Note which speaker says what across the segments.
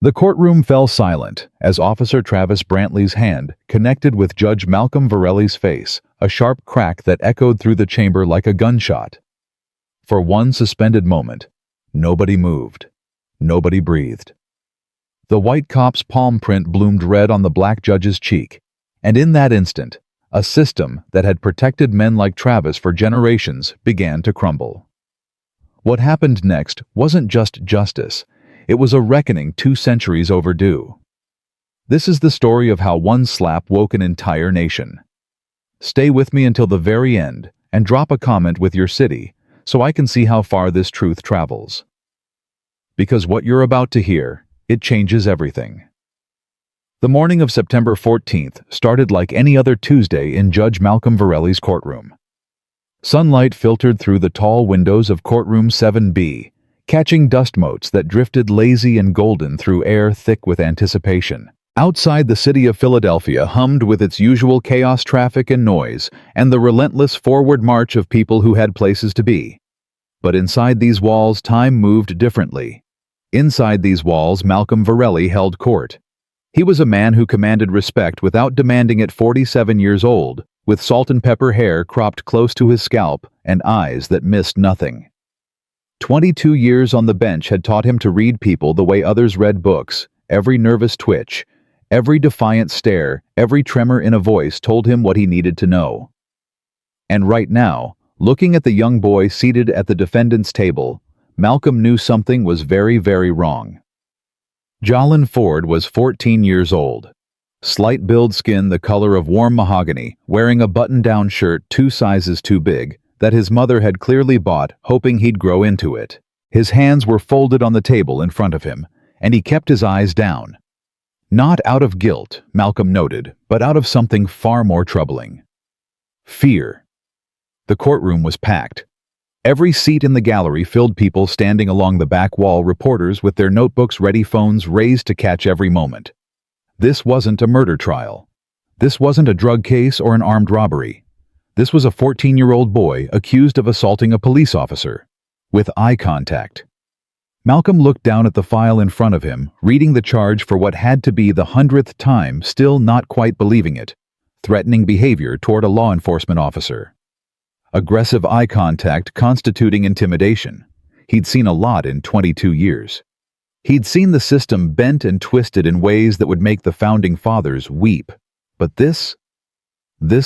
Speaker 1: The courtroom fell silent as Officer Travis Brantley's hand connected with Judge Malcolm Varelli's face, a sharp crack that echoed through the chamber like a gunshot. For one suspended moment, nobody moved. Nobody breathed. The white cop's palm print bloomed red on the black judge's cheek, and in that instant, a system that had protected men like Travis for generations began to crumble. What happened next wasn't just justice. It was a reckoning 2 centuries overdue. This is the story of how one slap woke an entire nation. Stay with me until the very end and drop a comment with your city so I can see how far this truth travels. Because what you're about to hear, it changes everything. The morning of September 14th started like any other Tuesday in Judge Malcolm Varelli's courtroom. Sunlight filtered through the tall windows of Courtroom 7B, catching dust motes that drifted lazy and golden through air thick with anticipation. Outside, the city of Philadelphia hummed with its usual chaos, traffic, and noise, and the relentless forward march of people who had places to be. But inside these walls, time moved differently. Inside these walls, Malcolm Varelli held court. He was a man who commanded respect without demanding it. 47 years old, with salt and pepper hair cropped close to his scalp and eyes that missed nothing. 22 years on the bench had taught him to read people the way others read books. Every nervous twitch, every defiant stare, every tremor in a voice told him what he needed to know. And right now, looking at the young boy seated at the defendant's table, Malcolm knew something was very, very wrong. Jalen Ford was 14 years old. Slight-build skin the color of warm mahogany, wearing a button-down shirt 2 sizes too big, that his mother had clearly bought, hoping he'd grow into it. His hands were folded on the table in front of him, and he kept his eyes down. Not out of guilt, Malcolm noted, but out of something far more troubling. Fear. The courtroom was packed. Every seat in the gallery filled, people standing along the back wall, reporters with their notebooks ready, phones raised to catch every moment. This wasn't a murder trial. This wasn't a drug case or an armed robbery. This was a 14-year-old boy accused of assaulting a police officer. With eye contact. Malcolm looked down at the file in front of him, reading the charge for what had to be the 100th time, still not quite believing it. Threatening behavior toward a law enforcement officer. Aggressive eye contact constituting intimidation. He'd seen a lot in 22 years. He'd seen the system bent and twisted in ways that would make the founding fathers weep. But this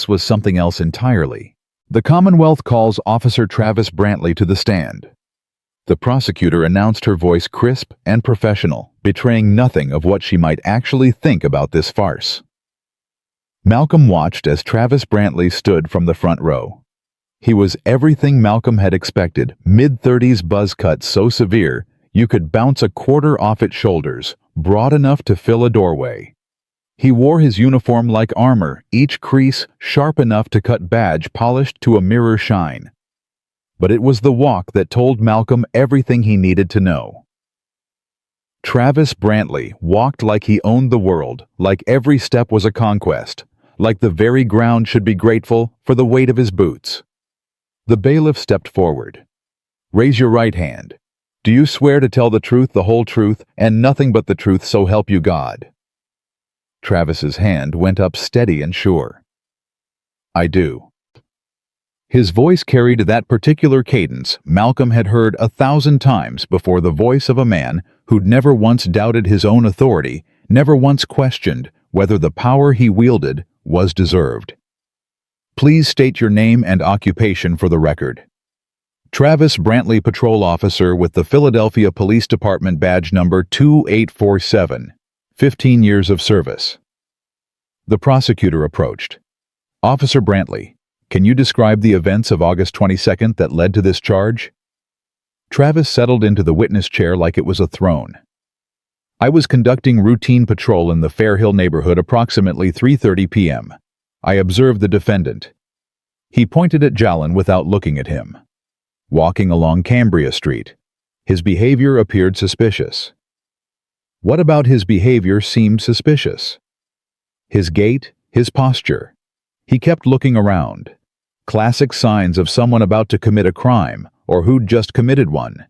Speaker 1: was something else entirely. The Commonwealth calls Officer Travis Brantley to the stand. The prosecutor announced, her voice crisp and professional, betraying nothing of what she might actually think about this farce. Malcolm watched as Travis Brantley stood from the front row. He was everything Malcolm had expected, mid-30s buzz cut so severe you could bounce a quarter off its shoulders, broad enough to fill a doorway. He wore his uniform like armor, each crease sharp enough to cut badge polished to a mirror shine. But it was the walk that told Malcolm everything he needed to know. Travis Brantley walked like he owned the world, like every step was a conquest, like the very ground should be grateful for the weight of his boots. The bailiff stepped forward. "Raise your right hand. Do you swear to tell the truth, the whole truth, and nothing but the truth, so help you God?" Travis's hand went up steady and sure. "I do." His voice carried that particular cadence Malcolm had heard 1,000 times before, the voice of a man who'd never once doubted his own authority, never once questioned whether the power he wielded was deserved. "Please state your name and occupation for the record." Travis Brantley, patrol officer with the Philadelphia Police Department, badge number 2847. 15 years of service. The prosecutor approached. "Officer Brantley, can you describe the events of August 22nd that led to this charge?" Travis settled into the witness chair like it was a throne. "I was conducting routine patrol in the Fairhill neighborhood approximately 3:30 p.m. I observed the defendant." He pointed at Jalen without looking at him. "Walking along Cambria Street. His behavior appeared suspicious." What about his behavior seemed suspicious? His gait, his posture. He kept looking around. Classic signs of someone about to commit a crime or who'd just committed one.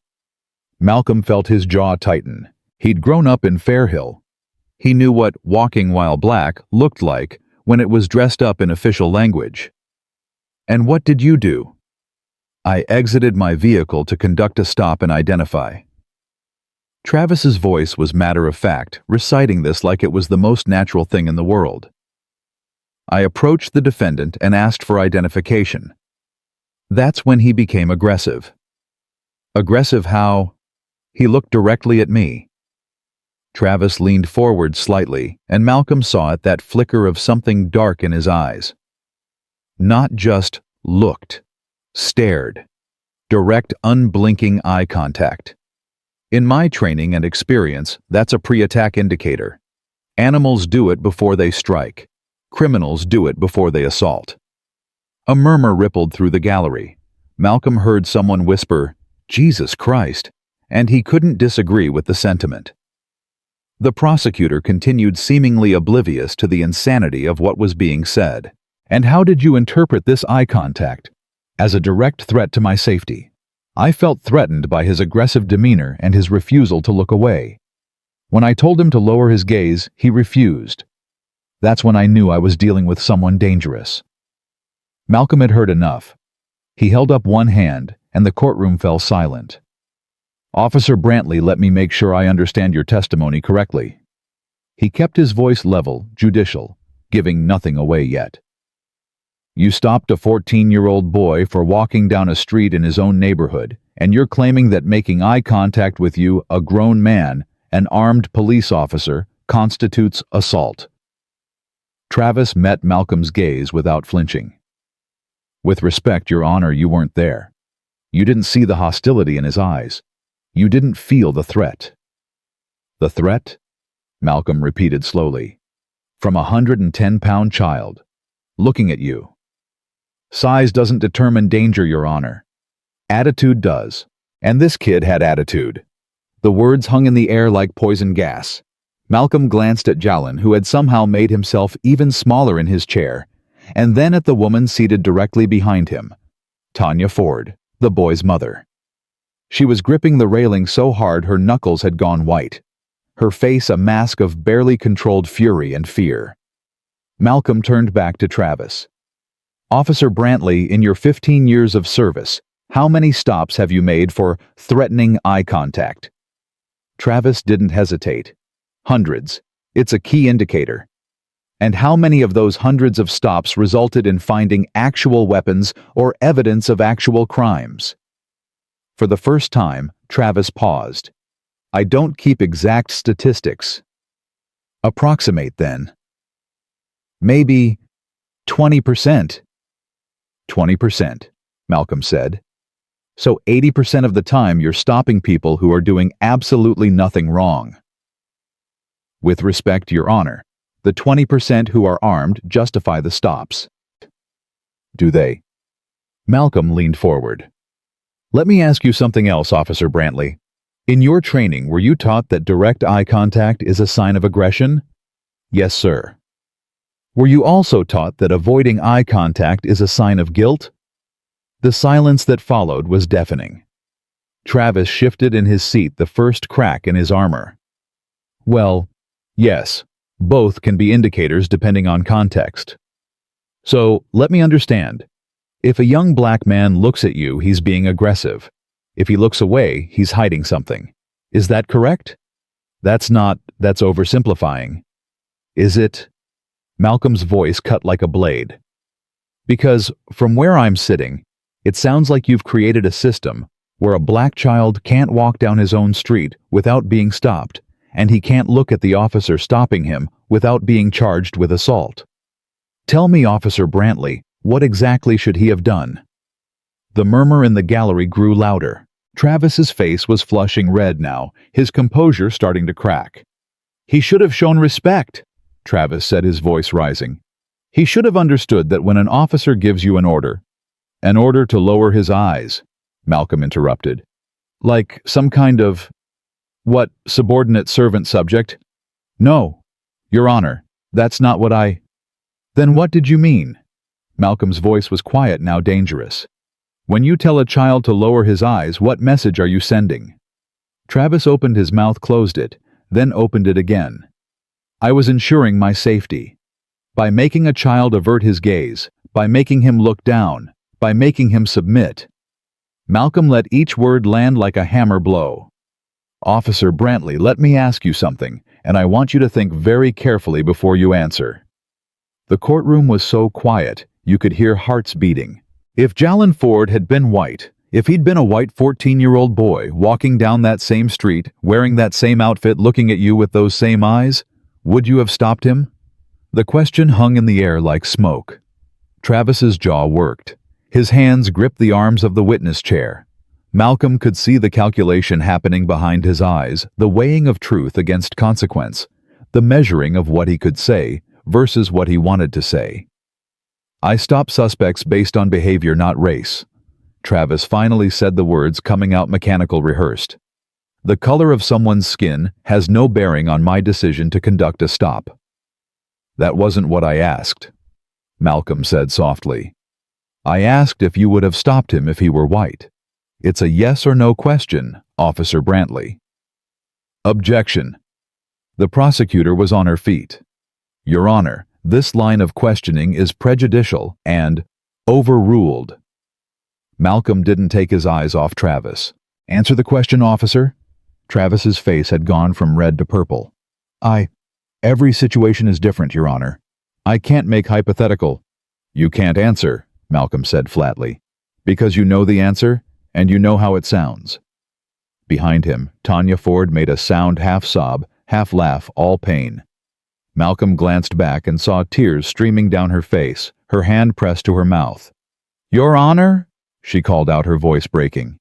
Speaker 1: Malcolm felt his jaw tighten. He'd grown up in Fairhill. He knew what walking while black looked like when it was dressed up in official language. And what did you do? I exited my vehicle to conduct a stop and identify. Travis's voice was matter-of-fact, reciting this like it was the most natural thing in the world. I approached the defendant and asked for identification. That's when he became aggressive. Aggressive how? He looked directly at me. Travis leaned forward slightly, and Malcolm saw it, that flicker of something dark in his eyes. Not just looked, stared. Direct, unblinking eye contact. In my training and experience, that's a pre-attack indicator. Animals do it before they strike. Criminals do it before they assault. A murmur rippled through the gallery. Malcolm heard someone whisper, "Jesus Christ," and he couldn't disagree with the sentiment. The prosecutor continued, seemingly oblivious to the insanity of what was being said. "And how did you interpret this eye contact?" "As a direct threat to my safety. I felt threatened by his aggressive demeanor and his refusal to look away. When I told him to lower his gaze, he refused. That's when I knew I was dealing with someone dangerous." Malcolm had heard enough. He held up one hand, and the courtroom fell silent. "Officer Brantley, let me make sure I understand your testimony correctly." He kept his voice level, judicial, giving nothing away yet. "You stopped a 14-year-old boy for walking down a street in his own neighborhood, and you're claiming that making eye contact with you, a grown man, an armed police officer, constitutes assault." Travis met Malcolm's gaze without flinching. "With respect, Your Honor, you weren't there. You didn't see the hostility in his eyes. You didn't feel the threat." "The threat?" Malcolm repeated slowly. "From a 110-pound child. Looking at you. Size doesn't determine danger, Your Honor. Attitude does. And this kid had attitude." The words hung in the air like poison gas. Malcolm glanced at Jalen, who had somehow made himself even smaller in his chair, and then at the woman seated directly behind him, Tanya Ford, the boy's mother. She was gripping the railing so hard her knuckles had gone white, her face a mask of barely controlled fury and fear. Malcolm turned back to Travis. "Officer Brantley, in your 15 years of service, how many stops have you made for threatening eye contact?" Travis didn't hesitate. "Hundreds. It's a key indicator." "And how many of those hundreds of stops resulted in finding actual weapons or evidence of actual crimes?" For the first time, Travis paused. "I don't keep exact statistics." "Approximate, then." "Maybe 20%. 20%, Malcolm said. "So 80% of the time you're stopping people who are doing absolutely nothing wrong." "With respect, Your Honor, the 20% who are armed justify the stops." "Do they?" Malcolm leaned forward. "Let me ask you something else, Officer Brantley. In your training, were you taught that direct eye contact is a sign of aggression?" "Yes, sir." "Were you also taught that avoiding eye contact is a sign of guilt?" The silence that followed was deafening. Travis shifted in his seat, the first crack in his armor. "Well, yes, both can be indicators depending on context. So, let me understand. If a young black man looks at you, he's being aggressive. If he looks away, he's hiding something. Is that correct?" That's oversimplifying." "Is it?" Malcolm's voice cut like a blade. "Because, from where I'm sitting, it sounds like you've created a system where a black child can't walk down his own street without being stopped, and he can't look at the officer stopping him without being charged with assault. Tell me, Officer Brantley, what exactly should he have done?" The murmur in the gallery grew louder. Travis's face was flushing red now, his composure starting to crack. "He should have shown respect," Travis said, his voice rising. "He should have understood that when an officer gives you an order to lower his eyes," Malcolm interrupted. "Like some kind of, what, subordinate servant subject?" "No, Your Honor, that's not what I—" "Then what did you mean?" Malcolm's voice was quiet now, dangerous. "When you tell a child to lower his eyes, what message are you sending?" Travis opened his mouth, closed it, then opened it again. I was ensuring my safety. By making a child avert his gaze, by making him look down, by making him submit. Malcolm let each word land like a hammer blow. Officer Brantley, let me ask you something, and I want you to think very carefully before you answer. The courtroom was so quiet, you could hear hearts beating. If Jalen Ford had been white, if he'd been a white 14-year-old boy walking down that same street, wearing that same outfit, looking at you with those same eyes, would you have stopped him? The question hung in the air like smoke. Travis's jaw worked. His hands gripped the arms of the witness chair. Malcolm could see the calculation happening behind his eyes, the weighing of truth against consequence, the measuring of what he could say versus what he wanted to say. I stop suspects based on behavior, not race. Travis finally said the words coming out mechanical, rehearsed. The color of someone's skin has no bearing on my decision to conduct a stop. That wasn't what I asked, Malcolm said softly. I asked if you would have stopped him if he were white. It's a yes or no question, Officer Brantley. Objection. The prosecutor was on her feet. Your Honor, this line of questioning is prejudicial and overruled. Malcolm didn't take his eyes off Travis. Answer the question, officer. Travis's face had gone from red to purple. Every situation is different, Your Honor. I can't make hypothetical. You can't answer, Malcolm said flatly, because you know the answer and you know how it sounds. Behind him, Tanya Ford made a sound half-sob, half-laugh, all pain. Malcolm glanced back and saw tears streaming down her face, her hand pressed to her mouth. Your Honor, she called out, her voice breaking.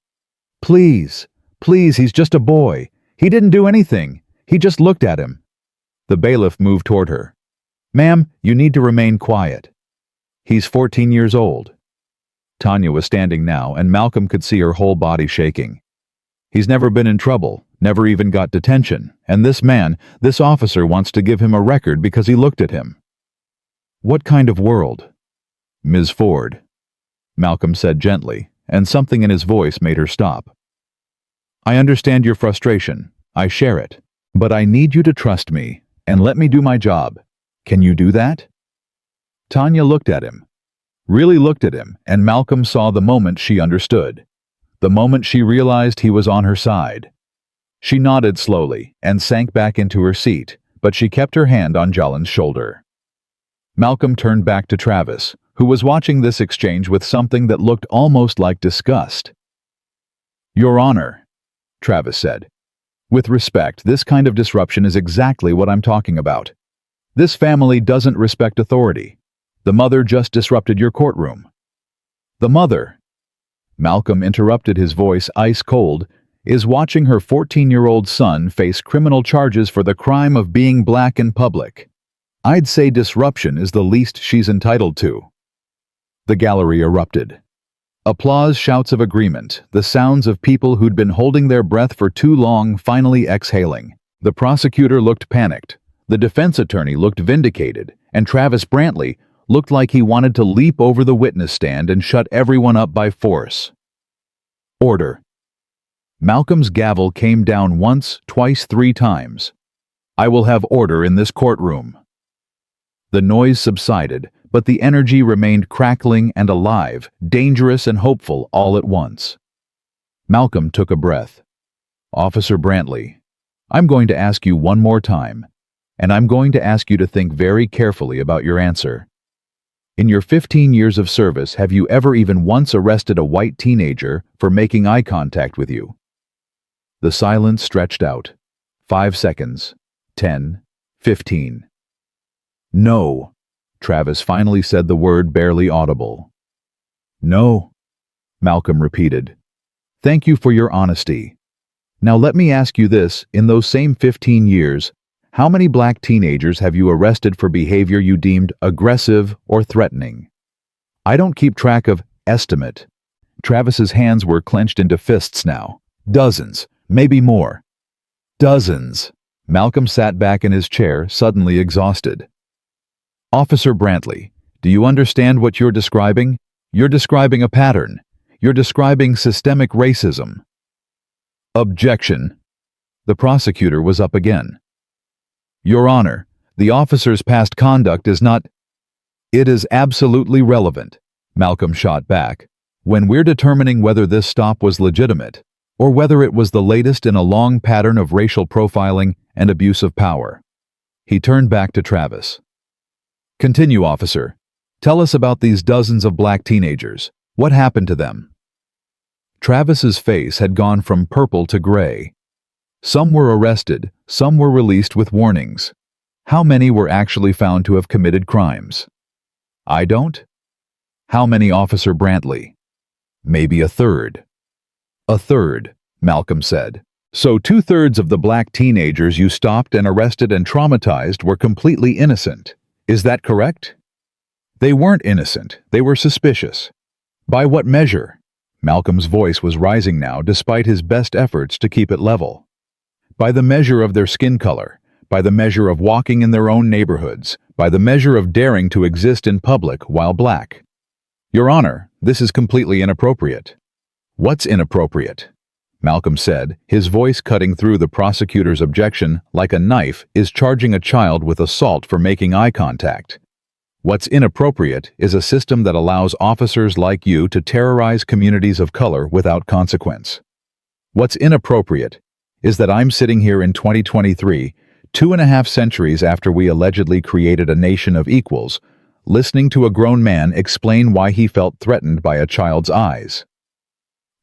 Speaker 1: Please, please, he's just a boy. He didn't do anything. He just looked at him. The bailiff moved toward her. Ma'am, you need to remain quiet. He's 14 years old. Tanya was standing now, and Malcolm could see her whole body shaking. He's never been in trouble, never even got detention, and this man, this officer, wants to give him a record because he looked at him. What kind of world? Ms. Ford, Malcolm said gently, and something in his voice made her stop. I understand your frustration. I share it. But I need you to trust me and let me do my job. Can you do that? Tanya looked at him, really looked at him, and Malcolm saw the moment she understood, the moment she realized he was on her side. She nodded slowly and sank back into her seat, but she kept her hand on Jalen's shoulder. Malcolm turned back to Travis, who was watching this exchange with something that looked almost like disgust. Your Honor, Travis said. With respect, this kind of disruption is exactly what I'm talking about. This family doesn't respect authority. The mother just disrupted your courtroom. The mother, Malcolm interrupted, his voice ice cold, is watching her 14-year-old son face criminal charges for the crime of being black in public. I'd say disruption is the least she's entitled to. The gallery erupted. Applause, shouts of agreement, the sounds of people who'd been holding their breath for too long finally exhaling. The prosecutor looked panicked, the defense attorney looked vindicated, and Travis Brantley looked like he wanted to leap over the witness stand and shut everyone up by force. Order. Malcolm's gavel came down once, twice, 3 times. I will have order in this courtroom. The noise subsided, but the energy remained crackling and alive, dangerous and hopeful all at once. Malcolm took a breath. Officer Brantley, I'm going to ask you one more time, and I'm going to ask you to think very carefully about your answer. In your 15 years of service, have you ever even once arrested a white teenager for making eye contact with you? The silence stretched out. 5 seconds. 10. 15. No. Travis finally said the word, barely audible. No, Malcolm repeated. Thank you for your honesty. Now let me ask you this, in those same 15 years, how many black teenagers have you arrested for behavior you deemed aggressive or threatening? I don't keep track of estimate. Travis's hands were clenched into fists now. Dozens, maybe more. Dozens. Malcolm sat back in his chair, suddenly exhausted. Officer Brantley, do you understand what you're describing? You're describing a pattern. You're describing systemic racism. Objection. The prosecutor was up again. Your Honor, the officer's past conduct is not— It is absolutely relevant, Malcolm shot back, when we're determining whether this stop was legitimate, or whether it was the latest in a long pattern of racial profiling and abuse of power. He turned back to Travis. Continue, officer. Tell us about these dozens of black teenagers. What happened to them? Travis's face had gone from purple to gray. Some were arrested, some were released with warnings. How many were actually found to have committed crimes? I don't? How many, Officer Brantley? Maybe a third. A third, Malcolm said. So 2/3 of the black teenagers you stopped and arrested and traumatized were completely innocent. Is that correct? They weren't innocent. They were suspicious. By what measure? Malcolm's voice was rising now despite his best efforts to keep it level. By the measure of their skin color, by the measure of walking in their own neighborhoods, by the measure of daring to exist in public while black. Your Honor, this is completely inappropriate. What's inappropriate? Malcolm said, his voice cutting through the prosecutor's objection like a knife is charging a child with assault for making eye contact. What's inappropriate is a system that allows officers like you to terrorize communities of color without consequence. What's inappropriate is that I'm sitting here in 2023, 2.5 centuries after we allegedly created a nation of equals, listening to a grown man explain why he felt threatened by a child's eyes.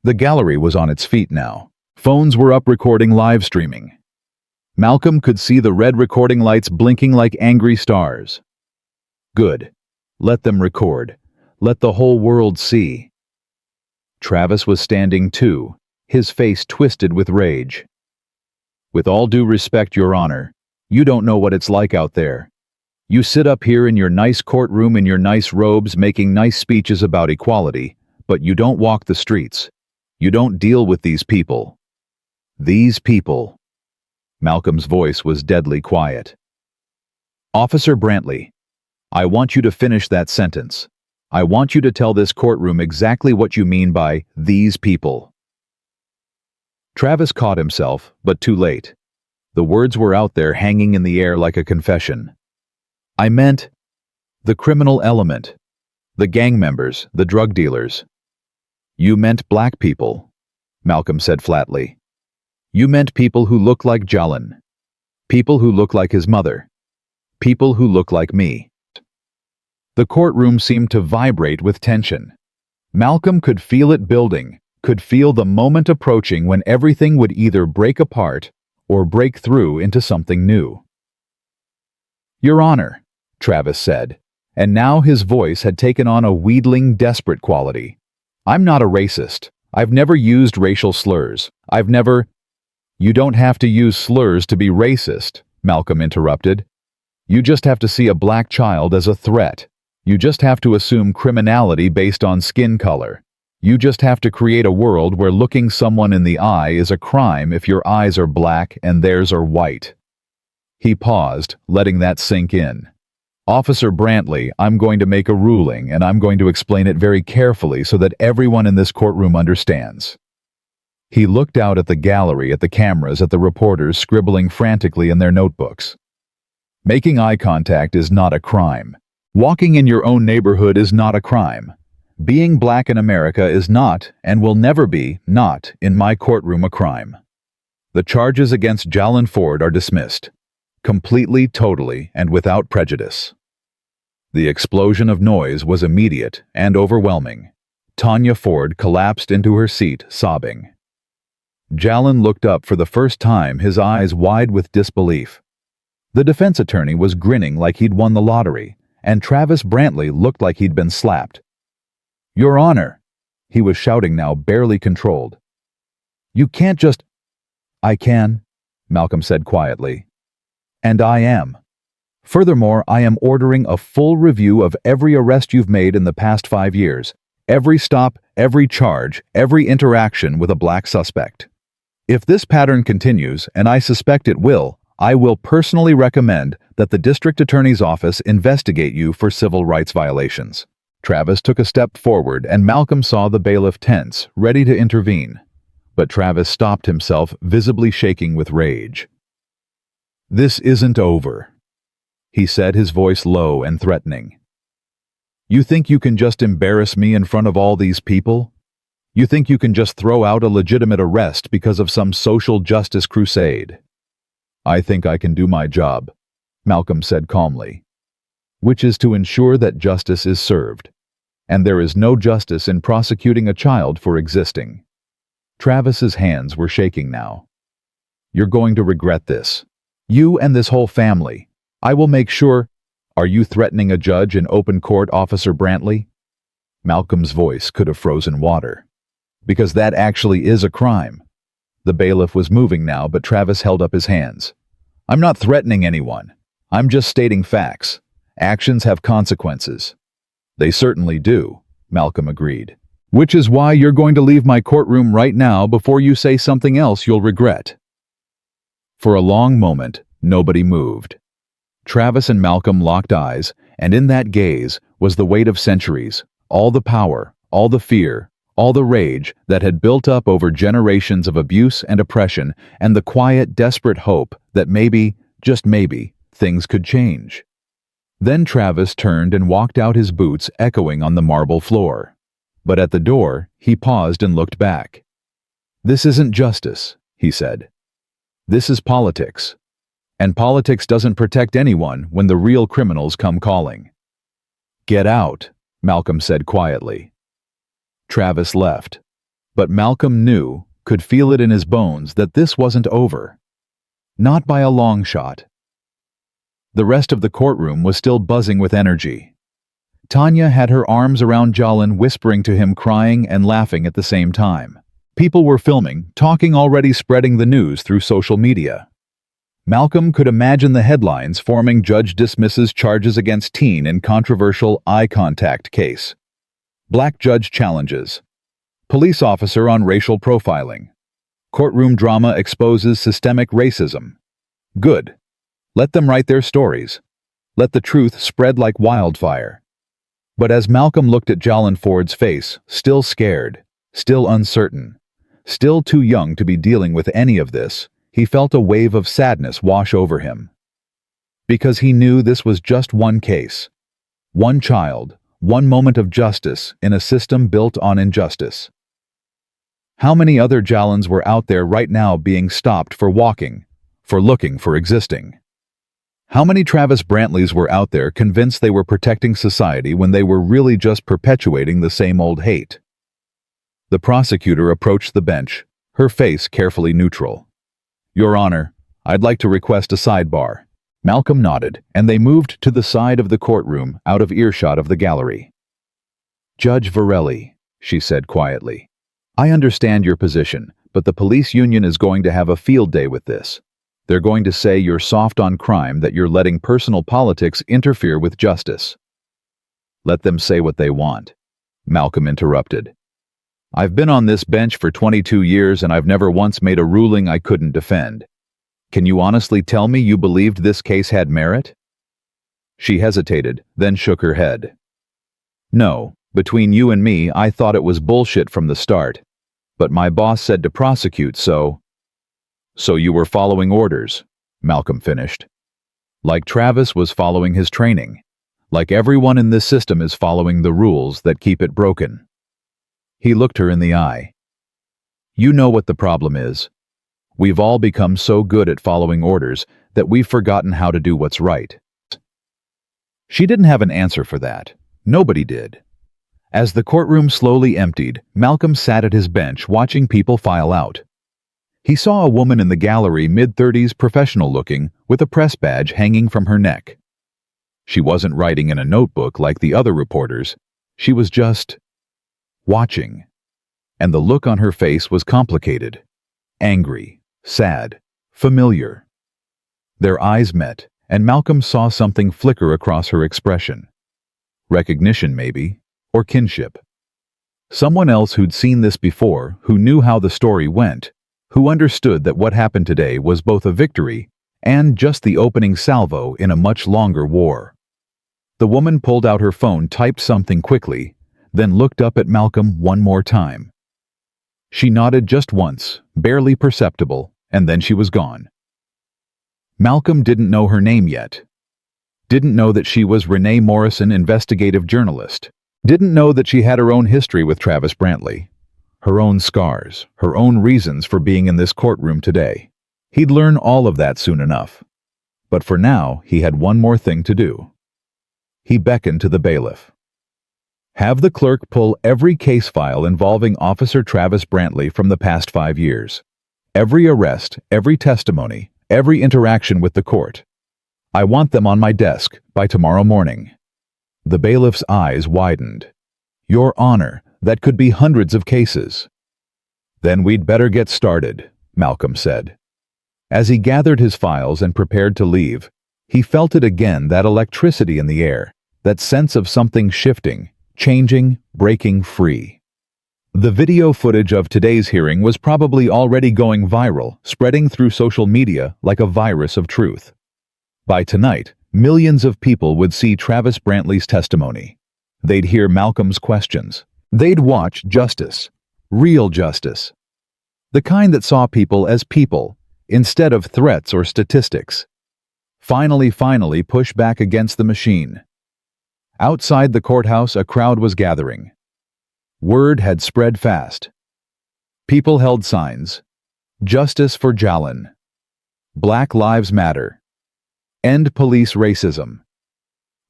Speaker 1: The gallery was on its feet now. Phones were up recording live streaming. Malcolm could see the red recording lights blinking like angry stars. Good. Let them record. Let the whole world see. Travis was standing too, his face twisted with rage. With all due respect, Your Honor, you don't know what it's like out there. You sit up here in your nice courtroom in your nice robes making nice speeches about equality, but you don't walk the streets. You don't deal with these people. These people. Malcolm's voice was deadly quiet. Officer Brantley, I want you to finish that sentence. I want you to tell this courtroom exactly what you mean by these people. Travis caught himself, but too late. The words were out there hanging in the air like a confession. I meant the criminal element, the gang members, the drug dealers. You meant black people, Malcolm said flatly. You meant people who look like Jalen, people who look like his mother, people who look like me. The courtroom seemed to vibrate with tension. Malcolm could feel it building, could feel the moment approaching when everything would either break apart or break through into something new. Your Honor, Travis said, and now his voice had taken on a wheedling, desperate quality. I'm not a racist. I've never used racial slurs. I've never— You don't have to use slurs to be racist, Malcolm interrupted. You just have to see a black child as a threat. You just have to assume criminality based on skin color. You just have to create a world where looking someone in the eye is a crime if your eyes are black and theirs are white. He paused, letting that sink in. Officer Brantley, I'm going to make a ruling, and I'm going to explain it very carefully so that everyone in this courtroom understands. He looked out at the gallery, at the cameras, at the reporters scribbling frantically in their notebooks. Making eye contact is not a crime. Walking in your own neighborhood is not a crime. Being black in America is not, and will never be, not, in my courtroom a crime. The charges against Jalen Ford are dismissed. Completely, totally, and without prejudice. The explosion of noise was immediate and overwhelming. Tanya Ford collapsed into her seat, sobbing. Jalen looked up for the first time, his eyes wide with disbelief. The defense attorney was grinning like he'd won the lottery, and Travis Brantley looked like he'd been slapped. Your Honor, he was shouting now, barely controlled. You can't just— I can, Malcolm said quietly. And I am. Furthermore, I am ordering a full review of every arrest you've made in the past 5 years, every stop, every charge, every interaction with a black suspect. If this pattern continues, and I suspect it will, I will personally recommend that the district attorney's office investigate you for civil rights violations. Travis took a step forward, and Malcolm saw the bailiff tense, ready to intervene. But Travis stopped himself, visibly shaking with rage. "This isn't over," he said, his voice low and threatening. "You think you can just embarrass me in front of all these people? You think you can just throw out a legitimate arrest because of some social justice crusade?" "I think I can do my job," Malcolm said calmly, "which is to ensure that justice is served. And there is no justice in prosecuting a child for existing." Travis's hands were shaking now. "You're going to regret this. You and this whole family. I will make sure—" "Are you threatening a judge in open court, Officer Brantley?" Malcolm's voice could have frozen water. "Because that actually is a crime." The bailiff was moving now, but Travis held up his hands. "I'm not threatening anyone. I'm just stating facts. Actions have consequences." "They certainly do," Malcolm agreed. "Which is why you're going to leave my courtroom right now before you say something else you'll regret." For a long moment, nobody moved. Travis and Malcolm locked eyes, and in that gaze was the weight of centuries, all the power, all the fear, all the rage that had built up over generations of abuse and oppression, and the quiet, desperate hope that maybe, just maybe, things could change. Then Travis turned and walked out, his boots echoing on the marble floor. But at the door, he paused and looked back. "This isn't justice," he said. "This is politics. And politics doesn't protect anyone when the real criminals come calling." "Get out," Malcolm said quietly. Travis left. But Malcolm knew, could feel it in his bones, that this wasn't over. Not by a long shot. The rest of the courtroom was still buzzing with energy. Tanya had her arms around Jalin, whispering to him, crying and laughing at the same time. People were filming, talking, already spreading the news through social media. Malcolm could imagine the headlines forming: "Judge dismisses charges against teen in controversial eye contact case." "Black judge challenges." "Police officer on racial profiling." "Courtroom drama exposes systemic racism." Good. Let them write their stories. Let the truth spread like wildfire. But as Malcolm looked at Jalin Ford's face, still scared, still uncertain, still too young to be dealing with any of this, he felt a wave of sadness wash over him. Because he knew this was just one case. One child, one moment of justice in a system built on injustice. How many other Jalins were out there right now being stopped for walking, for looking, for existing? How many Travis Brantleys were out there convinced they were protecting society when they were really just perpetuating the same old hate? The prosecutor approached the bench, her face carefully neutral. "Your Honor, I'd like to request a sidebar." Malcolm nodded, and they moved to the side of the courtroom, out of earshot of the gallery. "Judge Varelli," she said quietly, "I understand your position, but the police union is going to have a field day with this. They're going to say you're soft on crime, that you're letting personal politics interfere with justice." "Let them say what they want," Malcolm interrupted. "I've been on this bench for 22 years and I've never once made a ruling I couldn't defend. Can you honestly tell me you believed this case had merit?" She hesitated, then shook her head. "No, between you and me, I thought it was bullshit from the start. But my boss said to prosecute, so—" "So you were following orders," Malcolm finished. "Like Travis was following his training. Like everyone in this system is following the rules that keep it broken." He looked her in the eye. "You know what the problem is. We've all become so good at following orders that we've forgotten how to do what's right." She didn't have an answer for that. Nobody did. As the courtroom slowly emptied, Malcolm sat at his bench watching people file out. He saw a woman in the gallery, mid-30s, professional-looking, with a press badge hanging from her neck. She wasn't writing in a notebook like the other reporters. She was just watching. And the look on her face was complicated. Angry, sad, familiar. Their eyes met, and Malcolm saw something flicker across her expression. Recognition, maybe, or kinship. Someone else who'd seen this before, who knew how the story went, who understood that what happened today was both a victory and just the opening salvo in a much longer war. The woman pulled out her phone, typed something quickly, then looked up at Malcolm one more time. She nodded just once, barely perceptible, and then she was gone. Malcolm didn't know her name yet. Didn't know that she was Renee Morrison, investigative journalist. Didn't know that she had her own history with Travis Brantley. Her own scars, her own reasons for being in this courtroom today. He'd learn all of that soon enough. But for now, he had one more thing to do. He beckoned to the bailiff. Have the clerk pull every case file involving Officer Travis Brantley from the past 5 years. Every arrest, every testimony, every interaction with the court. I want them on my desk by tomorrow morning. The bailiff's eyes widened. Your Honor, that could be hundreds of cases. Then we'd better get started, Malcolm said. As he gathered his files and prepared to leave, he felt it again, that electricity in the air, that sense of something shifting, changing, breaking free. The video footage of today's hearing was probably already going viral, spreading through social media like a virus of truth. By tonight, millions of people would see Travis Brantley's testimony. They'd hear Malcolm's questions. They'd watch justice, real justice. The kind that saw people as people, instead of threats or statistics. Finally push back against the machine. Outside the courthouse, a crowd was gathering. Word had spread fast. People held signs. Justice for Jalan. Black Lives Matter. End police racism.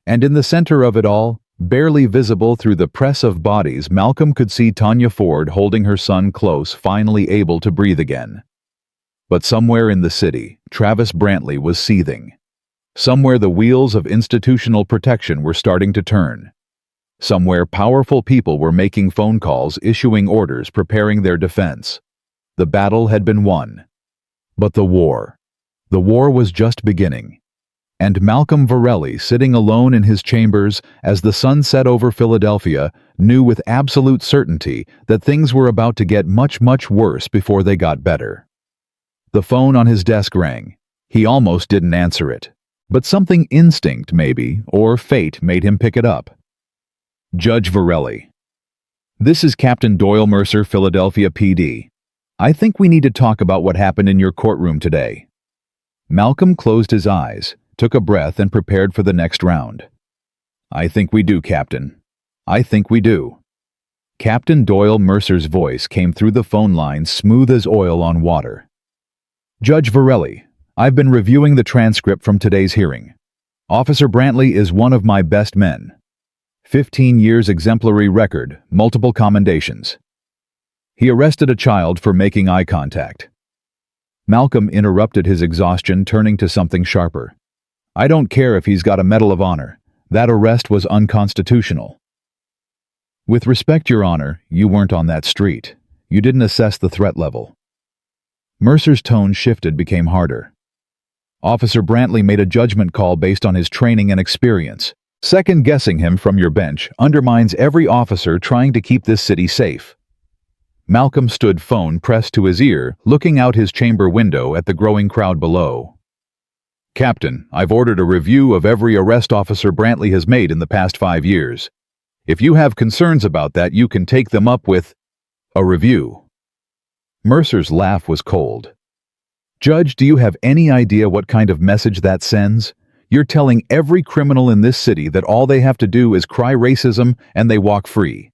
Speaker 1: And in the center of it all, barely visible through the press of bodies, Malcolm could see Tanya Ford holding her son close, finally able to breathe again. But somewhere in the city, Travis Brantley was seething. Somewhere the wheels of institutional protection were starting to turn. Somewhere powerful people were making phone calls, issuing orders, preparing their defense. The battle had been won. But the war was just beginning. And Malcolm Varelli, sitting alone in his chambers as the sun set over Philadelphia, knew with absolute certainty that things were about to get much, much worse before they got better. The phone on his desk rang. He almost didn't answer it. But something, instinct maybe, or fate, made him pick it up. Judge Varelli. This is Captain Doyle Mercer, Philadelphia PD. I think we need to talk about what happened in your courtroom today. Malcolm closed his eyes, took a breath, and prepared for the next round. I think we do, Captain. I think we do. Captain Doyle Mercer's voice came through the phone line smooth as oil on water. Judge Varelli, I've been reviewing the transcript from today's hearing. Officer Brantley is one of my best men. 15 years exemplary record, multiple commendations. He arrested a child for making eye contact. Malcolm interrupted his exhaustion, turning to something sharper. I don't care if he's got a Medal of Honor. That arrest was unconstitutional. With respect, Your Honor, you weren't on that street. You didn't assess the threat level. Mercer's tone shifted, became harder. Officer Brantley made a judgment call based on his training and experience. Second-guessing him from your bench undermines every officer trying to keep this city safe. Malcolm stood, phone pressed to his ear, looking out his chamber window at the growing crowd below. Captain, I've ordered a review of every arrest Officer Brantley has made in the past 5 years. If you have concerns about that, you can take them up with a review. Mercer's laugh was cold. Judge, do you have any idea what kind of message that sends? You're telling every criminal in this city that all they have to do is cry racism and they walk free.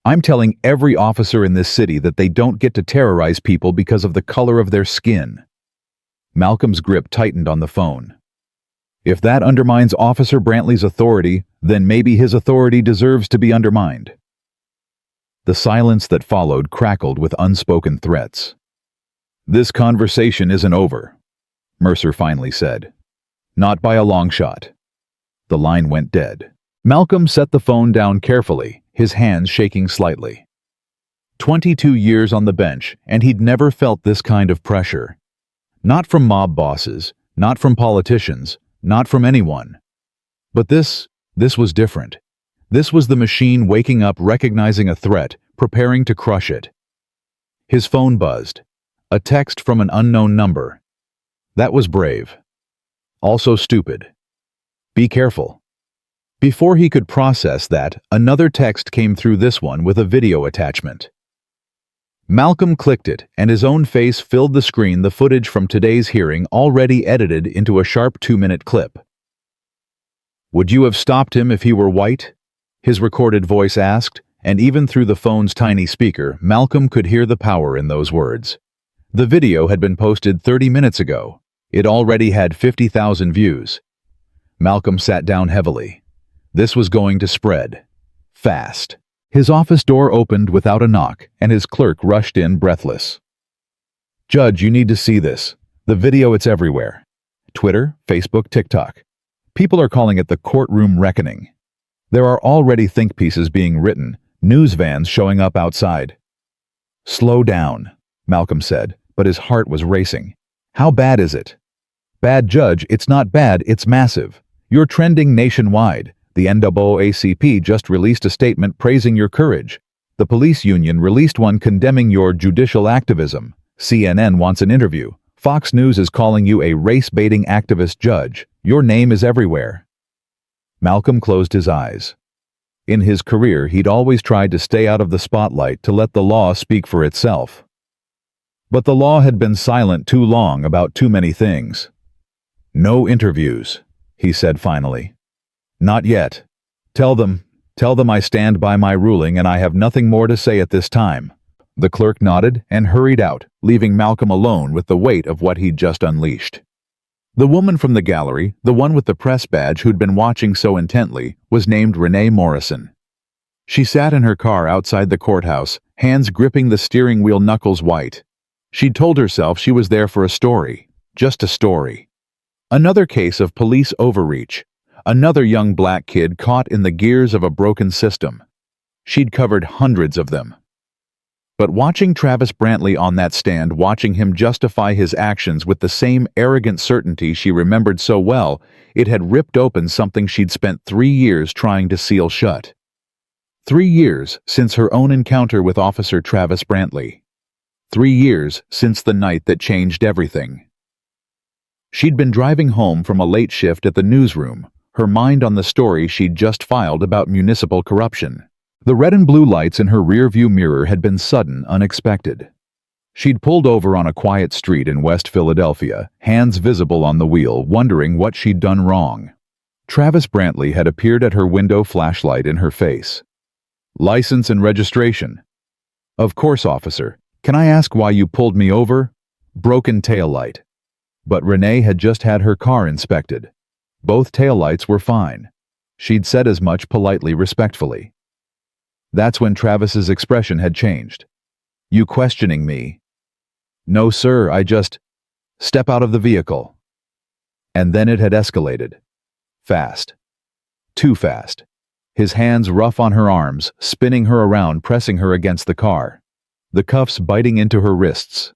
Speaker 1: I'm telling every officer in this city that they don't get to terrorize people because of the color of their skin. Malcolm's grip tightened on the phone. If that undermines Officer Brantley's authority, then maybe his authority deserves to be undermined. The silence that followed crackled with unspoken threats. This conversation isn't over, Mercer finally said. Not by a long shot. The line went dead. Malcolm set the phone down carefully, his hands shaking slightly. 22 years on the bench, and he'd never felt this kind of pressure. Not from mob bosses, not from politicians, not from anyone. But this was different. This was the machine waking up, recognizing a threat, preparing to crush it. His phone buzzed. A text from an unknown number. That was brave. Also stupid. Be careful. Before he could process that, another text came through, this one with a video attachment. Malcolm clicked it, and his own face filled the screen, the footage from today's hearing already edited into a sharp 2-minute clip. "Would you have stopped him if he were white?" his recorded voice asked, and even through the phone's tiny speaker, Malcolm could hear the power in those words. The video had been posted 30 minutes ago. It already had 50,000 views. Malcolm sat down heavily. This was going to spread. Fast. His office door opened without a knock, and his clerk rushed in breathless. "Judge, you need to see this. The video, it's everywhere. Twitter, Facebook, TikTok. People are calling it the courtroom reckoning. There are already think pieces being written, news vans showing up outside." "Slow down," Malcolm said, but his heart was racing. "How bad is it?" "Bad, Judge, it's not bad, it's massive. You're trending nationwide. The NAACP just released a statement praising your courage. The police union released one condemning your judicial activism. CNN wants an interview. Fox News is calling you a race-baiting activist, Judge. Your name is everywhere." Malcolm closed his eyes. In his career, he'd always tried to stay out of the spotlight to let the law speak for itself. But the law had been silent too long about too many things. "No interviews," he said finally. "Not yet. Tell them I stand by my ruling and I have nothing more to say at this time." The clerk nodded and hurried out, leaving Malcolm alone with the weight of what he'd just unleashed. The woman from the gallery, the one with the press badge who'd been watching so intently, was named Renee Morrison. She sat in her car outside the courthouse, hands gripping the steering wheel, knuckles white. She'd told herself she was there for a story, just a story. Another case of police overreach. Another young black kid caught in the gears of a broken system. She'd covered hundreds of them. But watching Travis Brantley on that stand, watching him justify his actions with the same arrogant certainty she remembered so well, it had ripped open something she'd spent 3 years trying to seal shut. 3 years since her own encounter with Officer Travis Brantley. 3 years since the night that changed everything. She'd been driving home from a late shift at the newsroom, her mind on the story she'd just filed about municipal corruption. The red and blue lights in her rearview mirror had been sudden, unexpected. She'd pulled over on a quiet street in West Philadelphia, hands visible on the wheel, wondering what she'd done wrong. Travis Brantley had appeared at her window, flashlight in her face. "License and registration." "Of course, officer. Can I ask why you pulled me over?" "Broken taillight." But Renee had just had her car inspected. Both taillights were fine. She'd said as much, politely, respectfully. That's when Travis's expression had changed. "You questioning me?" "No, sir, I just—" "Step out of the vehicle." And then it had escalated. Fast. Too fast. His hands rough on her arms, spinning her around, pressing her against the car. The cuffs biting into her wrists.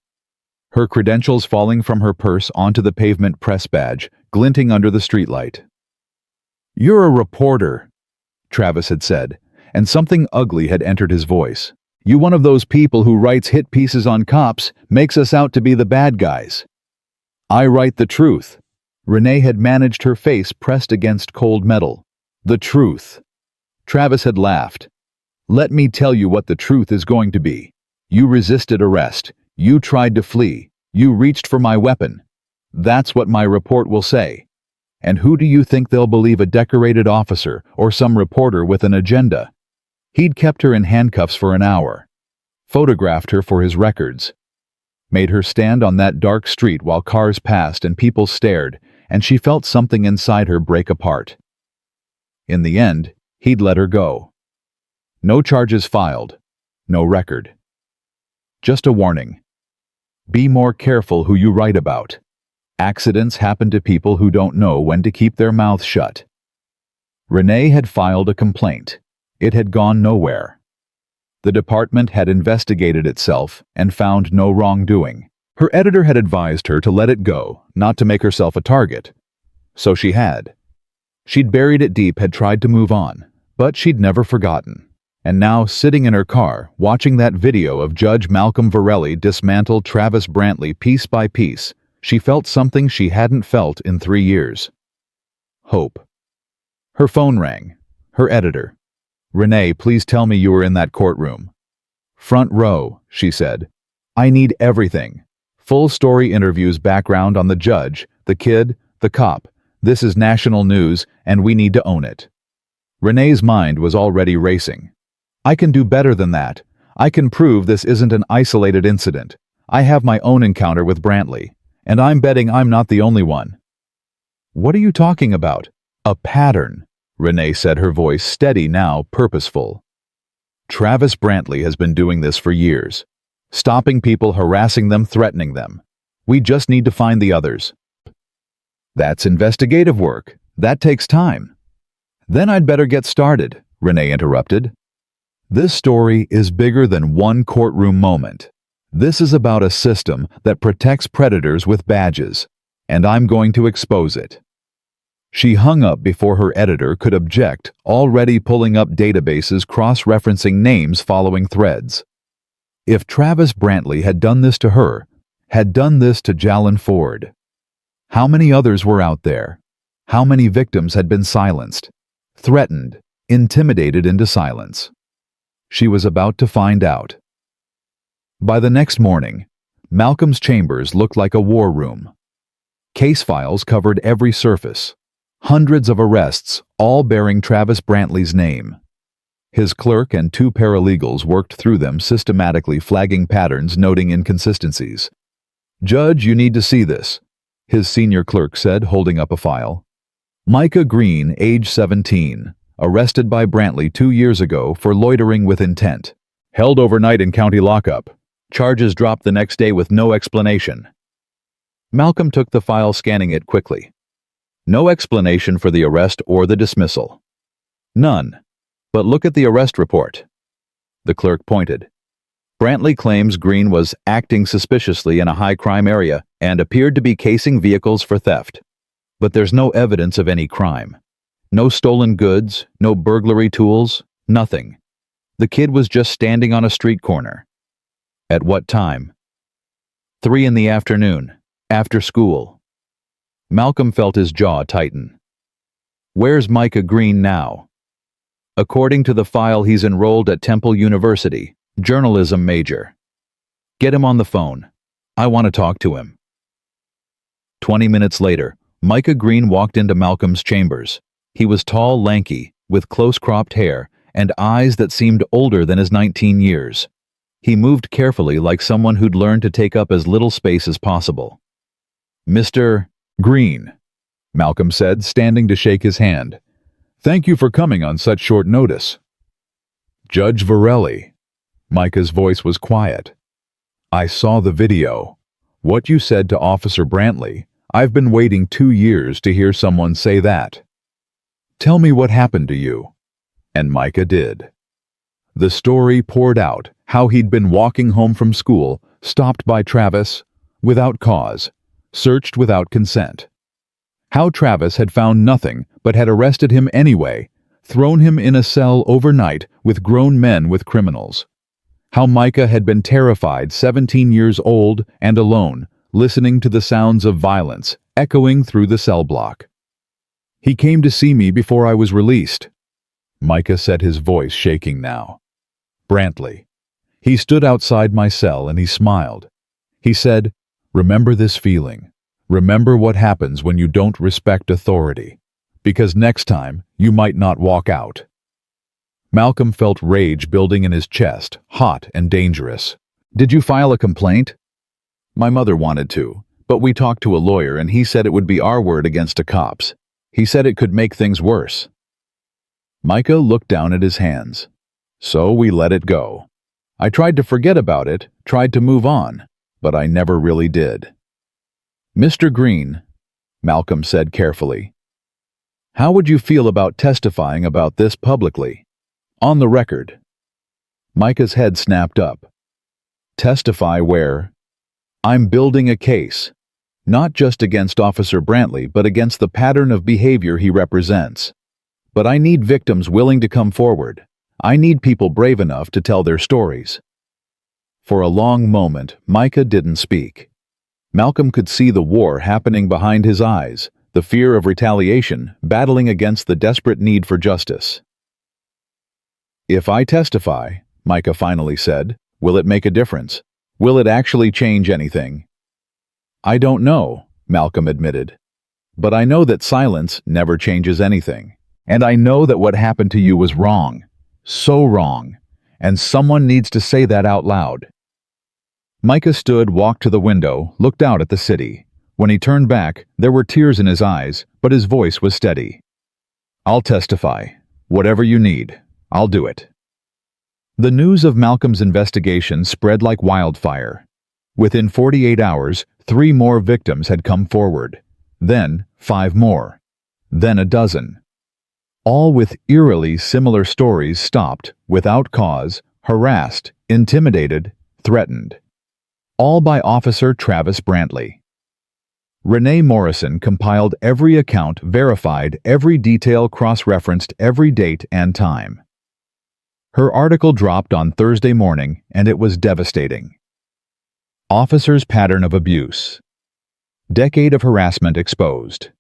Speaker 1: Her credentials falling from her purse onto the pavement, press badge, glinting under the streetlight. "You're a reporter," Travis had said, and something ugly had entered his voice. "You one of those people who writes hit pieces on cops, makes us out to be the bad guys." "I write the truth." Renee had managed her face pressed against cold metal. "The truth." Travis had laughed. "Let me tell you what the truth is going to be. You resisted arrest. You tried to flee. You reached for my weapon. That's what my report will say. And who do you think they'll believe, a decorated officer or some reporter with an agenda?" He'd kept her in handcuffs for an hour. Photographed her for his records. Made her stand on that dark street while cars passed and people stared, and she felt something inside her break apart. In the end, he'd let her go. No charges filed. No record. Just a warning. Be more careful who you write about. Accidents happen to people who don't know when to keep their mouths shut. Renee had filed a complaint. It had gone nowhere. The department had investigated itself and found no wrongdoing. Her editor had advised her to let it go, not to make herself a target. So she had. She'd buried it deep, had tried to move on, but she'd never forgotten. And now, sitting in her car, watching that video of Judge Malcolm Varelli dismantle Travis Brantley piece by piece, she felt something she hadn't felt in 3 years. Hope. Her phone rang. Her editor. "Renee, please tell me you were in that courtroom." "Front row," she said, I need everything. Full story interviews, background on the judge, the kid, the cop. This is national news, and we need to own it. Renee's mind was already racing. I can do better than that. I can prove this isn't an isolated incident. I have my own encounter with Brantley, and I'm betting I'm not the only one. What are you talking about? A pattern, Renee said, her voice steady now, purposeful. Travis Brantley has been doing this for years. Stopping people, harassing them, threatening them. We just need to find the others. That's investigative work. That takes time. Then I'd better get started, Renee interrupted. This story is bigger than one courtroom moment. This is about a system that protects predators with badges, and I'm going to expose it. She hung up before her editor could object, already pulling up databases cross-referencing names following threads. If Travis Brantley had done this to her, had done this to Jalen Ford, how many others were out there? How many victims had been silenced, threatened, intimidated into silence? She was about to find out. By the next morning, Malcolm's chambers looked like a war room. Case files covered every surface. Hundreds of arrests, all bearing Travis Brantley's name. His clerk and 2 paralegals worked through them, systematically flagging patterns, noting inconsistencies. "Judge, you need to see this," his senior clerk said, holding up a file. Micah Green, age 17, arrested by Brantley 2 years ago for loitering with intent. Held overnight in county lockup. Charges dropped the next day with no explanation. Malcolm took the file, scanning it quickly. No explanation for the arrest or the dismissal. None. But look at the arrest report. The clerk pointed. Brantley claims Green was acting suspiciously in a high-crime area and appeared to be casing vehicles for theft. But there's no evidence of any crime. No stolen goods, no burglary tools, nothing. The kid was just standing on a street corner. At what time? 3 in the afternoon, after school. Malcolm felt his jaw tighten. Where's Micah Green now? According to the file, he's enrolled at Temple University, journalism major. Get him on the phone. I want to talk to him. 20 minutes later, Micah Green walked into Malcolm's chambers. He was tall, lanky, with close-cropped hair and eyes that seemed older than his 19 years. He moved carefully, like someone who'd learned to take up as little space as possible. "Mr. Green," Malcolm said, standing to shake his hand. "Thank you for coming on such short notice." "Judge Varelli." Micah's voice was quiet. "I saw the video. What you said to Officer Brantley, I've been waiting 2 years to hear someone say that. Tell me what happened to you." And Micah did. The story poured out, how he'd been walking home from school, stopped by Travis, without cause, searched without consent. How Travis had found nothing but had arrested him anyway, thrown him in a cell overnight with grown men with criminals. How Micah had been terrified, 17 years old and alone, listening to the sounds of violence echoing through the cell block. "He came to see me before I was released." Micah said, his voice shaking now. "Brantley. He stood outside my cell and he smiled. He said, 'Remember this feeling. Remember what happens when you don't respect authority, because next time you might not walk out.'" Malcolm felt rage building in his chest, hot and dangerous. "Did you file a complaint?" "My mother wanted to, but we talked to a lawyer and he said it would be our word against a cop's. He said it could make things worse." Micah looked down at his hands. "So we let it go. I tried to forget about it, tried to move on, but I never really did." "Mr. Green," Malcolm said carefully, "how would you feel about testifying about this publicly? On the record?" Micah's head snapped up. "Testify where?" "I'm building a case, not just against Officer Brantley, but against the pattern of behavior he represents. But I need victims willing to come forward. I need people brave enough to tell their stories." For a long moment, Micah didn't speak. Malcolm could see the war happening behind his eyes, the fear of retaliation battling against the desperate need for justice. "If I testify," Micah finally said, "will it make a difference? Will it actually change anything? I don't know, Malcolm admitted. But I know that silence never changes anything. And I know that what happened to you was wrong. So wrong. And someone needs to say that out loud. Micah stood, walked to the window, looked out at the city. When he turned back, there were tears in his eyes, but his voice was steady. I'll testify. Whatever you need, I'll do it. The news of Malcolm's investigation spread like wildfire. Within 48 hours, 3 more victims had come forward. Then 5 more. Then a dozen. All with eerily similar stories stopped, without cause, harassed, intimidated, threatened. All by Officer Travis Brantley. Renee Morrison compiled every account, verified every detail, cross-referenced every date and time. Her article dropped on Thursday morning, and it was devastating. Officer's pattern of abuse. Decade of harassment exposed.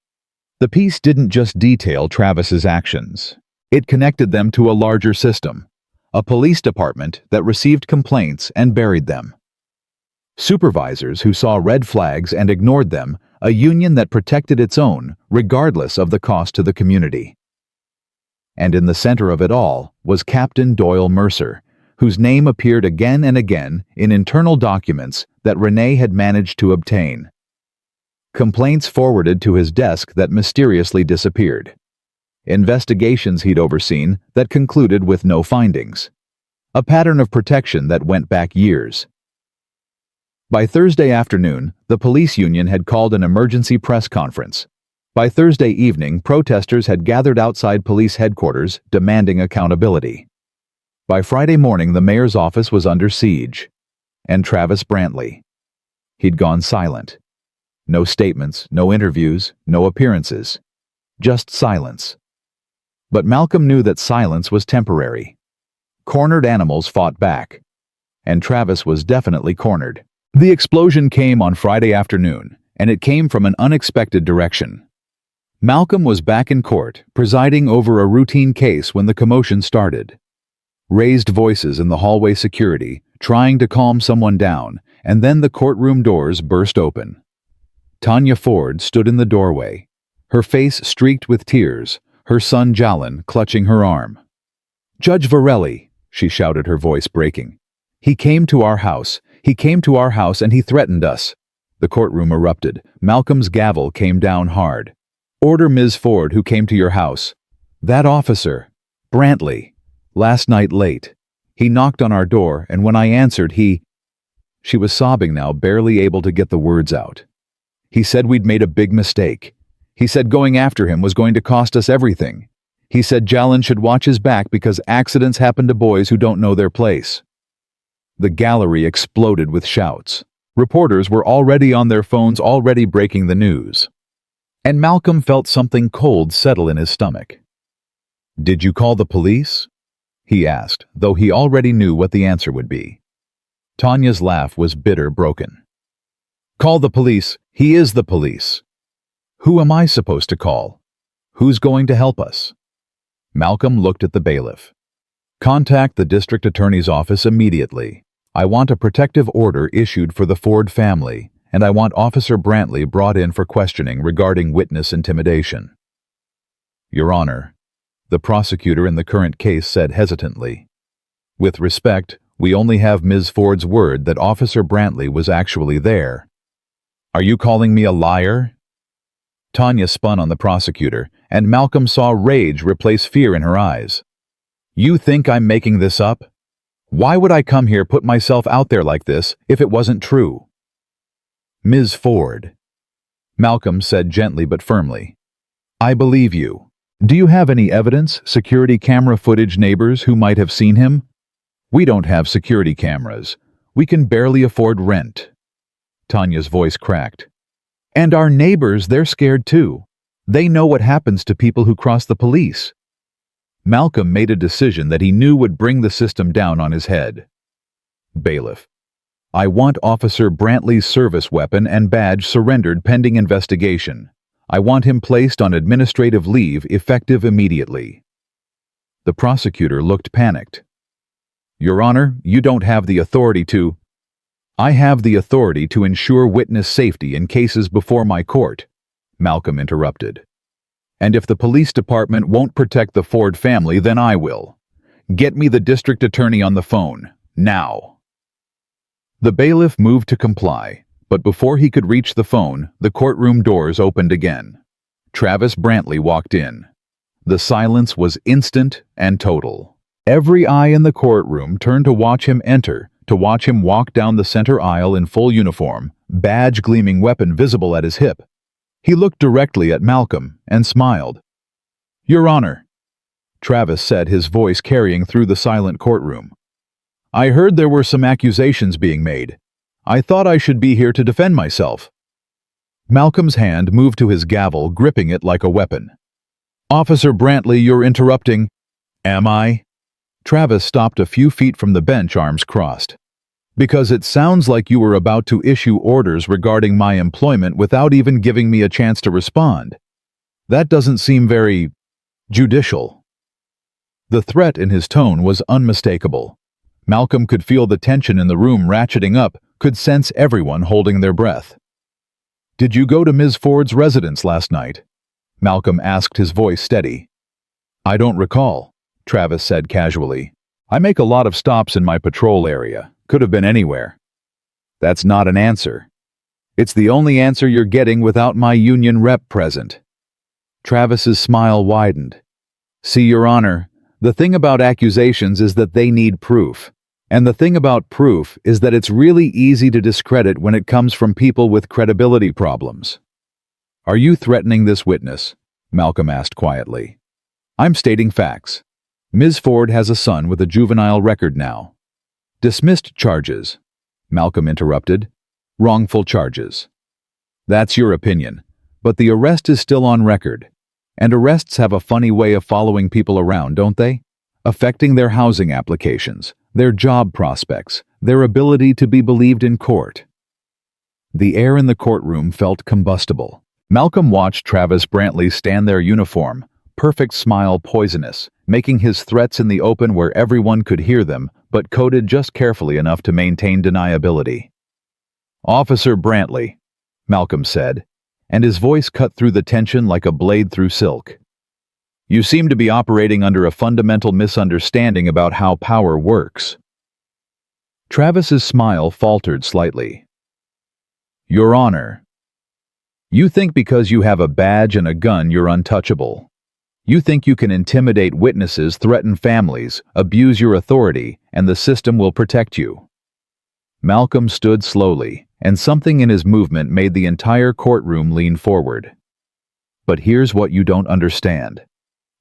Speaker 1: The piece didn't just detail Travis's actions. It connected them to a larger system, a police department that received complaints and buried them. Supervisors who saw red flags and ignored them, a union that protected its own, regardless of the cost to the community. And in the center of it all was Captain Doyle Mercer, whose name appeared again and again in internal documents that Renee had managed to obtain. Complaints forwarded to his desk that mysteriously disappeared. Investigations he'd overseen that concluded with no findings. A pattern of protection that went back years. By Thursday afternoon, the police union had called an emergency press conference. By Thursday evening, protesters had gathered outside police headquarters demanding accountability. By Friday morning, the mayor's office was under siege. And Travis Brantley. He'd gone silent. No statements, no interviews, no appearances. Just silence. But Malcolm knew that silence was temporary. Cornered animals fought back. And Travis was definitely cornered. The explosion came on Friday afternoon, and it came from an unexpected direction. Malcolm was back in court, presiding over a routine case when the commotion started. Raised voices in the hallway security, trying to calm someone down, and then the courtroom doors burst open. Tanya Ford stood in the doorway, her face streaked with tears, her son Jalen clutching her arm. "Judge Varelli," she shouted, her voice breaking. He came to our house and he threatened us." The courtroom erupted. Malcolm's gavel came down hard. "Order Ms. Ford, who came to your house." "That officer, Brantley, last night late. He knocked on our door, and when I answered, She was sobbing now, barely able to get the words out. "He said we'd made a big mistake. He said going after him was going to cost us everything. He said Jalen should watch his back because accidents happen to boys who don't know their place." The gallery exploded with shouts. Reporters were already on their phones, already breaking the news. And Malcolm felt something cold settle in his stomach. "Did you call the police?" he asked, though he already knew what the answer would be. Tanya's laugh was bitter, broken. "Call the police. He is the police." "Who am I supposed to call? Who's going to help us?" Malcolm looked at the bailiff. "Contact the district attorney's office immediately. I want a protective order issued for the Ford family, and I want Officer Brantley brought in for questioning regarding witness intimidation." "Your Honor," the prosecutor in the current case said hesitantly. "With respect, we only have Ms. Ford's word that Officer Brantley was actually there." "Are you calling me a liar?" Tanya spun on the prosecutor, and Malcolm saw rage replace fear in her eyes. "You think I'm making this up? Why would I come here, put myself out there like this, if it wasn't true?" "Ms. Ford," Malcolm said gently but firmly, "I believe you. Do you have any evidence, security camera footage, neighbors who might have seen him?" "We don't have security cameras. We can barely afford rent." Tanya's voice cracked. "And our neighbors, they're scared too. They know what happens to people who cross the police." Malcolm made a decision that he knew would bring the system down on his head. "Bailiff, I want Officer Brantley's service weapon and badge surrendered pending investigation. I want him placed on administrative leave effective immediately." The prosecutor looked panicked. "Your Honor, you don't have the authority to..." I have the authority to ensure witness safety in cases before my court, Malcolm interrupted. And if the police department won't protect the Ford family, then I will. Get me the district attorney on the phone, now. The bailiff moved to comply, but before he could reach the phone, the courtroom doors opened again. Travis Brantley walked in. The silence was instant and total. Every eye in the courtroom turned to watch him enter, to watch him walk down the center aisle in full uniform, badge gleaming weapon visible at his hip. He looked directly at Malcolm and smiled. "Your Honor," Travis said, his voice carrying through the silent courtroom. "I heard there were some accusations being made. I thought I should be here to defend myself." Malcolm's hand moved to his gavel, gripping it like a weapon. "Officer Brantley, you're interrupting." "Am I?" Travis stopped a few feet from the bench, arms crossed. "Because it sounds like you were about to issue orders regarding my employment without even giving me a chance to respond. That doesn't seem very judicial." The threat in his tone was unmistakable. Malcolm could feel the tension in the room ratcheting up, could sense everyone holding their breath. "Did you go to Ms. Ford's residence last night?" Malcolm asked, his voice steady. "I don't recall," Travis said casually. "I make a lot of stops in my patrol area. Could have been anywhere." "That's not an answer. It's the only answer you're getting without my union rep present." Travis's smile widened. "See, Your Honor, the thing about accusations is that they need proof. And the thing about proof is that it's really easy to discredit when it comes from people with credibility problems." "Are you threatening this witness?" Malcolm asked quietly. "I'm stating facts. Ms. Ford has a son with a juvenile record now." "Dismissed charges," Malcolm interrupted. "Wrongful charges." "That's your opinion, but the arrest is still on record. And arrests have a funny way of following people around, don't they? Affecting their housing applications, their job prospects, their ability to be believed in court." The air in the courtroom felt combustible. Malcolm watched Travis Brantley stand there, uniform, perfect smile poisonous, making his threats in the open where everyone could hear them, but coded just carefully enough to maintain deniability. "Officer Brantley," Malcolm said, and his voice cut through the tension like a blade through silk. "You seem to be operating under a fundamental misunderstanding about how power works." Travis's smile faltered slightly. "Your Honor, you think because you have a badge and a gun you're untouchable. You think you can intimidate witnesses, threaten families, abuse your authority, and the system will protect you." Malcolm stood slowly, and something in his movement made the entire courtroom lean forward. "But here's what you don't understand.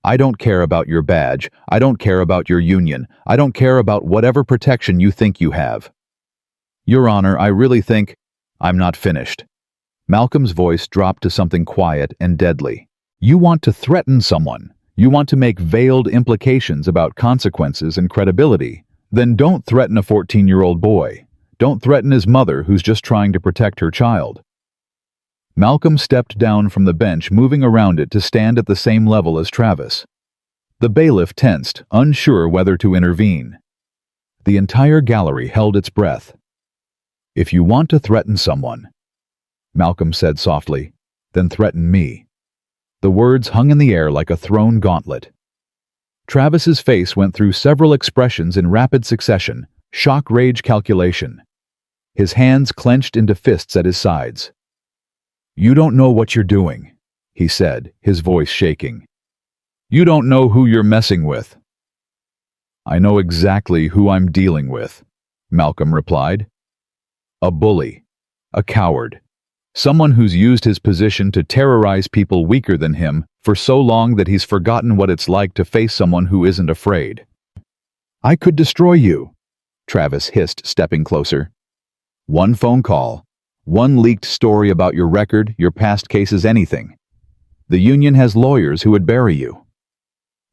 Speaker 1: I don't care about your badge, I don't care about your union, I don't care about whatever protection you think you have. Your Honor, I really think—" "I'm not finished." Malcolm's voice dropped to something quiet and deadly. "You want to threaten someone. You want to make veiled implications about consequences and credibility. Then don't threaten a 14-year-old boy. Don't threaten his mother who's just trying to protect her child." Malcolm stepped down from the bench, moving around it to stand at the same level as Travis. The bailiff tensed, unsure whether to intervene. The entire gallery held its breath. "If you want to threaten someone," Malcolm said softly, "then threaten me." The words hung in the air like a thrown gauntlet. Travis's face went through several expressions in rapid succession: shock, rage, calculation. His hands clenched into fists at his sides. "You don't know what you're doing," he said, his voice shaking. "You don't know who you're messing with." "I know exactly who I'm dealing with," Malcolm replied. "A bully, a coward, someone who's used his position to terrorize people weaker than him for so long that he's forgotten what it's like to face someone who isn't afraid." "I could destroy you," Travis hissed, stepping closer. "One phone call, one leaked story about your record, your past cases, anything. The union has lawyers who would bury you."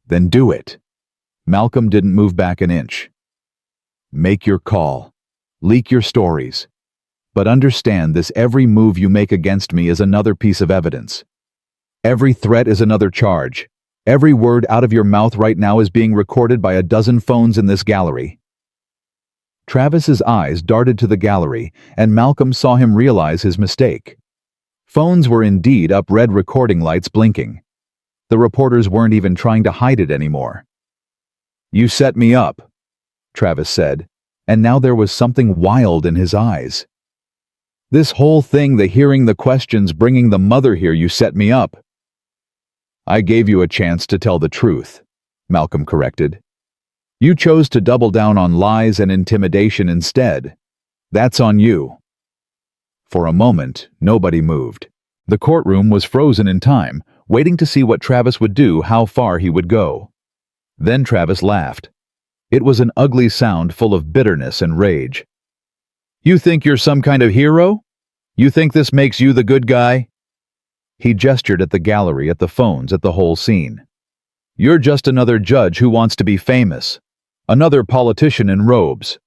Speaker 1: "Then do it." Malcolm didn't move back an inch. "Make your call. Leak your stories. But understand this: every move you make against me is another piece of evidence. Every threat is another charge. Every word out of your mouth right now is being recorded by a dozen phones in this gallery." Travis's eyes darted to the gallery, and Malcolm saw him realize his mistake. Phones were indeed up, red recording lights blinking. The reporters weren't even trying to hide it anymore. "You set me up," Travis said, and now there was something wild in his eyes. "This whole thing, the hearing the questions, bringing the mother here, you set me up." "I gave you a chance to tell the truth," Malcolm corrected. "You chose to double down on lies and intimidation instead. That's on you." For a moment, nobody moved. The courtroom was frozen in time, waiting to see what Travis would do, how far he would go. Then Travis laughed. It was an ugly sound full of bitterness and rage. "You think you're some kind of hero? You think this makes you the good guy?" He gestured at the gallery, at the phones, at the whole scene. "You're just another judge who wants to be famous. Another politician in robes."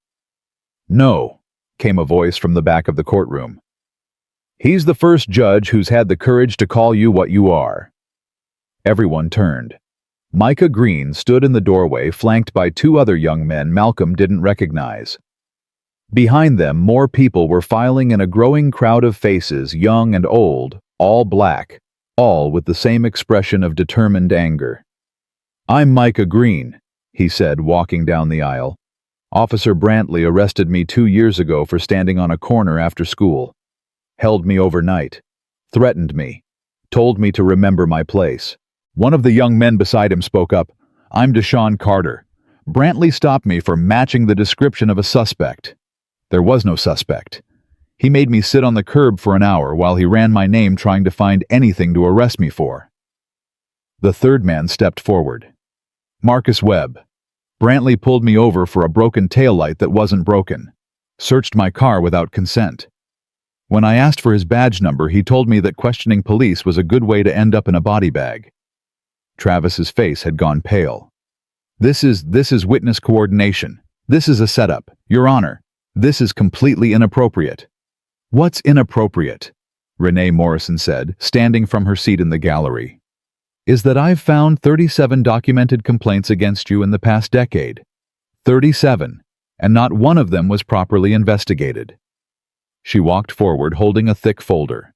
Speaker 1: "No," came a voice from the back of the courtroom. "He's the first judge who's had the courage to call you what you are." Everyone turned. Micah Green stood in the doorway, flanked by two other young men Malcolm didn't recognize. Behind them, more people were filing in, a growing crowd of faces, young and old, all black, all with the same expression of determined anger. "I'm Micah Green," he said, walking down the aisle. "Officer Brantley arrested me 2 years ago for standing on a corner after school. Held me overnight, threatened me, told me to remember my place." One of the young men beside him spoke up. "I'm Deshaun Carter. Brantley stopped me for matching the description of a suspect. There was no suspect. He made me sit on the curb for an hour while he ran my name trying to find anything to arrest me for." The third man stepped forward. "Marcus Webb. Brantley pulled me over for a broken taillight that wasn't broken. Searched my car without consent. When I asked for his badge number, he told me that questioning police was a good way to end up in a body bag." Travis's face had gone pale. This is witness coordination. This is a setup. Your Honor, this is completely inappropriate." "What's inappropriate?" Renee Morrison said, standing from her seat in the gallery. "Is that I've found 37 documented complaints against you in the past decade. 37, and not one of them was properly investigated." She walked forward, holding a thick folder.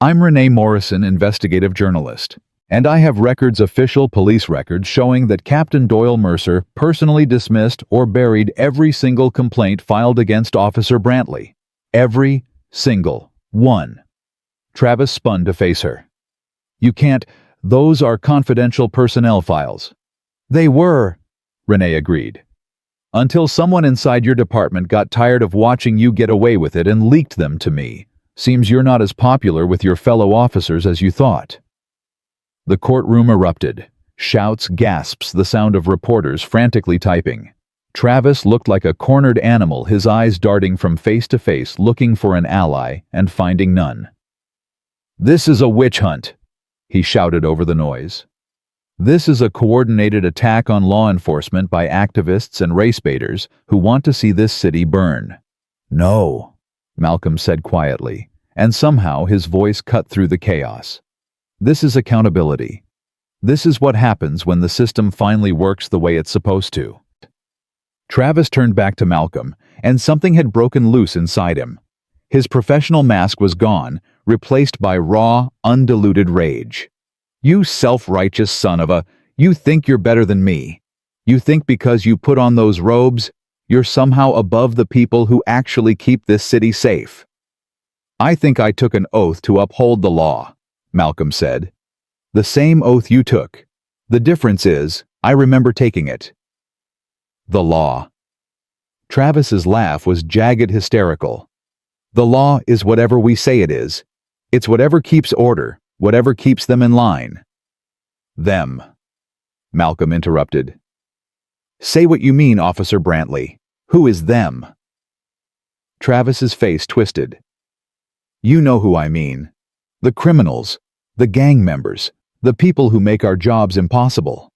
Speaker 1: "I'm Renee Morrison, investigative journalist. And I have records, official police records, showing that Captain Doyle Mercer personally dismissed or buried every single complaint filed against Officer Brantley. Every single one." Travis spun to face her. "You can't. Those are confidential personnel files." "They were," Renee agreed. "Until someone inside your department got tired of watching you get away with it and leaked them to me. Seems you're not as popular with your fellow officers as you thought." The courtroom erupted. Shouts, gasps, the sound of reporters frantically typing. Travis looked like a cornered animal, his eyes darting from face to face, looking for an ally and finding none. "This is a witch hunt," he shouted over the noise. "This is a coordinated attack on law enforcement by activists and race baiters who want to see this city burn." "No," Malcolm said quietly, and somehow his voice cut through the chaos. "This is accountability. This is what happens when the system finally works the way it's supposed to." Travis turned back to Malcolm, and something had broken loose inside him. His professional mask was gone, replaced by raw, undiluted rage. "You self-righteous son of a... You think you're better than me. You think because you put on those robes, you're somehow above the people who actually keep this city safe." "I think I took an oath to uphold the law," Malcolm said. "The same oath you took. The difference is, I remember taking it." "The law." Travis's laugh was jagged, hysterical. "The law is whatever we say it is. It's whatever keeps order, whatever keeps them in line." "Them," Malcolm interrupted. "Say what you mean, Officer Brantley. Who is them?" Travis's face twisted. "You know who I mean. The criminals. The gang members, the people who make our jobs impossible."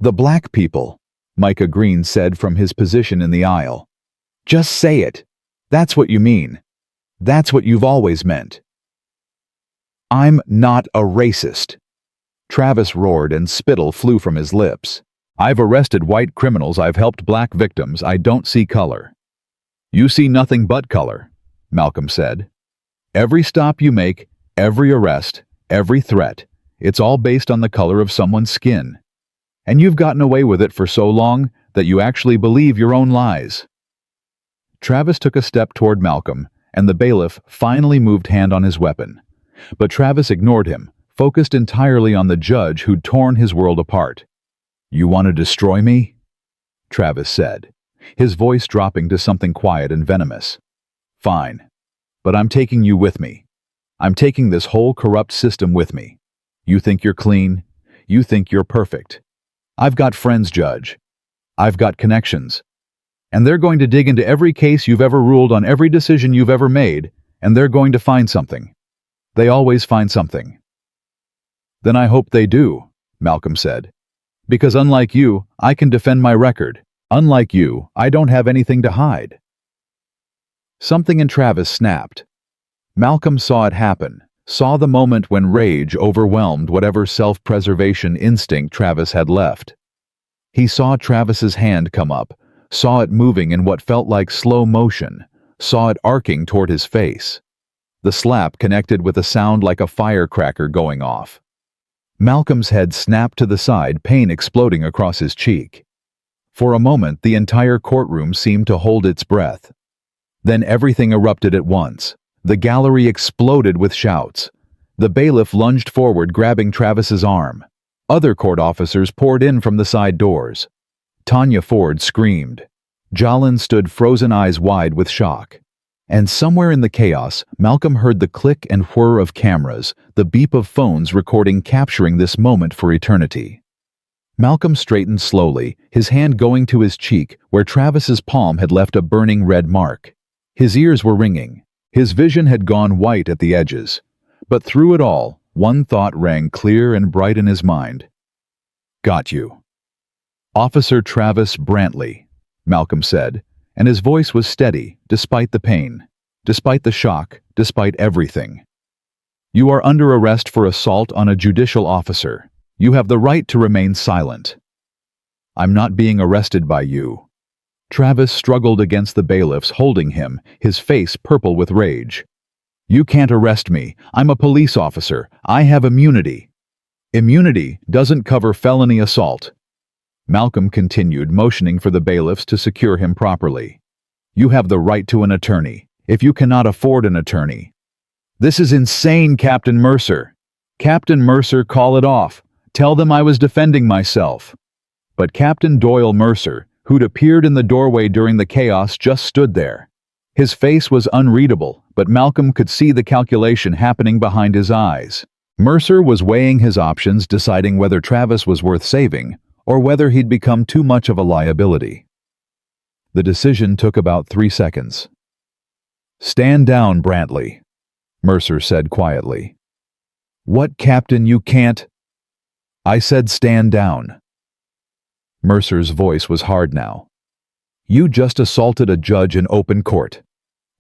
Speaker 1: "The black people," Micah Green said from his position in the aisle. "Just say it. That's what you mean. That's what you've always meant." "I'm not a racist," Travis roared, and spittle flew from his lips. I've arrested white criminals, I've helped black victims, I don't see color. You see nothing but color, Malcolm said. Every stop you make, every arrest, every threat, it's all based on the color of someone's skin. And you've gotten away with it for so long that you actually believe your own lies. Travis took a step toward Malcolm, and the bailiff finally moved hand on his weapon. But Travis ignored him, focused entirely on the judge who'd torn his world apart. You want to destroy me? Travis said, his voice dropping to something quiet and venomous. Fine. But I'm taking you with me. I'm taking this whole corrupt system with me. You think you're clean? You think you're perfect. I've got friends, Judge. I've got connections. And they're going to dig into every case you've ever ruled on, every decision you've ever made, and they're going to find something. They always find something. Then I hope they do, Malcolm said. Because unlike you, I can defend my record. Unlike you, I don't have anything to hide. Something in Travis snapped. Malcolm saw it happen, saw the moment when rage overwhelmed whatever self-preservation instinct Travis had left. He saw Travis's hand come up, saw it moving in what felt like slow motion, saw it arcing toward his face. The slap connected with a sound like a firecracker going off. Malcolm's head snapped to the side, pain exploding across his cheek. For a moment, the entire courtroom seemed to hold its breath. Then everything erupted at once. The gallery exploded with shouts. The bailiff lunged forward, grabbing Travis's arm. Other court officers poured in from the side doors. Tanya Ford screamed. Jalen stood frozen, eyes wide with shock. And somewhere in the chaos, Malcolm heard the click and whir of cameras, the beep of phones recording, capturing this moment for eternity. Malcolm straightened slowly, his hand going to his cheek where Travis's palm had left a burning red mark. His ears were ringing. His vision had gone white at the edges. But through it all, one thought rang clear and bright in his mind. Got you. Officer Travis Brantley, Malcolm said, and his voice was steady, despite the pain, despite the shock, despite everything. You are under arrest for assault on a judicial officer. You have the right to remain silent. I'm not being arrested by you. Travis struggled against the bailiffs holding him, his face purple with rage. You can't arrest me. I'm a police officer. I have immunity. Immunity doesn't cover felony assault. Malcolm continued, motioning for the bailiffs to secure him properly. You have the right to an attorney, if you cannot afford an attorney. This is insane, Captain Mercer. Captain Mercer, call it off. Tell them I was defending myself. But Captain Doyle Mercer, who'd appeared in the doorway during the chaos, just stood there. His face was unreadable, but Malcolm could see the calculation happening behind his eyes. Mercer was weighing his options, deciding whether Travis was worth saving, or whether he'd become too much of a liability. The decision took about 3 seconds. Stand down, Brantley, Mercer said quietly. What, Captain, you can't? I said stand down. Mercer's voice was hard now. You just assaulted a judge in open court,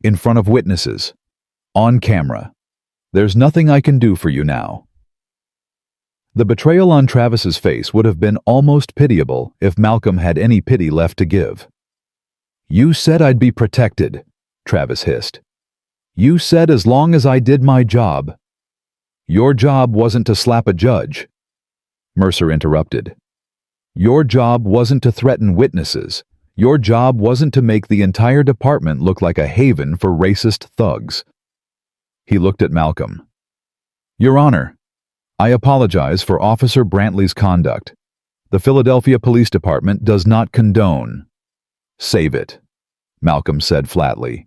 Speaker 1: in front of witnesses, on camera. There's nothing I can do for you now. The betrayal on Travis's face would have been almost pitiable if Malcolm had any pity left to give. You said I'd be protected, Travis hissed. You said as long as I did my job. Your job wasn't to slap a judge. Mercer interrupted. Your job wasn't to threaten witnesses. Your job wasn't to make the entire department look like a haven for racist thugs. He looked at Malcolm. Your Honor, I apologize for Officer Brantley's conduct. The Philadelphia Police Department does not condone. Save it, Malcolm said flatly.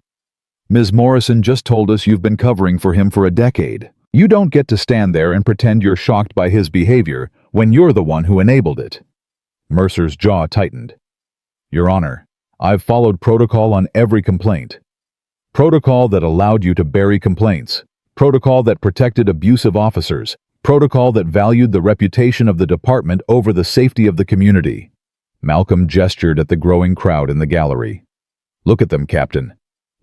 Speaker 1: Ms. Morrison just told us you've been covering for him for a decade. You don't get to stand there and pretend you're shocked by his behavior when you're the one who enabled it. Mercer's jaw tightened. Your Honor, I've followed protocol on every complaint. Protocol that allowed you to bury complaints. Protocol that protected abusive officers. Protocol that valued the reputation of the department over the safety of the community. Malcolm gestured at the growing crowd in the gallery. Look at them, Captain.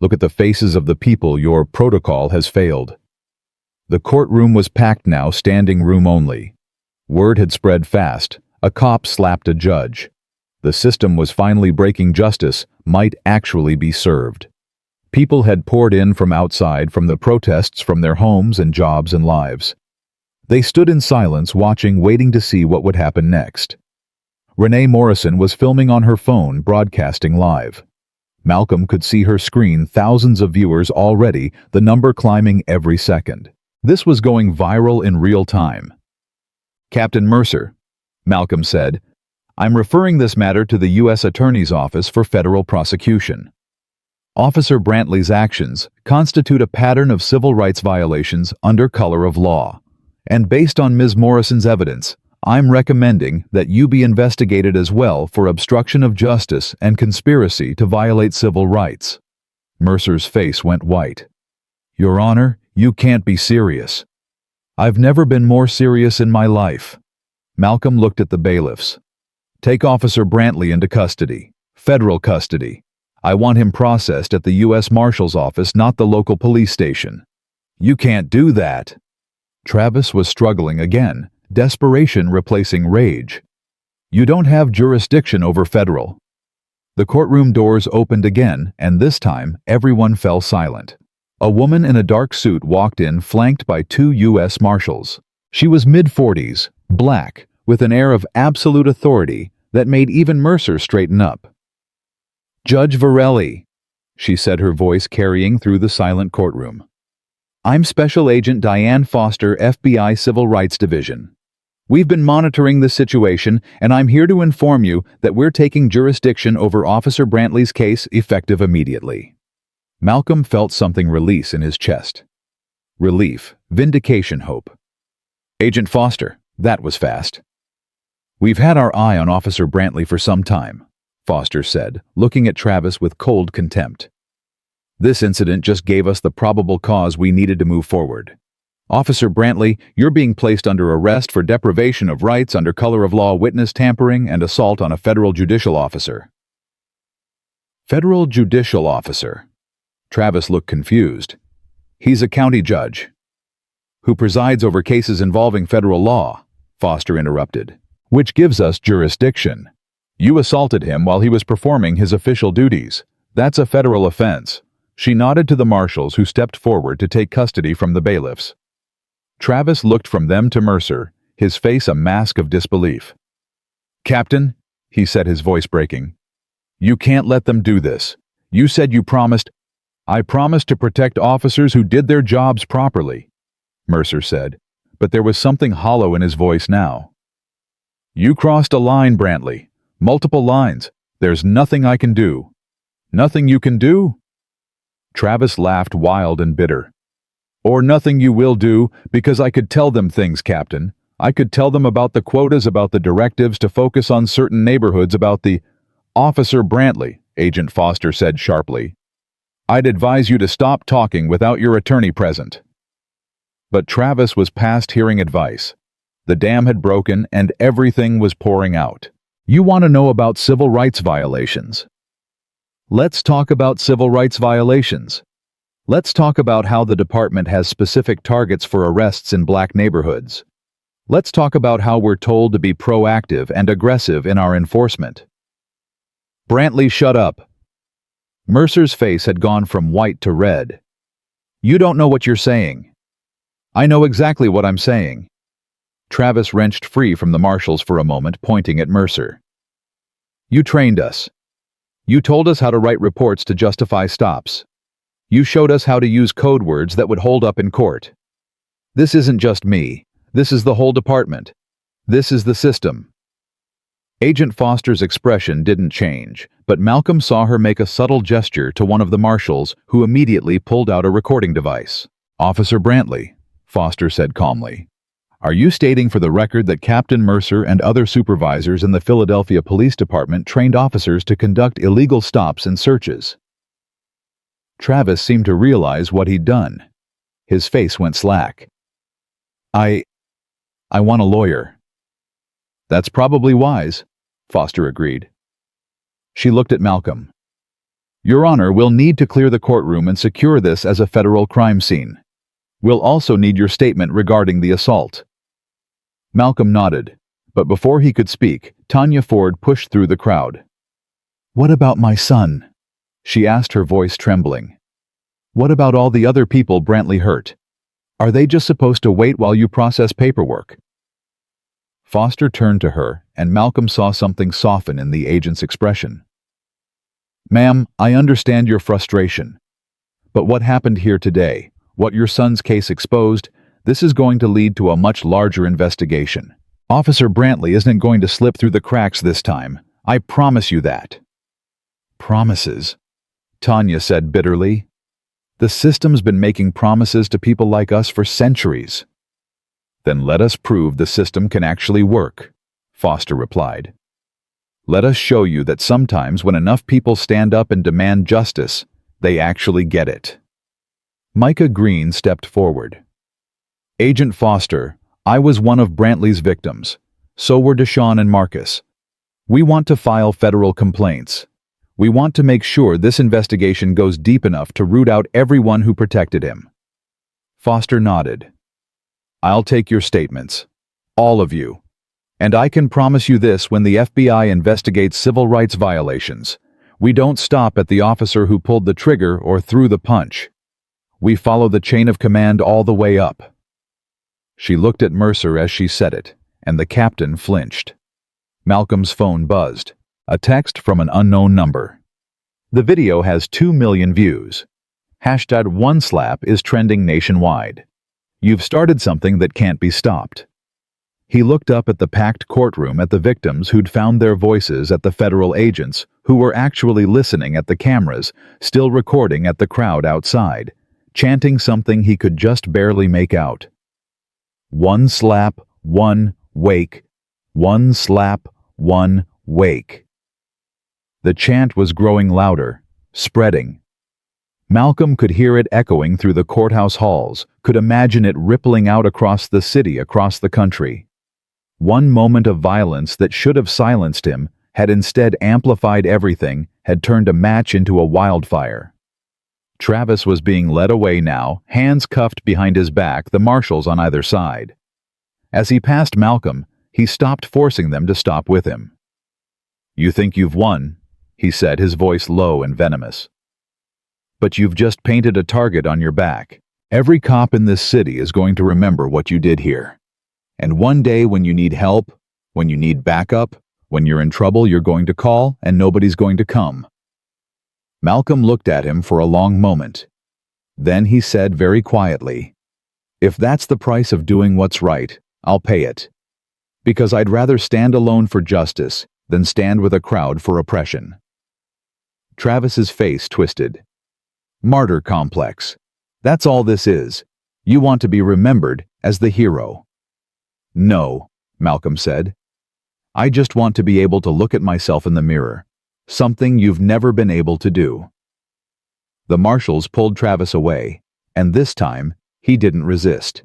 Speaker 1: Look at the faces of the people your protocol has failed. The courtroom was packed now, standing room only. Word had spread fast. A cop slapped a judge. The system was finally breaking. Justice might actually be served. People had poured in from outside, from the protests, from their homes and jobs and lives. They stood in silence, watching, waiting to see what would happen next. Renee Morrison was filming on her phone, broadcasting live. Malcolm could see her screen, thousands of viewers already, the number climbing every second. This was going viral in real time. "Captain Mercer," Malcolm said, "I'm referring this matter to the U.S. Attorney's Office for federal prosecution. Officer Brantley's actions constitute a pattern of civil rights violations under color of law. And based on Ms. Morrison's evidence, I'm recommending that you be investigated as well for obstruction of justice and conspiracy to violate civil rights." Mercer's face went white. "Your Honor, you can't be serious." "I've never been more serious in my life." Malcolm looked at the bailiffs. "Take Officer Brantley into custody, federal custody. I want him processed at the U.S. Marshal's office, not the local police station." "You can't do that." Travis was struggling again, desperation replacing rage. "You don't have jurisdiction over federal." The courtroom doors opened again, and this time everyone fell silent. A woman in a dark suit walked in, flanked by two U.S. Marshals. She was mid-40s, black, with an air of absolute authority that made even Mercer straighten up. "Judge Varelli," she said, her voice carrying through the silent courtroom. "I'm Special Agent Diane Foster, FBI Civil Rights Division. We've been monitoring the situation, and I'm here to inform you that we're taking jurisdiction over Officer Brantley's case effective immediately." Malcolm felt something release in his chest. Relief, vindication, hope. "Agent Foster, that was fast." "We've had our eye on Officer Brantley for some time," Foster said, looking at Travis with cold contempt. "This incident just gave us the probable cause we needed to move forward. Officer Brantley, you're being placed under arrest for deprivation of rights under color of law, witness tampering, and assault on a federal judicial officer." "Federal judicial officer?" Travis looked confused. "He's a county judge." "Who presides over cases involving federal law," Foster interrupted, "which gives us jurisdiction. You assaulted him while he was performing his official duties. That's a federal offense." She nodded to the marshals, who stepped forward to take custody from the bailiffs. Travis looked from them to Mercer, his face a mask of disbelief. "Captain," he said, his voice breaking, "you can't let them do this. You said you promised—" "I promised to protect officers who did their jobs properly," Mercer said, but there was something hollow in his voice now. "You crossed a line, Brantley. Multiple lines. There's nothing I can do." "Nothing you can do?" Travis laughed, wild and bitter. "Or nothing you will do, because I could tell them things, Captain. I could tell them about the quotas, about the directives to focus on certain neighborhoods, about the—" "Officer Brantley," Agent Foster said sharply, "I'd advise you to stop talking without your attorney present." But Travis was past hearing advice. The dam had broken and everything was pouring out. "You want to know about civil rights violations? Let's talk about civil rights violations. Let's talk about how the department has specific targets for arrests in black neighborhoods. Let's talk about how we're told to be proactive and aggressive in our enforcement." "Brantley, shut up." Mercer's face had gone from white to red. "You don't know what you're saying." "I know exactly what I'm saying." Travis wrenched free from the marshals for a moment, pointing at Mercer. "You trained us. You told us how to write reports to justify stops. You showed us how to use code words that would hold up in court. This isn't just me. This is the whole department. This is the system." Agent Foster's expression didn't change, but Malcolm saw her make a subtle gesture to one of the marshals, who immediately pulled out a recording device. "Officer Brantley," Foster said calmly, "are you stating for the record that Captain Mercer and other supervisors in the Philadelphia Police Department trained officers to conduct illegal stops and searches?" Travis seemed to realize what he'd done. His face went slack. I want a lawyer." "That's probably wise," Foster agreed. She looked at Malcolm. "Your Honor, we'll need to clear the courtroom and secure this as a federal crime scene. We'll also need your statement regarding the assault." Malcolm nodded, But before he could speak, Tanya Ford pushed through the crowd. "What about my son?" she asked, her voice trembling. "What about all the other people Brantley hurt? Are they just supposed to wait while you process paperwork?" Foster turned to her, and Malcolm saw something soften in the agent's expression. "Ma'am, I understand your frustration. But what happened here today, what your son's case exposed, this is going to lead to a much larger investigation. Officer Brantley isn't going to slip through the cracks this time. I promise you that." "Promises?" Tanya said bitterly. "The system's been making promises to people like us for centuries." "Then let us prove the system can actually work," Foster replied. "Let us show you that sometimes when enough people stand up and demand justice, they actually get it." Micah Green stepped forward. "Agent Foster, I was one of Brantley's victims. So were Deshaun and Marcus. We want to file federal complaints. We want to make sure this investigation goes deep enough to root out everyone who protected him." Foster nodded. "I'll take your statements. All of you. And I can promise you this: when the FBI investigates civil rights violations, we don't stop at the officer who pulled the trigger or threw the punch. We follow the chain of command all the way up." She looked at Mercer as she said it, and the captain flinched. Malcolm's phone buzzed. A text from an unknown number. "The video has 2 million views. #OneSlap is trending nationwide. You've started something that can't be stopped." He looked up at the packed courtroom at the victims who'd found their voices, at the federal agents who were actually listening at the cameras, still recording at the crowd outside, chanting something he could just barely make out. "One slap, one wake. One slap, one wake." The chant was growing louder, spreading. Malcolm could hear it echoing through the courthouse halls, could imagine it rippling out across the city, across the country. One moment of violence that should have silenced him had instead amplified everything, had turned a match into a wildfire. Travis was being led away now, hands cuffed behind his back, the marshals on either side. As he passed Malcolm, he stopped, forcing them to stop with him. "You think you've won," he said, his voice low and venomous. "But you've just painted a target on your back. Every cop in this city is going to remember what you did here. And one day when you need help, when you need backup, when you're in trouble, you're going to call and nobody's going to come." Malcolm looked at him for a long moment. Then he said very quietly, "If that's the price of doing what's right, I'll pay it. Because I'd rather stand alone for justice than stand with a crowd for oppression." Travis's face twisted. "Martyr complex. That's all this is. You want to be remembered as the hero." "No," Malcolm said. "I just want to be able to look at myself in the mirror, something you've never been able to do." The marshals pulled Travis away, and this time, he didn't resist.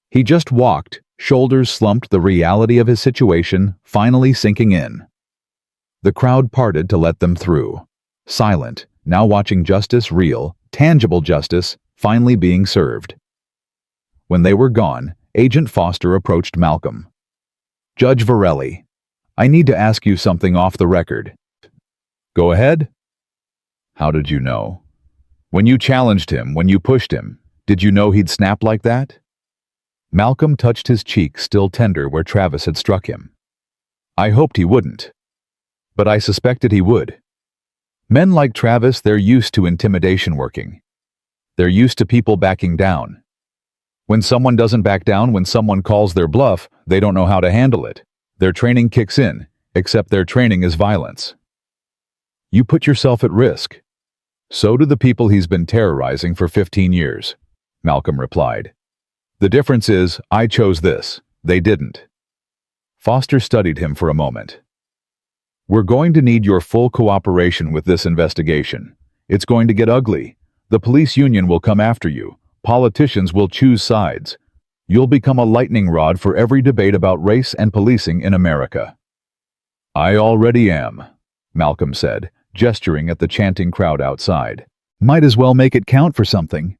Speaker 1: He just walked, shoulders slumped, the reality of his situation finally sinking in. The crowd parted to let them through, silent, now watching justice, real, tangible justice, finally being served. When they were gone, Agent Foster approached Malcolm. "Judge Varelli, I need to ask you something off the record." "Go ahead." "How did you know? When you challenged him, when you pushed him, did you know he'd snap like that?" Malcolm touched his cheek, still tender where Travis had struck him. "I hoped he wouldn't. But I suspected he would. Men like Travis, they're used to intimidation working. They're used to people backing down. When someone doesn't back down, when someone calls their bluff, they don't know how to handle it. Their training kicks in, except their training is violence. You put yourself at risk. So do the people he's been terrorizing for 15 years, Malcolm replied. The difference is, I chose this. They didn't. Foster studied him for a moment. We're going to need your full cooperation with this investigation. It's going to get ugly. The police union will come after you. Politicians will choose sides. You'll become a lightning rod for every debate about race and policing in America. I already am, Malcolm said, gesturing at the chanting crowd outside. Might as well make it count for something.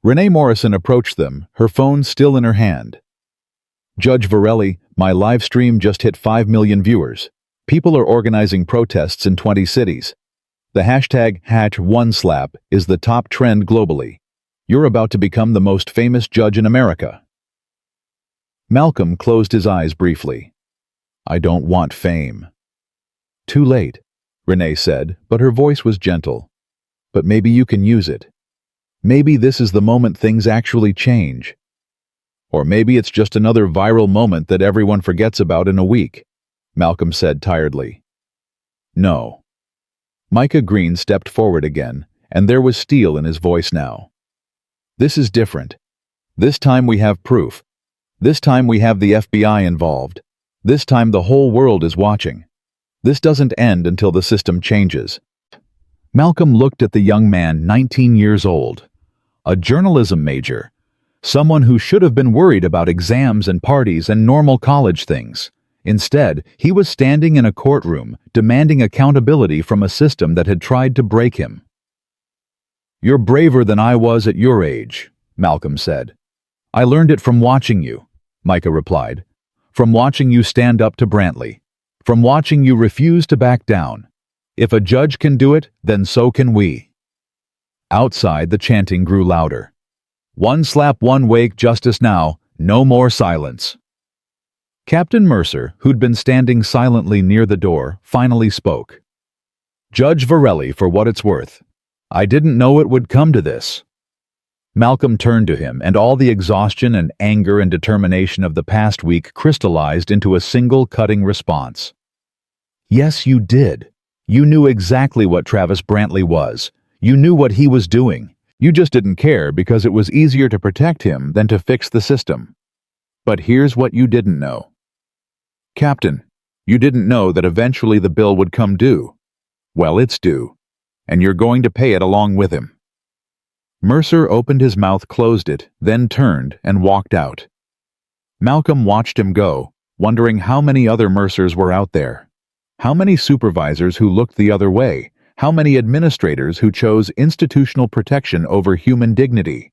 Speaker 1: Renee Morrison approached them, her phone still in her hand. Judge Varelli, my live stream just hit 5 million viewers. People are organizing protests in 20 cities. The hashtag #OneSlap is the top trend globally. You're about to become the most famous judge in America. Malcolm closed his eyes briefly. I don't want fame. Too late, Renee said, but her voice was gentle. But maybe you can use it. Maybe this is the moment things actually change. Or maybe it's just another viral moment that everyone forgets about in a week, Malcolm said tiredly. No. Micah Green stepped forward again, and there was steel in his voice now. This is different. This time we have proof. This time we have the FBI involved. This time the whole world is watching. This doesn't end until the system changes. Malcolm looked at the young man, 19 years old, a journalism major, someone who should have been worried about exams and parties and normal college things. Instead, he was standing in a courtroom, demanding accountability from a system that had tried to break him. You're braver than I was at your age, Malcolm said. I learned it from watching you, Micah replied. From watching you stand up to Brantley. From watching you refuse to back down. If a judge can do it, then so can we. Outside, the chanting grew louder. One slap, one wake, justice now, no more silence. Captain Mercer, who'd been standing silently near the door, finally spoke. Judge Varelli, for what it's worth. I didn't know it would come to this. Malcolm turned to him, and all the exhaustion and anger and determination of the past week crystallized into a single cutting response. Yes, you did. You knew exactly what Travis Brantley was. You knew what he was doing. You just didn't care because it was easier to protect him than to fix the system. But here's what you didn't know. Captain, you didn't know that eventually the bill would come due. Well, it's due, and you're going to pay it along with him. Mercer opened his mouth, closed it, then turned and walked out. Malcolm watched him go, wondering how many other Mercers were out there. How many supervisors who looked the other way? How many administrators who chose institutional protection over human dignity?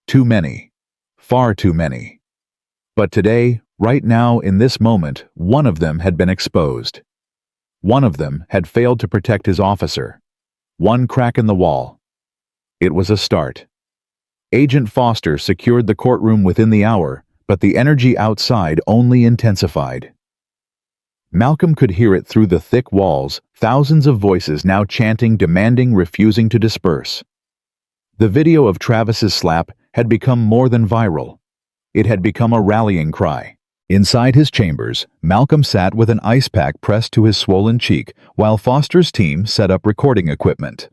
Speaker 1: Too many. Far too many. But today, right now, in this moment, one of them had been exposed. One of them had failed to protect his officer. One crack in the wall. It was a start. Agent Foster secured the courtroom within the hour, but the energy outside only intensified. Malcolm could hear it through the thick walls, thousands of voices now chanting, demanding, refusing to disperse. The video of Travis's slap had become more than viral. It had become a rallying cry. Inside his chambers, Malcolm sat with an ice pack pressed to his swollen cheek while Foster's team set up recording equipment.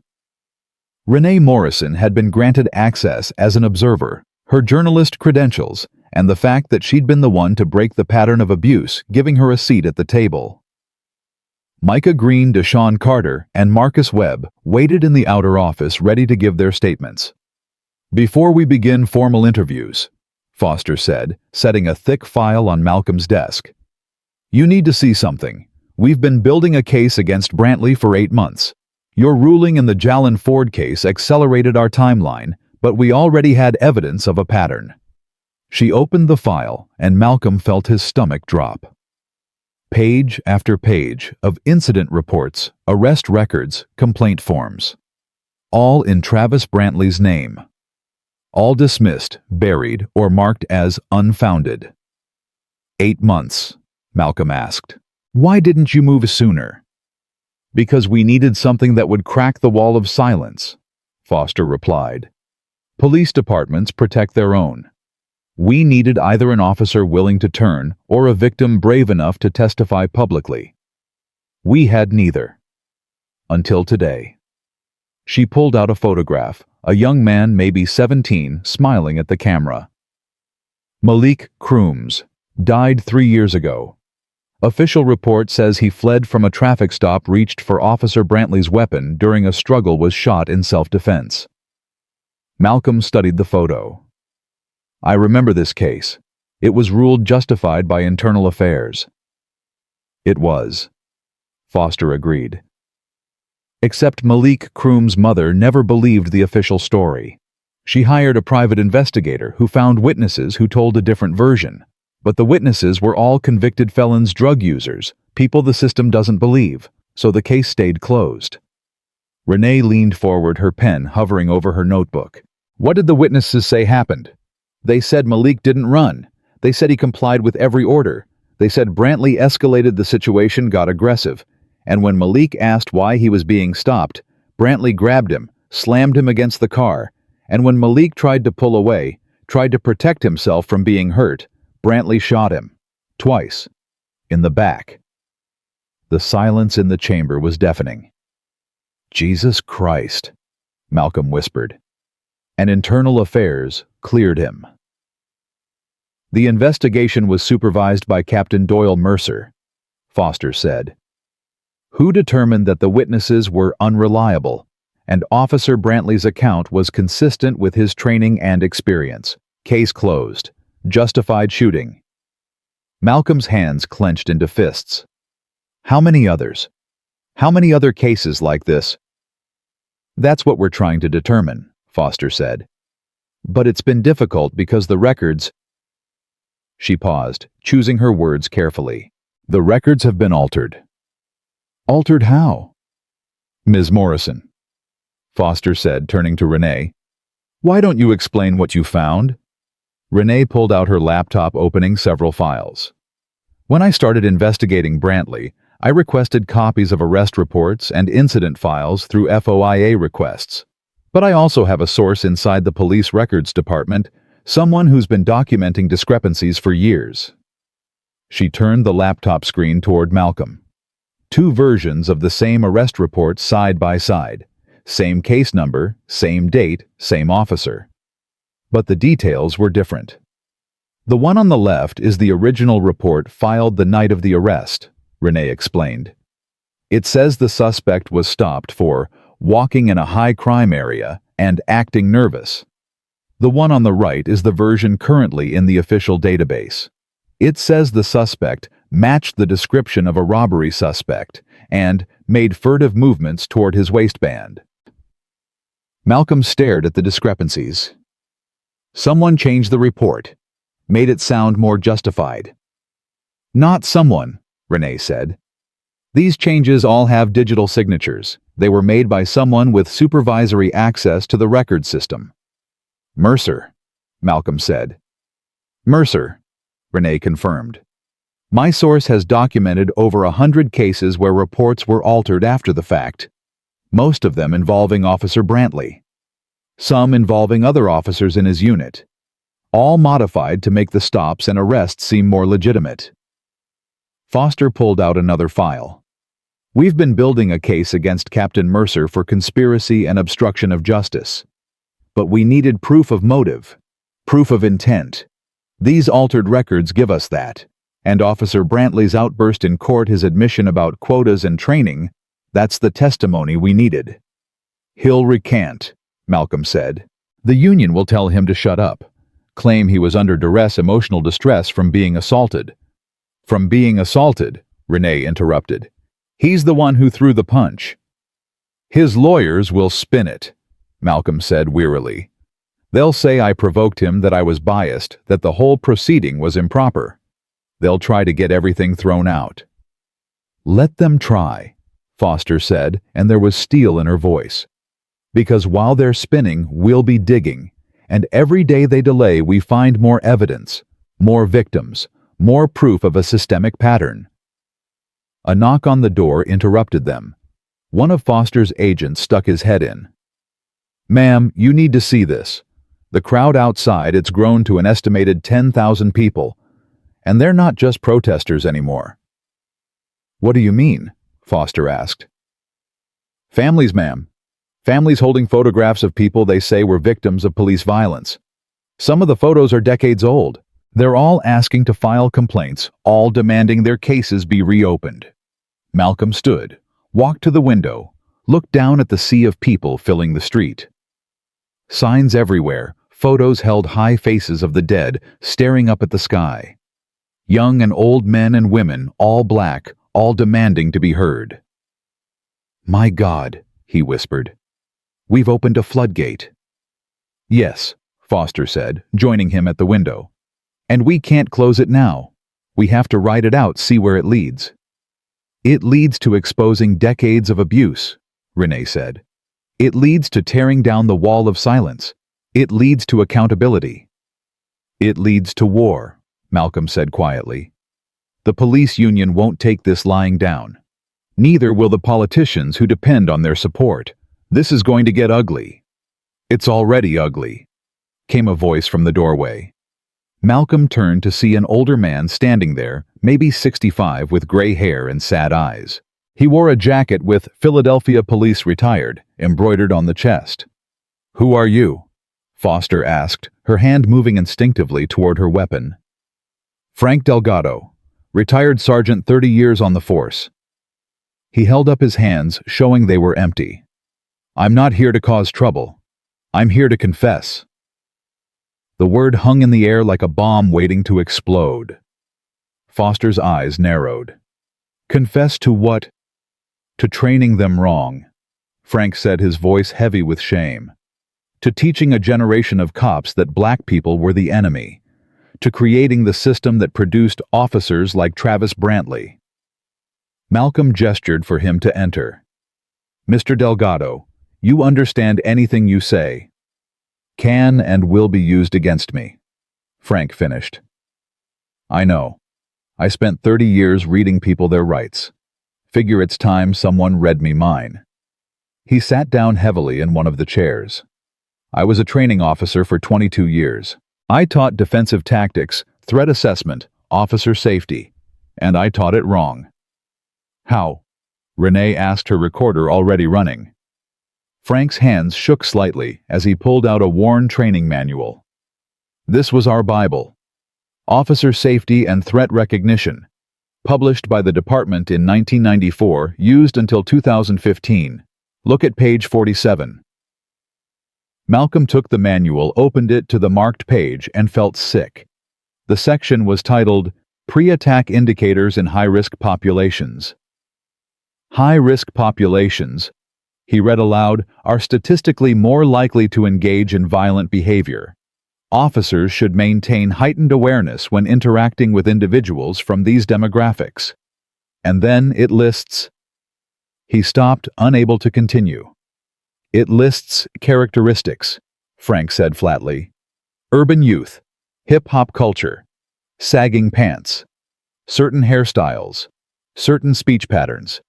Speaker 1: Renee Morrison had been granted access as an observer, her journalist credentials, and the fact that she'd been the one to break the pattern of abuse, giving her a seat at the table. Micah Green, Deshaun Carter, and Marcus Webb waited in the outer office ready to give their statements. Before we begin formal interviews, Foster said, setting a thick file on Malcolm's desk. You need to see something. We've been building a case against Brantley for 8 months. Your ruling in the Jalen Ford case accelerated our timeline, but we already had evidence of a pattern. She opened the file, and Malcolm felt his stomach drop. Page after page of incident reports, arrest records, complaint forms. All in Travis Brantley's name. All dismissed, buried, or marked as unfounded. 8 months, Malcolm asked. Why didn't you move sooner? Because we needed something that would crack the wall of silence, Foster replied. Police departments protect their own. We needed either an officer willing to turn or a victim brave enough to testify publicly. We had neither. Until today. She pulled out a photograph, a young man, maybe 17, smiling at the camera. Malik Crooms died 3 years ago. Official report says he fled from a traffic stop, reached for Officer Brantley's weapon during a struggle, was shot in self-defense. Malcolm studied the photo. I remember this case. It was ruled justified by internal affairs. It was. Foster agreed. Except Malik Croom's mother never believed the official story. She hired a private investigator who found witnesses who told a different version. But the witnesses were all convicted felons, drug users, people the system doesn't believe, so the case stayed closed. Renee leaned forward, her pen hovering over her notebook. What did the witnesses say happened? They said Malik didn't run. They said he complied with every order. They said Brantley escalated the situation, got aggressive, and when Malik asked why he was being stopped, Brantley grabbed him, slammed him against the car, and when Malik tried to pull away, tried to protect himself from being hurt, Brantley shot him. Twice. In the back. The silence in the chamber was deafening. Jesus Christ, Malcolm whispered. And Internal Affairs cleared him. The investigation was supervised by Captain Doyle Mercer, Foster said. Who determined that the witnesses were unreliable, and Officer Brantley's account was consistent with his training and experience. Case closed. Justified shooting. Malcolm's hands clenched into fists. How many others? How many other cases like this? That's what we're trying to determine, Foster said. But it's been difficult because the records... She paused, choosing her words carefully. The records have been altered. Altered how? Ms. Morrison, Foster said, turning to Renee. Why don't you explain what you found? Renee pulled out her laptop, opening several files. When I started investigating Brantley, I requested copies of arrest reports and incident files through FOIA requests. But I also have a source inside the police records department, someone who's been documenting discrepancies for years. She turned the laptop screen toward Malcolm. 2 versions of the same arrest report side by side. Same case number, same date, same officer. But the details were different. The one on the left is the original report filed the night of the arrest, Renee explained. It says the suspect was stopped for walking in a high-crime area and acting nervous. The one on the right is the version currently in the official database. It says the suspect matched the description of a robbery suspect and made furtive movements toward his waistband. Malcolm stared at the discrepancies. Someone changed the report, made it sound more justified. Not someone, Renee said. These changes all have digital signatures. They were made by someone with supervisory access to the record system. Mercer, Malcolm said. Mercer, Renee confirmed. My source has documented over 100 cases where reports were altered after the fact, most of them involving Officer Brantley, some involving other officers in his unit, all modified to make the stops and arrests seem more legitimate. Foster pulled out another file. We've been building a case against Captain Mercer for conspiracy and obstruction of justice. But we needed proof of motive, proof of intent. These altered records give us that. And Officer Brantley's outburst in court, his admission about quotas and training, that's the testimony we needed. He'll recant, Malcolm said. The union will tell him to shut up, claim he was under duress, emotional distress from being assaulted. From being assaulted, Renee interrupted. He's the one who threw the punch. His lawyers will spin it, Malcolm said wearily. They'll say I provoked him, that I was biased, that the whole proceeding was improper. They'll try to get everything thrown out. Let them try, Foster said, and there was steel in her voice. Because while they're spinning, we'll be digging, and every day they delay we find more evidence, more victims, more proof of a systemic pattern. A knock on the door interrupted them. One of Foster's agents stuck his head in. Ma'am, you need to see this. The crowd outside, it's grown to an estimated 10,000 people, and they're not just protesters anymore. What do you mean? Foster asked. Families, ma'am. Families holding photographs of people they say were victims of police violence. Some of the photos are decades old. They're all asking to file complaints, all demanding their cases be reopened. Malcolm stood, walked to the window, looked down at the sea of people filling the street. Signs everywhere, photos held high faces of the dead staring up at the sky. Young and old men and women, all black, all demanding to be heard. My God, he whispered. We've opened a floodgate. Yes, Foster said, joining him at the window. And we can't close it now. We have to ride it out, see where it leads. It leads to exposing decades of abuse, Renee said. It leads to tearing down the wall of silence. It leads to accountability. It leads to war, Malcolm said quietly. The police union won't take this lying down. Neither will the politicians who depend on their support. This is going to get ugly. It's already ugly, came a voice from the doorway. Malcolm turned to see an older man standing there, maybe 65, with gray hair and sad eyes. He wore a jacket with "Philadelphia Police Retired" embroidered on the chest. "Who are you?" Foster asked, her hand moving instinctively toward her weapon. "Frank Delgado, retired sergeant, 30 years on the force." He held up his hands, showing they were empty. "I'm not here to cause trouble. I'm here to confess." The word hung in the air like a bomb waiting to explode. Foster's eyes narrowed. "Confess to what?" "To training them wrong," Frank said, his voice heavy with shame. "To teaching a generation of cops that black people were the enemy. To creating the system that produced officers like Travis Brantley." Malcolm gestured for him to enter. "Mr. Delgado, you understand anything you say can and will be used against me," Frank finished. "I know. I spent 30 years reading people their rights. Figure it's time someone read me mine." He sat down heavily in one of the chairs. "I was a training officer for 22 years. I taught defensive tactics, threat assessment, officer safety, and I taught it wrong." "How?" Renee asked, her recorder already running. Frank's hands shook slightly as he pulled out a worn training manual. "This was our Bible. Officer Safety and Threat Recognition, published by the department in 1994, used until 2015. Look at page 47. Malcolm took the manual, opened it to the marked page, and felt sick. The section was titled, "Pre-Attack Indicators in High-Risk Populations." "High-risk populations," he read aloud, "are statistically more likely to engage in violent behavior. Officers should maintain heightened awareness when interacting with individuals from these demographics." And then it lists... He stopped, unable to continue. "It lists characteristics," Frank said flatly. "Urban youth, hip-hop culture, sagging pants, certain hairstyles, certain speech patterns.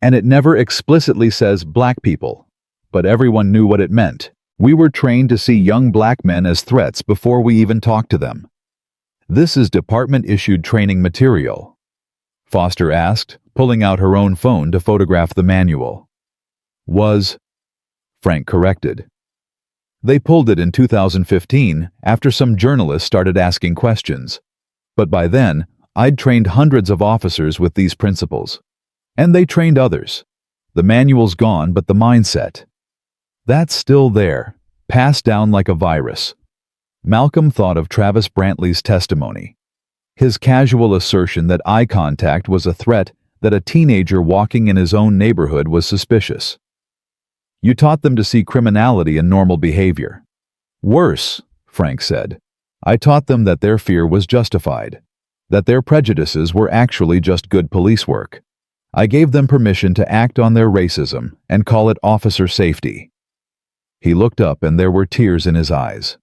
Speaker 1: And it never explicitly says black people, but everyone knew what it meant. We were trained to see young black men as threats before we even talked to them." "This is department-issued training material?" Foster asked, pulling out her own phone to photograph the manual. "Was," Frank corrected. "They pulled it in 2015 after some journalists started asking questions. But by then, I'd trained hundreds of officers with these principles. And they trained others. The manual's gone, but the mindset, that's still there, passed down like a virus." Malcolm thought of Travis Brantley's testimony. His casual assertion that eye contact was a threat, that a teenager walking in his own neighborhood was suspicious. "You taught them to see criminality in normal behavior." "Worse," Frank said. "I taught them that their fear was justified, that their prejudices were actually just good police work. I gave them permission to act on their racism and call it officer safety." He looked up and there were tears in his eyes.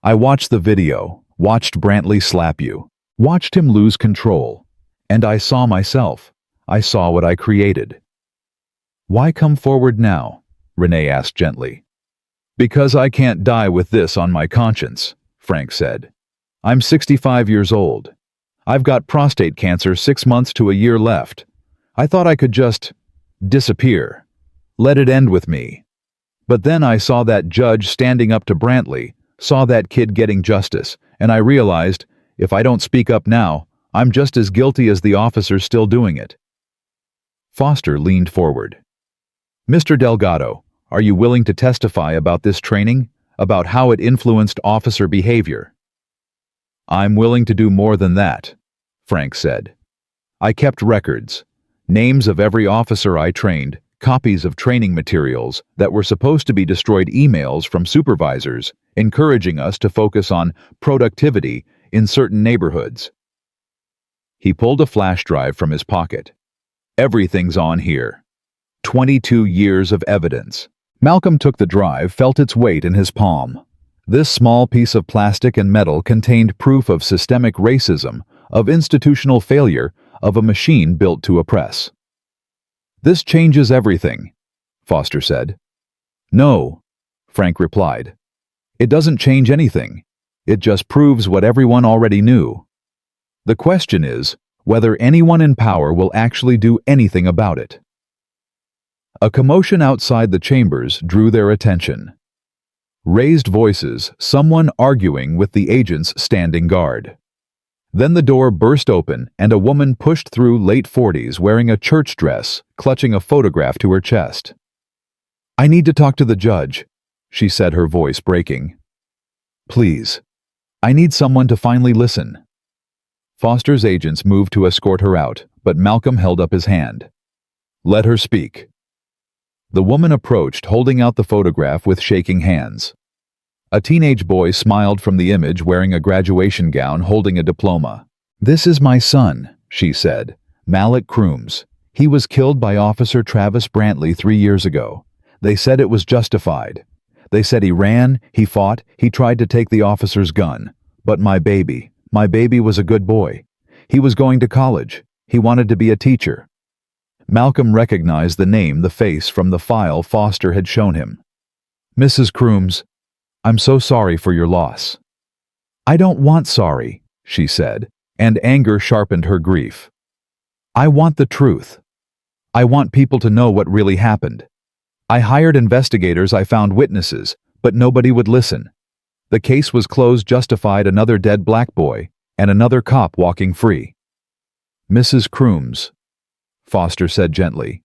Speaker 1: "I watched the video, watched Brantley slap you, watched him lose control, and I saw myself. I saw what I created." "Why come forward now?" Renee asked gently. "Because I can't die with this on my conscience," Frank said. "I'm 65 years old. I've got prostate cancer 6 months to a year left. I thought I could just disappear, let it end with me. But then I saw that judge standing up to Brantley, saw that kid getting justice, and I realized, if I don't speak up now, I'm just as guilty as the officers still doing it." Foster leaned forward. "Mr. Delgado, are you willing to testify about this training, about how it influenced officer behavior?" "I'm willing to do more than that," Frank said. "I kept records. Names of every officer I trained, copies of training materials that were supposed to be destroyed, emails from supervisors encouraging us to focus on productivity in certain neighborhoods. He pulled a flash drive from his pocket. Everything's on here. 22 years of evidence. Malcolm took the drive, felt its weight in his palm. This small piece of plastic and metal contained proof of systemic racism, of institutional failure, of a machine built to oppress. "This changes everything," Foster said. "No," Frank replied. "It doesn't change anything. It just proves what everyone already knew. The question is whether anyone in power will actually do anything about it." A commotion outside the chambers drew their attention. Raised voices, someone arguing with the agents standing guard. Then the door burst open and a woman pushed through, late 40s, wearing a church dress, clutching a photograph to her chest. "I need to talk to the judge," she said, her voice breaking. "Please. I need someone to finally listen." Foster's agents moved to escort her out, but Malcolm held up his hand. "Let her speak." The woman approached, holding out the photograph with shaking hands. A teenage boy smiled from the image, wearing a graduation gown, holding a diploma. "This is my son," she said, "Malcolm Crooms. He was killed by Officer Travis Brantley 3 years ago. They said it was justified. They said he ran, he fought, he tried to take the officer's gun. But my baby was a good boy. He was going to college. He wanted to be a teacher." Malcolm recognized the name, the face, from the file Foster had shown him. "Mrs. Crooms, I'm so sorry for your loss." "I don't want sorry," she said, and anger sharpened her grief. "I want the truth. I want people to know what really happened. I hired investigators, I found witnesses, but nobody would listen. The case was closed, justified another dead black boy, and another cop walking free." "Mrs. Crooms," Foster said gently,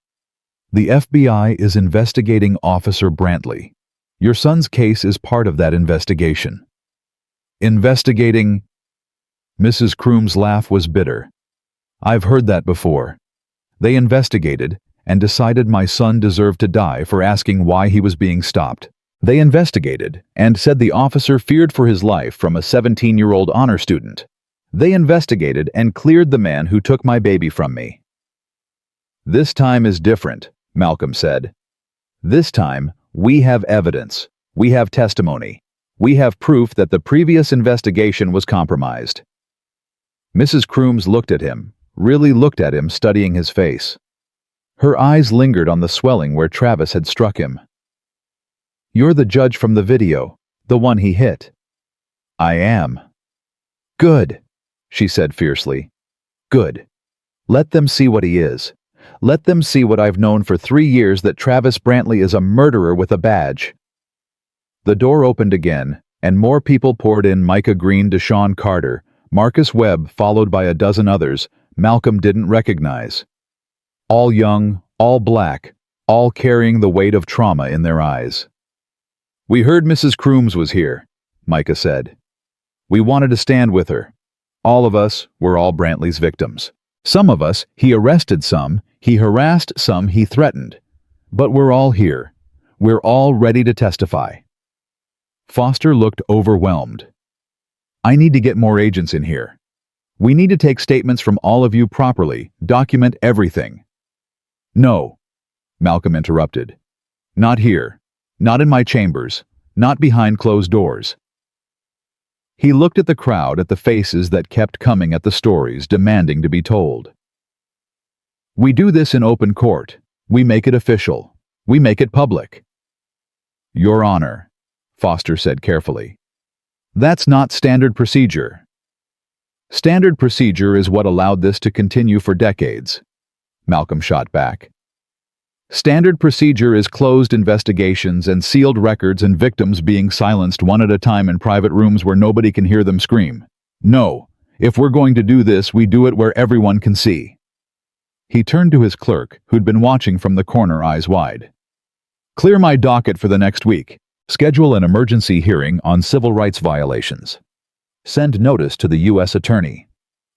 Speaker 1: "the FBI is investigating Officer Brantley. Your son's case is part of that investigation." "Investigating?" Mrs. Crooms' laugh was bitter. "I've heard that before. They investigated and decided my son deserved to die for asking why he was being stopped. They investigated and said the officer feared for his life from a 17-year-old honor student. They investigated and cleared the man who took my baby from me." "This time is different," Malcolm said. "This time, we have evidence. We have testimony. We have proof that the previous investigation was compromised." Mrs. Crooms looked at him, really looked at him, studying his face. Her eyes lingered on the swelling where Travis had struck him. "You're the judge from the video, the one he hit." "I am." "Good," she said fiercely. "Good. Let them see what he is. Let them see what I've known for 3 years, that Travis Brantley is a murderer with a badge." The door opened again, and more people poured in. Micah Green, Deshaun Carter, Marcus Webb, followed by a dozen others Malcolm didn't recognize. All young, all black, all carrying the weight of trauma in their eyes. "We heard Mrs. Crooms was here," Micah said. "We wanted to stand with her. All of us were all Brantley's victims. Some of us, he arrested, some, he harassed, some he threatened. But we're all here. We're all ready to testify." Foster looked overwhelmed. "I need to get more agents in here. We need to take statements from all of you properly, document everything." "No," Malcolm interrupted. "Not here. Not in my chambers. Not behind closed doors." He looked at the crowd, at the faces that kept coming, at the stories demanding to be told. "We do this in open court. We make it official. We make it public." "Your Honor," Foster said carefully, "that's not standard procedure." "Standard procedure is what allowed this to continue for decades," Malcolm shot back. "Standard procedure is closed investigations and sealed records and victims being silenced one at a time in private rooms where nobody can hear them scream. No, if we're going to do this, we do it where everyone can see." He turned to his clerk, who'd been watching from the corner, eyes wide. "Clear my docket for the next week. Schedule an emergency hearing on civil rights violations. Send notice to the U.S. Attorney,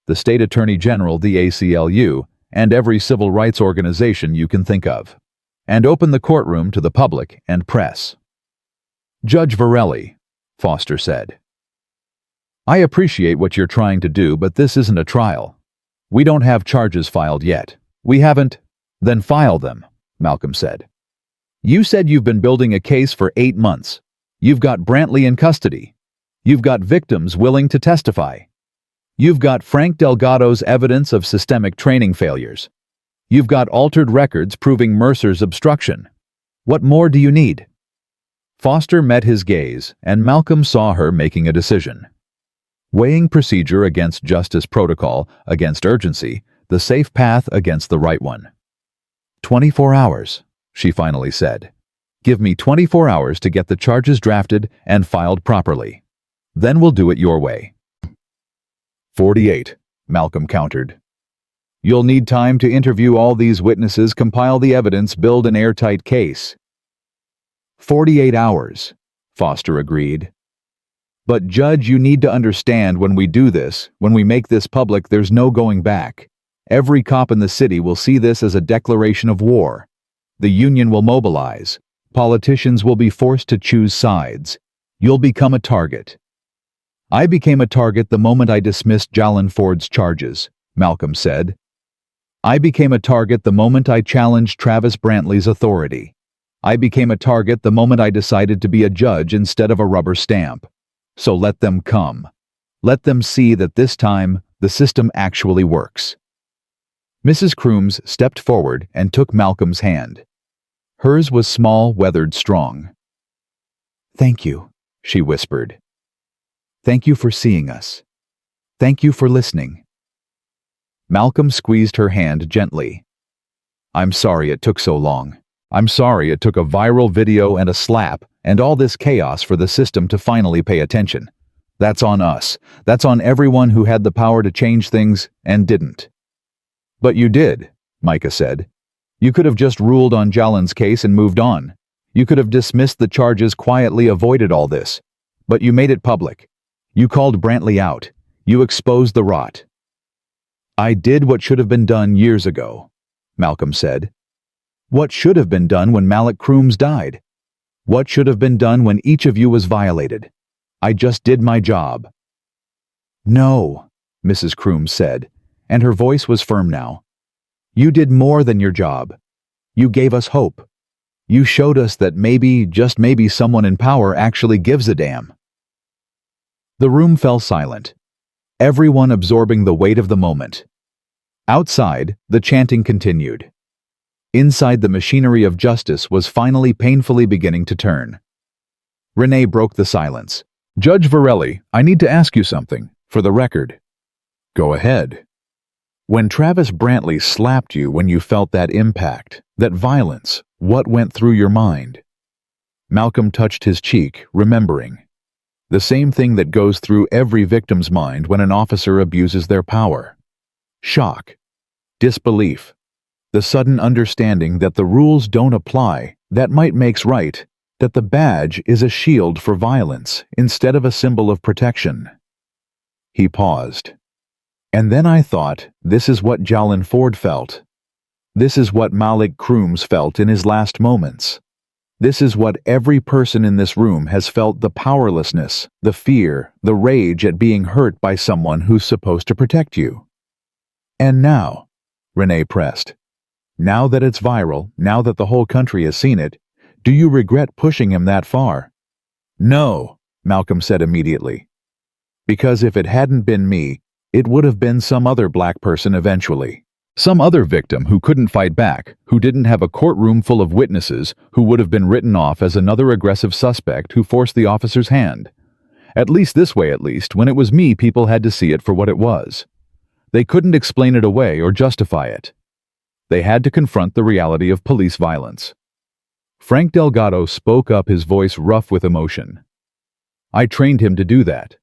Speaker 1: the State Attorney General, the ACLU, and every civil rights organization you can think of. And open the courtroom to the public and press." "Judge Varelli," Foster said. I appreciate what you're trying to do, but this isn't a trial. We don't have charges filed yet. We haven't. Then file them, Malcolm said. You said you've been building a case for 8 months. You've got Brantley in custody. You've got victims willing to testify. You've got Frank Delgado's evidence of systemic training failures. You've got altered records proving Mercer's obstruction. What more do you need? Foster met his gaze, and Malcolm saw her making a decision. Weighing procedure against justice protocol, against urgency, the safe path against the right one. 24 hours, she finally said. Give me 24 hours to get the charges drafted and filed properly. Then we'll do it your way. 48, Malcolm countered. You'll need time to interview all these witnesses, compile the evidence, build an airtight case. 48 hours, Foster agreed. But Judge, you need to understand, when we do this, when we make this public, there's no going back. Every cop in the city will see this as a declaration of war. The union will mobilize. Politicians will be forced to choose sides. You'll become a target. I became a target the moment I dismissed Jalen Ford's charges, Malcolm said. I became a target the moment I challenged Travis Brantley's authority. I became a target the moment I decided to be a judge instead of a rubber stamp. So let them come. Let them see that this time the system actually works. Mrs. Crooms stepped forward and took Malcolm's hand. Hers was small, weathered, strong. Thank you, she whispered. Thank you for seeing us. Thank you for listening. Malcolm squeezed her hand gently. I'm sorry it took so long. I'm sorry it took a viral video and a slap and all this chaos for the system to finally pay attention. That's on us. That's on everyone who had the power to change things and didn't. But you did, Micah said. You could have just ruled on Jalen's case and moved on. You could have dismissed the charges quietly, avoided all this. But you made it public. You called Brantley out. You exposed the rot. I did what should have been done years ago, Malcolm said. What should have been done when Malcolm Crooms died? What should have been done when each of you was violated? I just did my job. No, Mrs. Crooms said, and her voice was firm now. You did more than your job. You gave us hope. You showed us that maybe, just maybe, someone in power actually gives a damn. The room fell silent, everyone absorbing the weight of the moment. Outside, the chanting continued. Inside, the machinery of justice was finally painfully beginning to turn. Renee broke the silence. Judge Varelli, I need to ask you something, for the record. Go ahead. When Travis Brantley slapped you, when you felt that impact, that violence, what went through your mind? Malcolm touched his cheek, remembering. The same thing that goes through every victim's mind when an officer abuses their power. Shock. Disbelief. The sudden understanding that the rules don't apply, that might makes right, that the badge is a shield for violence instead of a symbol of protection. He paused. And then I thought, this is what Jalen Ford felt. This is what Malcolm Crooms felt in his last moments. This is what every person in this room has felt: the powerlessness, the fear, the rage at being hurt by someone who's supposed to protect you. And now, Renee pressed, now that it's viral, now that the whole country has seen it, do you regret pushing him that far? No, Malcolm said immediately. Because if it hadn't been me, it would have been some other black person eventually. Some other victim who couldn't fight back, who didn't have a courtroom full of witnesses, who would have been written off as another aggressive suspect who forced the officer's hand. At least this way, when it was me, people had to see it for what it was. They couldn't explain it away or justify it. They had to confront the reality of police violence. Frank Delgado spoke up, his voice rough with emotion. I trained him to do that.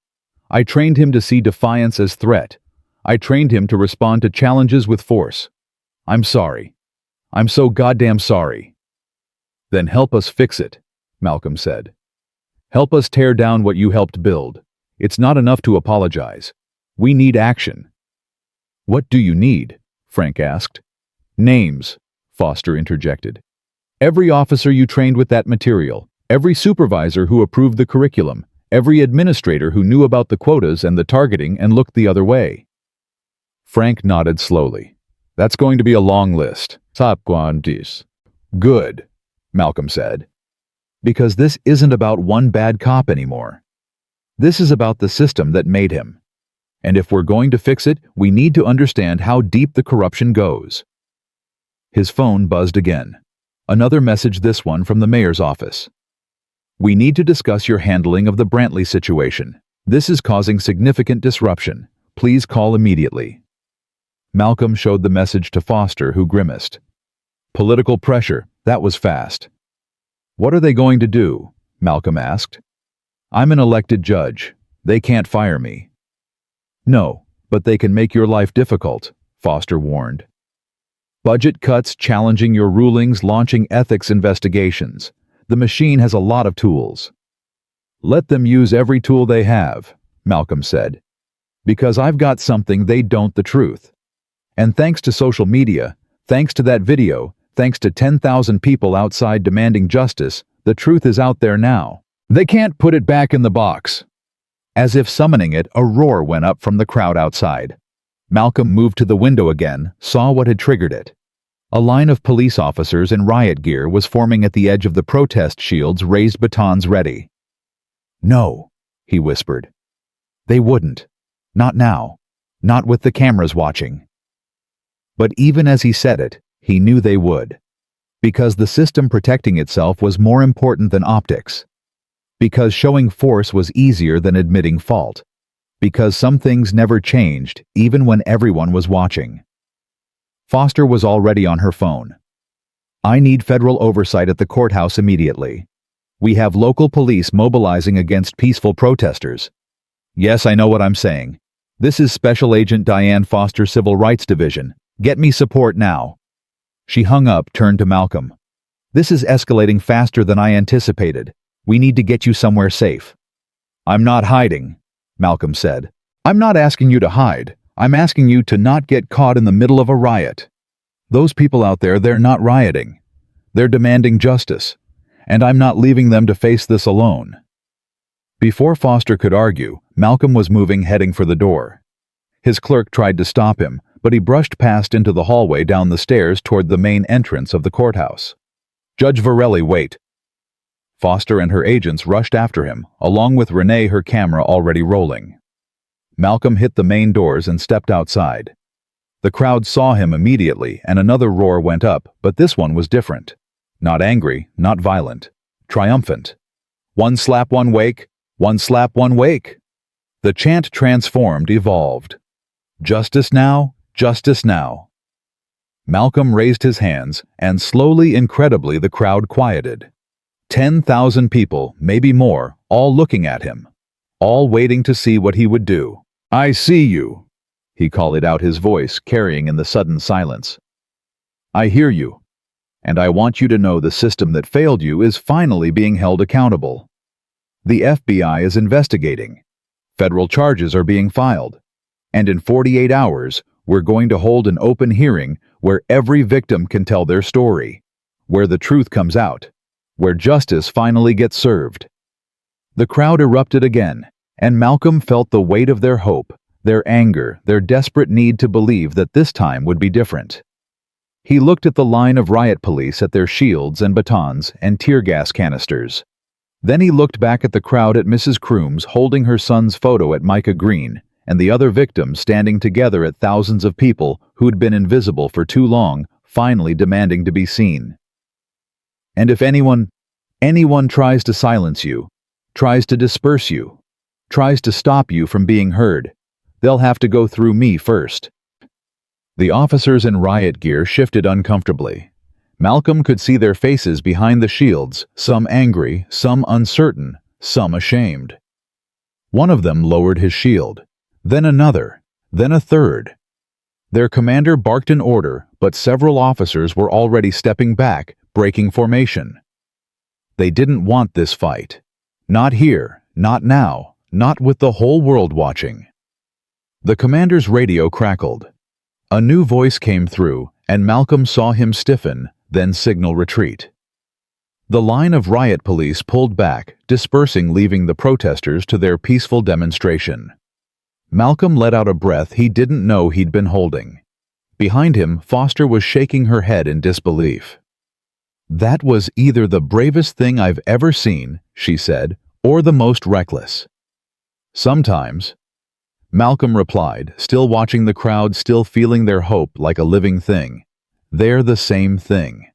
Speaker 1: I trained him to see defiance as threat. I trained him to respond to challenges with force. I'm sorry. I'm so goddamn sorry. Then help us fix it, Malcolm said. Help us tear down what you helped build. It's not enough to apologize. We need action. What do you need? Frank asked. Names, Foster interjected. Every officer you trained with that material, every supervisor who approved the curriculum, every administrator who knew about the quotas and the targeting and looked the other way. Frank nodded slowly. That's going to be a long list. Good, Malcolm said. Because this isn't about one bad cop anymore. This is about the system that made him. And if we're going to fix it, we need to understand how deep the corruption goes. His phone buzzed again. Another message, this one from the mayor's office. We need to discuss your handling of the Brantley situation. This is causing significant disruption. Please call immediately. Malcolm showed the message to Foster, who grimaced. Political pressure, that was fast. What are they going to do? Malcolm asked. I'm an elected judge. They can't fire me. No, but they can make your life difficult, Foster warned. Budget cuts, challenging your rulings, launching ethics investigations. The machine has a lot of tools. Let them use every tool they have, Malcolm said. Because I've got something they don't, the truth. And thanks to social media, thanks to that video, thanks to 10,000 people outside demanding justice, the truth is out there now. They can't put it back in the box. As if summoning it, a roar went up from the crowd outside. Malcolm moved to the window again, saw what had triggered it. A line of police officers in riot gear was forming at the edge of the protest shields, raised batons ready. No, he whispered. They wouldn't. Not now. Not with the cameras watching. But even as he said it, he knew they would. Because the system protecting itself was more important than optics. Because showing force was easier than admitting fault. Because some things never changed, even when everyone was watching. Foster was already on her phone. I need federal oversight at the courthouse immediately. We have local police mobilizing against peaceful protesters. Yes, I know what I'm saying. This is Special Agent Diane Foster, Civil Rights Division. Get me support now. She hung up, turned to Malcolm. This is escalating faster than I anticipated. We need to get you somewhere safe. I'm not hiding, Malcolm said. I'm not asking you to hide. I'm asking you to not get caught in the middle of a riot. Those people out there, they're not rioting. They're demanding justice. And I'm not leaving them to face this alone. Before Foster could argue, Malcolm was moving, heading for the door. His clerk tried to stop him, but he brushed past into the hallway down the stairs toward the main entrance of the courthouse. Judge Varelli, wait. Foster and her agents rushed after him, along with Renee, her camera already rolling. Malcolm hit the main doors and stepped outside. The crowd saw him immediately, and another roar went up, but this one was different. Not angry, not violent. Triumphant. One slap, one wake. One slap, one wake. The chant transformed, evolved. Justice now, justice now. Malcolm raised his hands, and slowly, incredibly, the crowd quieted. 10,000 people, maybe more, all looking at him. All waiting to see what he would do. I see you, he called out, his voice carrying in the sudden silence. I hear you. And I want you to know the system that failed you is finally being held accountable. The FBI is investigating. Federal charges are being filed. And in 48 hours, we're going to hold an open hearing where every victim can tell their story, where the truth comes out, where justice finally gets served. The crowd erupted again, and Malcolm felt the weight of their hope, their anger, their desperate need to believe that this time would be different. He looked at the line of riot police, at their shields and batons and tear gas canisters. Then he looked back at the crowd, at Mrs. Crooms holding her son's photo at Micah Green, and the other victims standing together, at thousands of people who'd been invisible for too long, finally demanding to be seen. And if anyone tries to silence you, tries to disperse you, tries to stop you from being heard, they'll have to go through me first. The officers in riot gear shifted uncomfortably. Malcolm could see their faces behind the shields, some angry, some uncertain, some ashamed. One of them lowered his shield, then another, then a third. Their commander barked an order, but several officers were already stepping back, breaking formation. They didn't want this fight. Not here, not now, not with the whole world watching. The commander's radio crackled. A new voice came through, and Malcolm saw him stiffen, then signal retreat. The line of riot police pulled back, dispersing, leaving the protesters to their peaceful demonstration. Malcolm let out a breath he didn't know he'd been holding. Behind him, Foster was shaking her head in disbelief. "That was either the bravest thing I've ever seen," she said, "or the most reckless." "Sometimes," Malcolm replied, still watching the crowd, still feeling their hope like a living thing. "They're the same thing."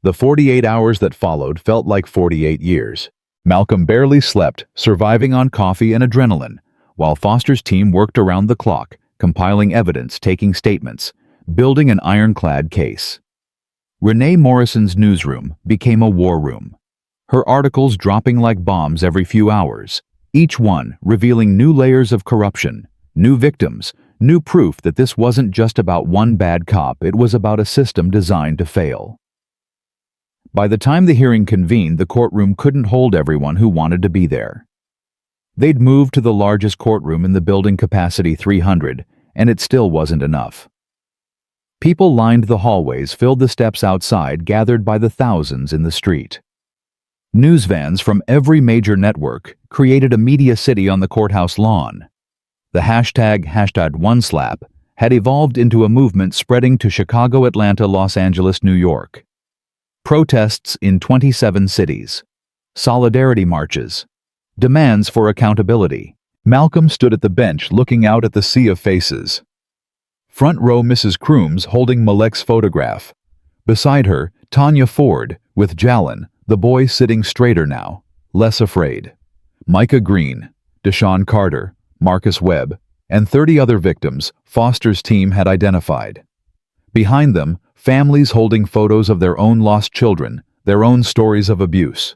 Speaker 1: The 48 hours that followed felt like 48 years. Malcolm barely slept, surviving on coffee and adrenaline, while Foster's team worked around the clock, compiling evidence, taking statements, building an ironclad case. Renee Morrison's newsroom became a war room. Her articles dropping like bombs every few hours, each one revealing new layers of corruption, new victims, new proof that this wasn't just about one bad cop, it was about a system designed to fail. By the time the hearing convened, the courtroom couldn't hold everyone who wanted to be there. They'd moved to the largest courtroom in the building, capacity 300, and it still wasn't enough. People lined the hallways, filled the steps outside, gathered by the thousands in the street. News vans from every major network created a media city on the courthouse lawn. The hashtag #OneSlap had evolved into a movement spreading to Chicago, Atlanta, Los Angeles, New York. Protests in 27 cities. Solidarity marches. Demands for accountability. Malcolm stood at the bench looking out at the sea of faces. Front row, Mrs. Crooms holding Malek's photograph. Beside her, Tanya Ford, with Jalen, the boy sitting straighter now, less afraid. Micah Green, Deshaun Carter, Marcus Webb, and 30 other victims Foster's team had identified. Behind them, families holding photos of their own lost children, their own stories of abuse.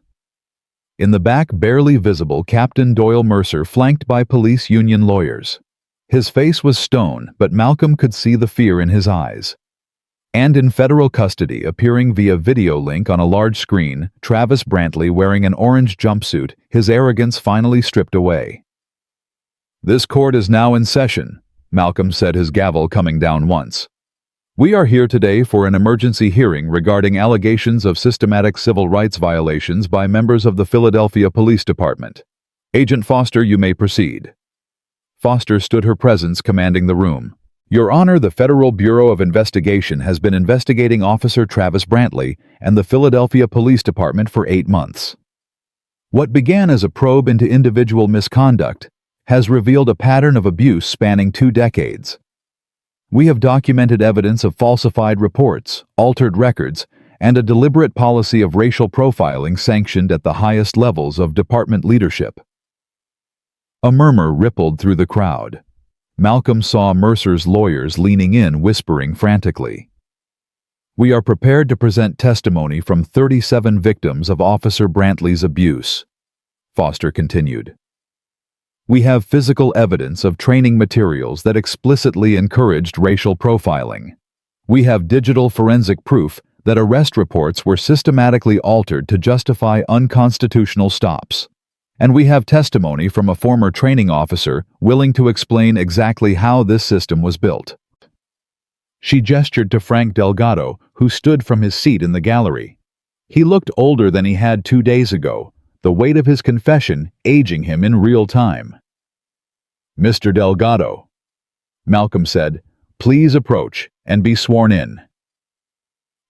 Speaker 1: In the back, barely visible, Captain Doyle Mercer, flanked by police union lawyers. His face was stone, but Malcolm could see the fear in his eyes. And in federal custody, appearing via video link on a large screen, Travis Brantley, wearing an orange jumpsuit, his arrogance finally stripped away. "This court is now in session," Malcolm said, his gavel coming down once. "We are here today for an emergency hearing regarding allegations of systematic civil rights violations by members of the Philadelphia Police Department. Agent Foster, you may proceed." Foster stood, her presence commanding the room. "Your Honor, the Federal Bureau of Investigation has been investigating Officer Travis Brantley and the Philadelphia Police Department for 8 months. What began as a probe into individual misconduct has revealed a pattern of abuse spanning 2 decades. We have documented evidence of falsified reports, altered records, and a deliberate policy of racial profiling sanctioned at the highest levels of department leadership." A murmur rippled through the crowd. Malcolm saw Mercer's lawyers leaning in, whispering frantically. "We are prepared to present testimony from 37 victims of Officer Brantley's abuse," Foster continued. "We have physical evidence of training materials that explicitly encouraged racial profiling. We have digital forensic proof that arrest reports were systematically altered to justify unconstitutional stops. And we have testimony from a former training officer willing to explain exactly how this system was built." She gestured to Frank Delgado, who stood from his seat in the gallery. He looked older than he had 2 days ago, the weight of his confession aging him in real time. "Mr. Delgado," Malcolm said, "please approach and be sworn in."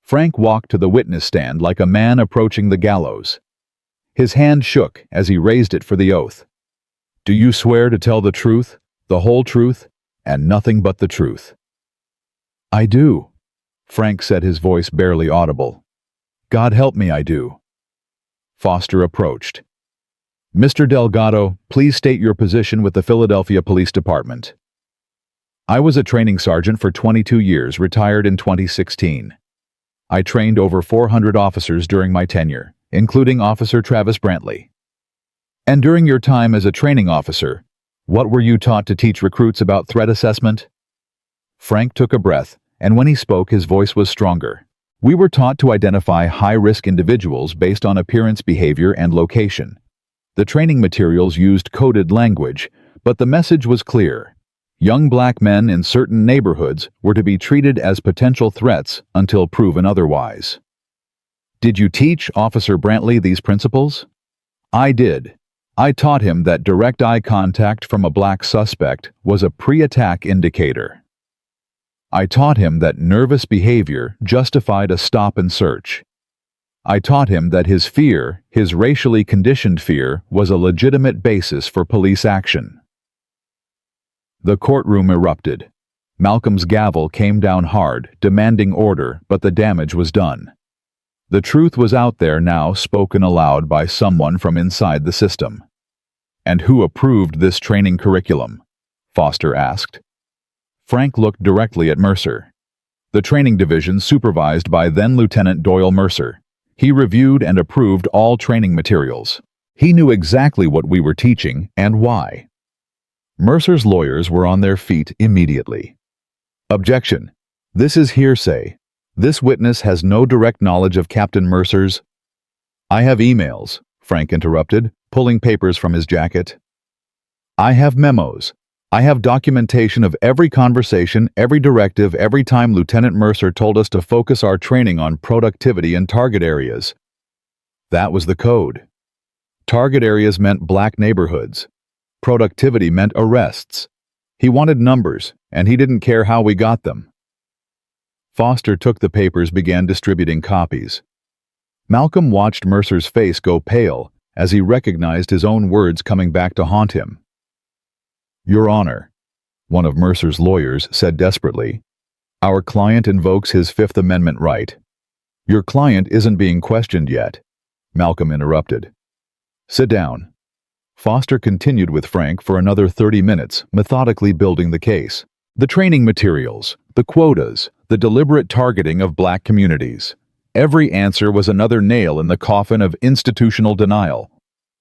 Speaker 1: Frank walked to the witness stand like a man approaching the gallows. His hand shook as he raised it for the oath. "Do you swear to tell the truth, the whole truth, and nothing but the truth?" "I do," Frank said, his voice barely audible. "God help me, I do." Foster approached. "Mr. Delgado, please state your position with the Philadelphia Police Department." "I was a training sergeant for 22 years, retired in 2016. I trained over 400 officers during my tenure, including Officer Travis Brantley." "And during your time as a training officer, what were you taught to teach recruits about threat assessment?" Frank took a breath, and when he spoke, his voice was stronger. "We were taught to identify high-risk individuals based on appearance, behavior, and location. The training materials used coded language, but the message was clear. Young black men in certain neighborhoods were to be treated as potential threats until proven otherwise." Did you teach Officer Brantley these principles? I did. I taught him that direct eye contact from a black suspect was a pre-attack indicator. I taught him that nervous behavior justified a stop and search. I taught him that his fear, his racially conditioned fear, was a legitimate basis for police action. The courtroom erupted. Malcolm's gavel came down hard, demanding order, but the damage was done. The truth was out there now, spoken aloud by someone from inside the system. And who approved this training curriculum? Foster asked. Frank looked directly at Mercer. The training division supervised by then-Lieutenant Doyle Mercer. He reviewed and approved all training materials. He knew exactly what we were teaching and why. Mercer's lawyers were on their feet immediately. Objection. This is hearsay. This witness has no direct knowledge of Captain Mercer's. I have emails, Frank interrupted, pulling papers from his jacket. I have memos. I have documentation of every conversation, every directive, every time Lieutenant Mercer told us to focus our training on productivity and target areas. That was the code. Target areas meant black neighborhoods. Productivity meant arrests. He wanted numbers, and he didn't care how we got them. Foster took the papers, began distributing copies. Malcolm watched Mercer's face go pale as he recognized his own words coming back to haunt him. Your Honor, one of Mercer's lawyers said desperately, our client invokes his Fifth Amendment right. Your client isn't being questioned yet, Malcolm interrupted. Sit down. Foster continued with Frank for another 30 minutes, methodically building the case. The training materials, the quotas, the deliberate targeting of black communities. Every answer was another nail in the coffin of institutional denial.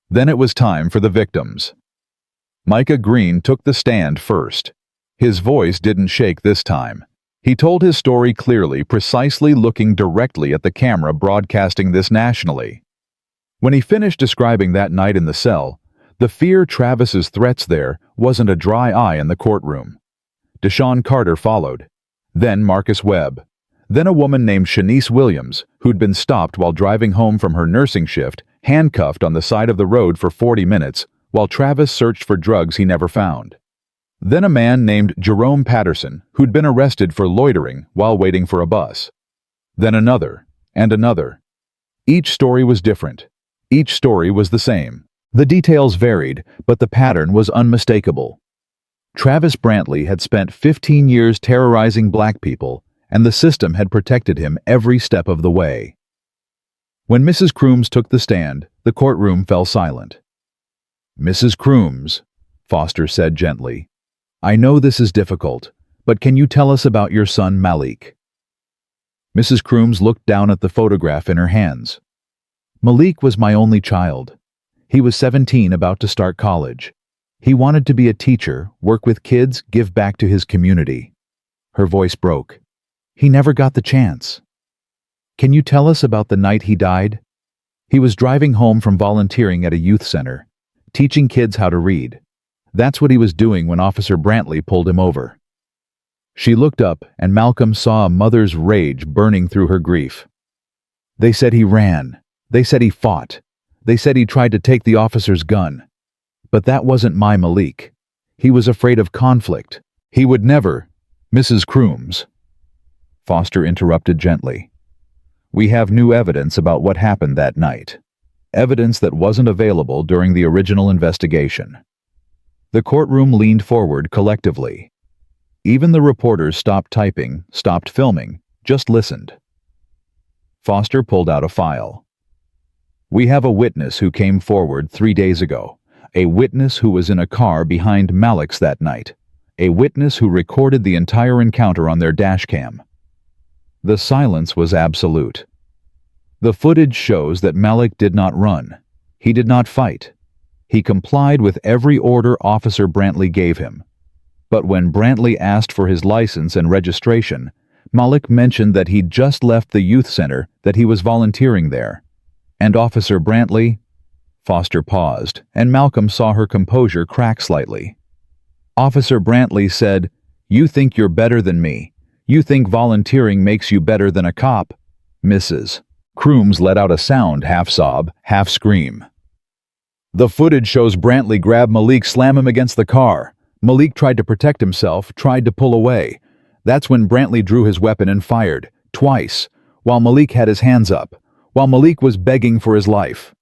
Speaker 1: Then it was time for the victims. Micah Green took the stand first. His voice didn't shake this time. He told his story clearly, precisely looking directly at the camera broadcasting this nationally. When he finished describing that night in the cell, the fear Travis's threats there wasn't a dry eye in the courtroom. Deshaun Carter followed. Then Marcus Webb. Then a woman named Shanice Williams, who'd been stopped while driving home from her nursing shift, handcuffed on the side of the road for 40 minutes, while Travis searched for drugs he never found. Then a man named Jerome Patterson, who'd been arrested for loitering while waiting for a bus. Then another, and another. Each story was different. Each story was the same. The details varied, but the pattern was unmistakable. Travis Brantley had spent 15 years terrorizing black people, and the system had protected him every step of the way. When Mrs. Crooms took the stand, the courtroom fell silent. Mrs. Crooms, Foster said gently, I know this is difficult, but can you tell us about your son Malik? Mrs. Crooms looked down at the photograph in her hands. Malik was my only child. He was 17, about to start college. He wanted to be a teacher, work with kids, give back to his community. Her voice broke. He never got the chance. Can you tell us about the night he died? He was driving home from volunteering at a youth center, teaching kids how to read. That's what he was doing when Officer Brantley pulled him over. She looked up, and Malcolm saw a mother's rage burning through her grief. They said he ran. They said he fought. They said he tried to take the officer's gun. But that wasn't my Malik. He was afraid of conflict. He would never. Mrs. Crooms. Foster interrupted gently. We have new evidence about what happened that night. Evidence that wasn't available during the original investigation. The courtroom leaned forward collectively. Even the reporters stopped typing, stopped filming, just listened. Foster pulled out a file. We have a witness who came forward 3 days ago. A witness who was in a car behind Malik's that night. A witness who recorded the entire encounter on their dashcam. The silence was absolute. The footage shows that Malik did not run. He did not fight. He complied with every order Officer Brantley gave him. But when Brantley asked for his license and registration, Malik mentioned that he'd just left the youth center, that he was volunteering there. And Officer Brantley... Foster paused, and Malcolm saw her composure crack slightly. Officer Brantley said, "You think you're better than me. You think volunteering makes you better than a cop." Mrs. Crooms let out a sound, half sob, half scream. The footage shows Brantley grab Malik, slam him against the car. Malik tried to protect himself, tried to pull away. That's when Brantley drew his weapon and fired, twice, while Malik had his hands up, while Malik was begging for his life.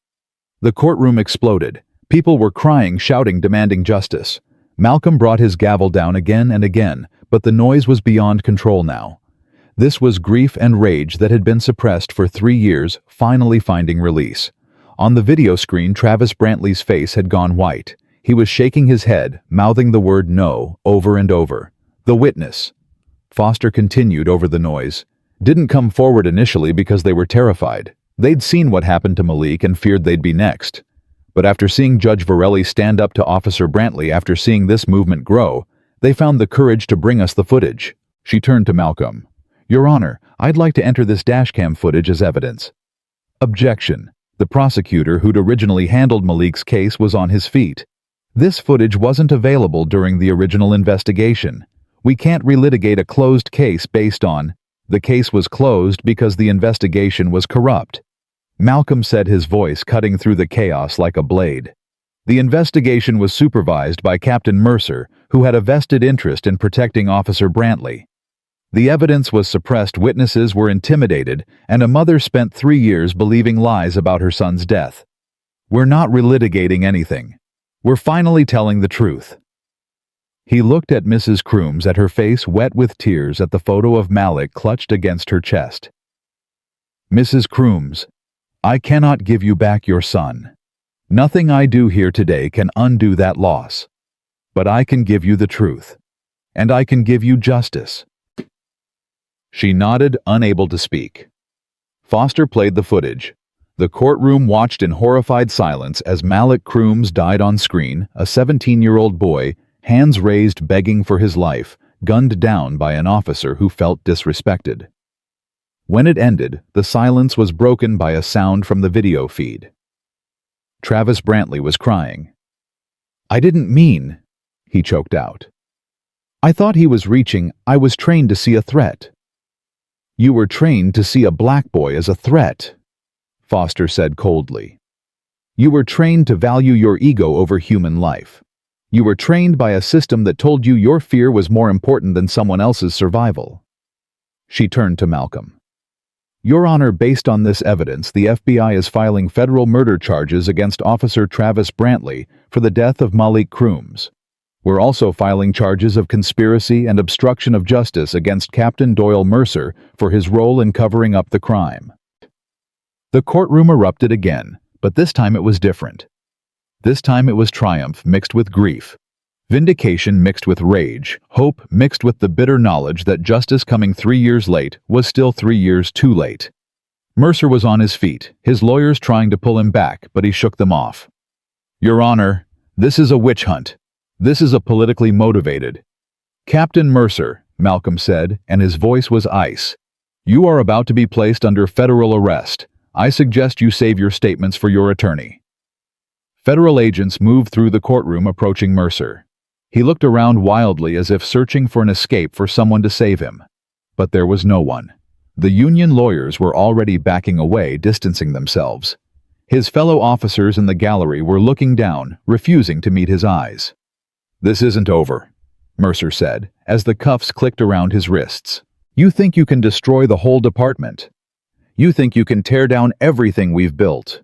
Speaker 1: The courtroom exploded. People were crying, shouting, demanding justice. Malcolm brought his gavel down again and again, but the noise was beyond control now. This was grief and rage that had been suppressed for 3 years, finally finding release. On the video screen, Travis Brantley's face had gone white. He was shaking his head, mouthing the word no over and over. The witness. Foster continued over the noise. Didn't come forward initially because they were terrified. They'd seen what happened to Malik and feared they'd be next. But after seeing Judge Varelli stand up to Officer Brantley, after seeing this movement grow, they found the courage to bring us the footage. She turned to Malcolm. Your Honor, I'd like to enter this dashcam footage as evidence. Objection. The prosecutor who'd originally handled Malik's case was on his feet. This footage wasn't available during the original investigation. We can't relitigate a closed case based on, the case was closed because the investigation was corrupt. Malcolm said, his voice cutting through the chaos like a blade. The investigation was supervised by Captain Mercer, who had a vested interest in protecting Officer Brantley. The evidence was suppressed, witnesses were intimidated, and a mother spent 3 years believing lies about her son's death. We're not relitigating anything. We're finally telling the truth. He looked at Mrs. Crooms, at her face wet with tears at the photo of Malik clutched against her chest. Mrs. Crooms, I cannot give you back your son. Nothing I do here today can undo that loss. But I can give you the truth. And I can give you justice. She nodded, unable to speak. Foster played the footage. The courtroom watched in horrified silence as Malik Crooms died on screen, a 17-year-old boy, hands raised begging for his life, gunned down by an officer who felt disrespected. When it ended, the silence was broken by a sound from the video feed. Travis Brantley was crying. I didn't mean, he choked out. I thought he was reaching. I was trained to see a threat. You were trained to see a black boy as a threat, Foster said coldly. You were trained to value your ego over human life. You were trained by a system that told you your fear was more important than someone else's survival. She turned to Malcolm. Your Honor, based on this evidence, the FBI is filing federal murder charges against Officer Travis Brantley for the death of Malik Crooms. We're also filing charges of conspiracy and obstruction of justice against Captain Doyle Mercer for his role in covering up the crime. The courtroom erupted again, but this time it was different. This time it was triumph mixed with grief, vindication mixed with rage, hope mixed with the bitter knowledge that justice coming 3 years late was still 3 years too late. Mercer was on his feet, his lawyers trying to pull him back, but he shook them off. Your Honor, this is a witch hunt. This is a politically motivated. Captain Mercer, Malcolm said, and his voice was ice. You are about to be placed under federal arrest. I suggest you save your statements for your attorney. Federal agents moved through the courtroom, approaching Mercer. He looked around wildly as if searching for an escape, for someone to save him. But there was no one. The union lawyers were already backing away, distancing themselves. His fellow officers in the gallery were looking down, refusing to meet his eyes. This isn't over, Mercer said, as the cuffs clicked around his wrists. You think you can destroy the whole department. You think you can tear down everything we've built.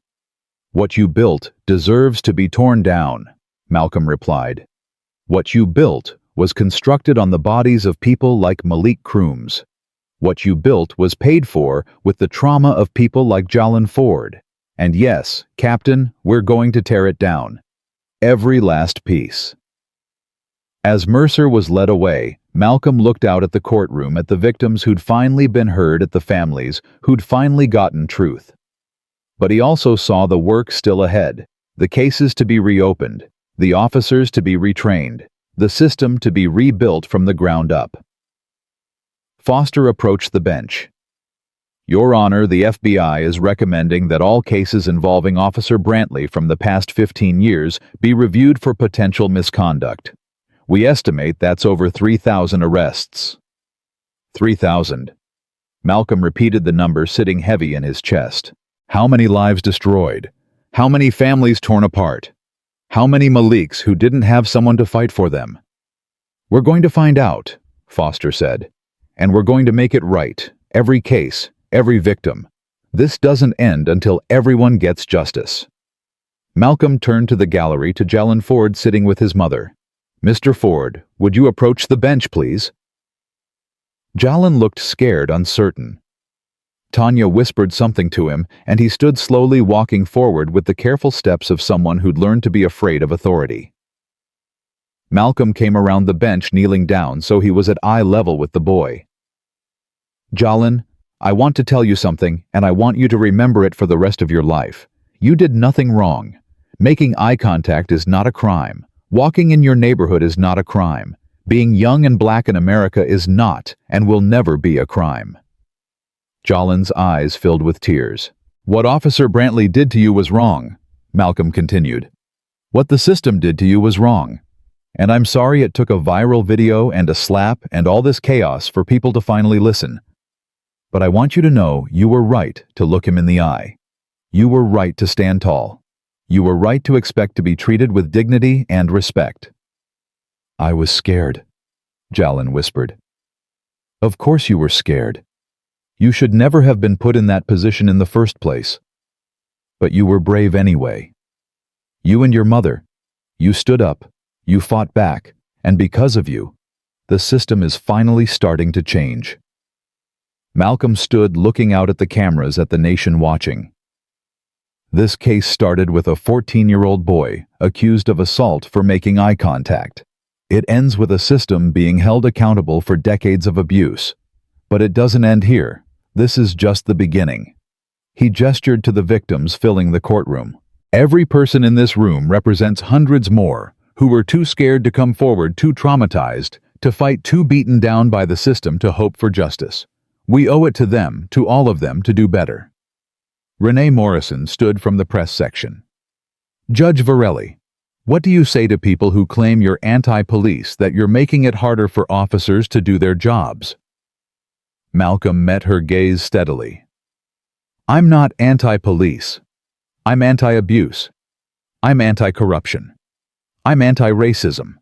Speaker 1: What you built deserves to be torn down, Malcolm replied. What you built was constructed on the bodies of people like Malik Crooms. What you built was paid for with the trauma of people like Jalen Ford. And yes, Captain, we're going to tear it down. Every last piece. As Mercer was led away, Malcolm looked out at the courtroom, at the victims who'd finally been heard, at the families who'd finally gotten truth. But he also saw the work still ahead, the cases to be reopened, the officers to be retrained, the system to be rebuilt from the ground up. Foster approached the bench. Your Honor, the FBI is recommending that all cases involving Officer Brantley from the past 15 years be reviewed for potential misconduct. We estimate that's over 3,000 arrests. 3,000. Malcolm repeated the number, sitting heavy in his chest. How many lives destroyed? How many families torn apart? How many Maliks who didn't have someone to fight for them? We're going to find out, Foster said. And we're going to make it right. Every case, every victim. This doesn't end until everyone gets justice. Malcolm turned to the gallery to Jalen Ford sitting with his mother. Mr. Ford, would you approach the bench, please? Jalen looked scared, uncertain. Tanya whispered something to him, and he stood slowly walking forward with the careful steps of someone who'd learned to be afraid of authority. Malcolm came around the bench, kneeling down so he was at eye level with the boy. Jalen, I want to tell you something, and I want you to remember it for the rest of your life. You did nothing wrong. Making eye contact is not a crime. Walking in your neighborhood is not a crime. Being young and black in America is not and will never be a crime. Jalen's eyes filled with tears. What Officer Brantley did to you was wrong, Malcolm continued. What the system did to you was wrong. And I'm sorry it took a viral video and a slap and all this chaos for people to finally listen. But I want you to know you were right to look him in the eye. You were right to stand tall. You were right to expect to be treated with dignity and respect. I was scared, Jalen whispered. Of course you were scared. You should never have been put in that position in the first place. But you were brave anyway. You and your mother, you stood up, you fought back, and because of you, the system is finally starting to change. Malcolm stood looking out at the cameras at the nation watching. This case started with a 14-year-old boy accused of assault for making eye contact. It ends with a system being held accountable for decades of abuse. But it doesn't end here. This is just the beginning. He gestured to the victims filling the courtroom. Every person in this room represents hundreds more who were too scared to come forward, too traumatized, to fight, too beaten down by the system to hope for justice. We owe it to them, to all of them, to do better. Renee Morrison stood from the press section. Judge Varelli, what do you say to people who claim you're anti-police, that you're making it harder for officers to do their jobs? Malcolm met her gaze steadily. I'm not anti-police. I'm anti-abuse. I'm anti-corruption. I'm anti-racism.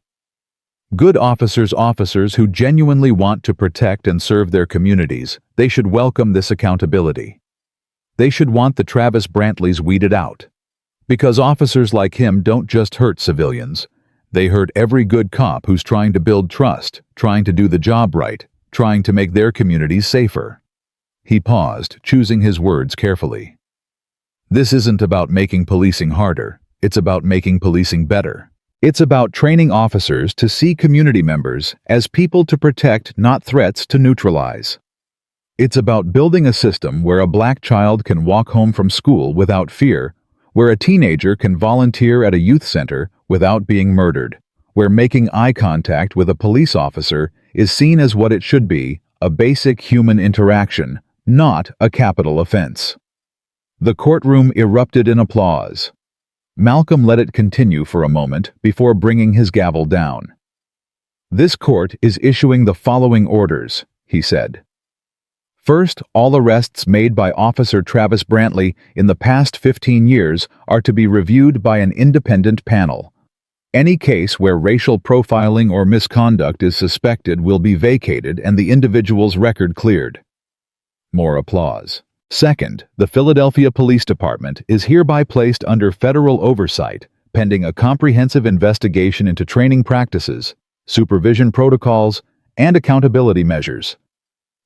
Speaker 1: Good officers who genuinely want to protect and serve their communities, they should welcome this accountability. They should want the Travis Brantleys weeded out. Because officers like him don't just hurt civilians. They hurt every good cop who's trying to build trust, trying to do the job right, trying to make their communities safer. He paused, choosing his words carefully. This isn't about making policing harder. It's about making policing better. It's about training officers to see community members as people to protect, not threats to neutralize. It's about building a system where a black child can walk home from school without fear, where a teenager can volunteer at a youth center without being murdered, where making eye contact with a police officer is seen as what it should be, a basic human interaction, not a capital offense. The courtroom erupted in applause. Malcolm let it continue for a moment before bringing his gavel down. This court is issuing the following orders, he said. First, all arrests made by Officer Travis Brantley in the past 15 years are to be reviewed by an independent panel. Any case where racial profiling or misconduct is suspected will be vacated and the individual's record cleared. More applause. Second, the Philadelphia Police Department is hereby placed under federal oversight, pending a comprehensive investigation into training practices, supervision protocols, and accountability measures.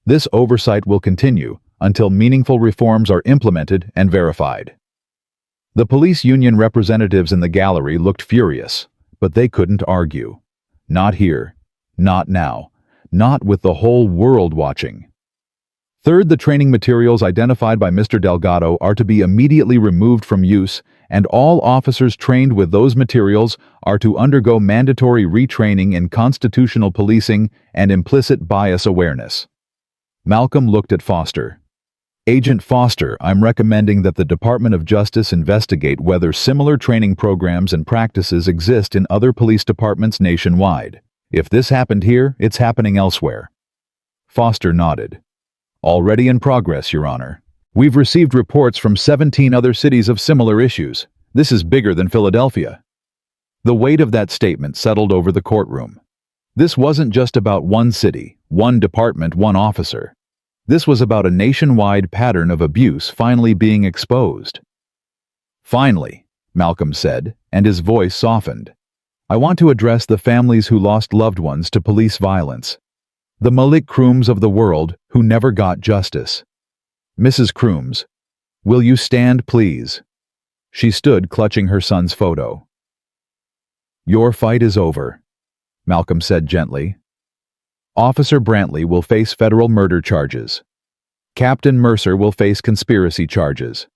Speaker 1: This oversight will continue until meaningful reforms are implemented and verified. The police union representatives in the gallery looked furious, but they couldn't argue. Not here. Not now. Not with the whole world watching. Third, the training materials identified by Mr. Delgado are to be immediately removed from use, and all officers trained with those materials are to undergo mandatory retraining in constitutional policing and implicit bias awareness. Malcolm looked at Foster. Agent Foster, I'm recommending that the Department of Justice investigate whether similar training programs and practices exist in other police departments nationwide. If this happened here, it's happening elsewhere. Foster nodded. Already in progress, Your Honor. We've received reports from 17 other cities of similar issues. This is bigger than Philadelphia. The weight of that statement settled over the courtroom. This wasn't just about one city, one department, one officer. This was about a nationwide pattern of abuse finally being exposed. Finally, Malcolm said, and his voice softened. I want to address the families who lost loved ones to police violence. The Malik Crooms of the world who never got justice. Mrs. Crooms, will you stand, please? She stood clutching her son's photo. Your fight is over, Malcolm said gently. Officer Brantley will face federal murder charges. Captain Mercer will face conspiracy charges.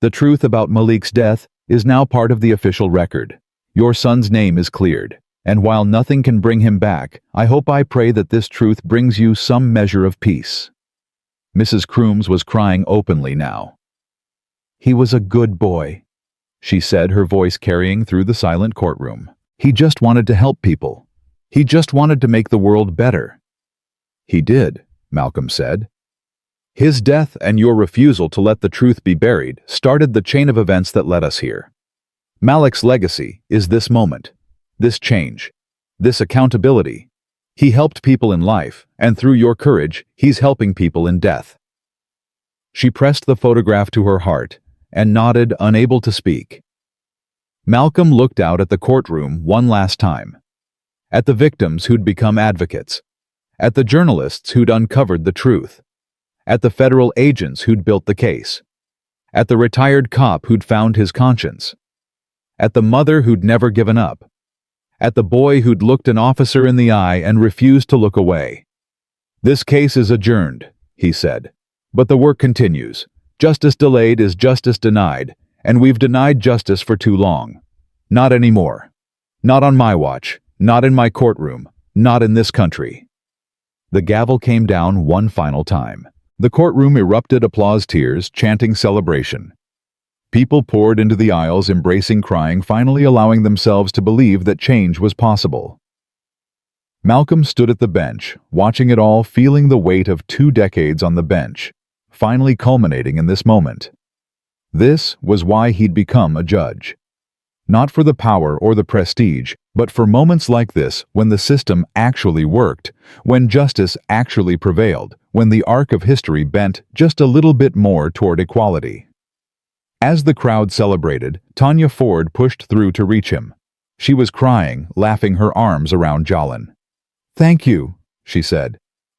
Speaker 1: The truth about Malik's death is now part of the official record. Your son's name is cleared, and while nothing can bring him back, I pray that this truth brings you some measure of peace. Mrs. Crooms was crying openly now. He was a good boy, she said, her voice carrying through the silent courtroom. He just wanted to help people. He just wanted to make the world better. He did, Malcolm said. His death and your refusal to let the truth be buried started the chain of events that led us here. Malik's legacy is this moment, this change, this accountability. He helped people in life, and through your courage, he's helping people in death. She pressed the photograph to her heart and nodded, unable to speak. Malcolm looked out at the courtroom one last time. At the victims who'd become advocates. At the journalists who'd uncovered the truth. At the federal agents who'd built the case. At the retired cop who'd found his conscience. At the mother who'd never given up. At the boy who'd looked an officer in the eye and refused to look away. This case is adjourned, he said. But the work continues. Justice delayed is justice denied, and we've denied justice for too long. Not anymore. Not on my watch. Not in my courtroom. Not in this country. The gavel came down one final time. The courtroom erupted applause tears, chanting celebration. People poured into the aisles, embracing, crying, finally allowing themselves to believe that change was possible. Malcolm stood at the bench, watching it all, feeling the weight of 2 decades on the bench, finally culminating in this moment. This was why he'd become a judge. Not for the power or the prestige, but for moments like this when the system actually worked, when justice actually prevailed, when the arc of history bent just a little bit more toward equality. As the crowd celebrated, Tanya Ford pushed through to reach him. She was crying, laughing, her arms around Jalen. Thank you, she said.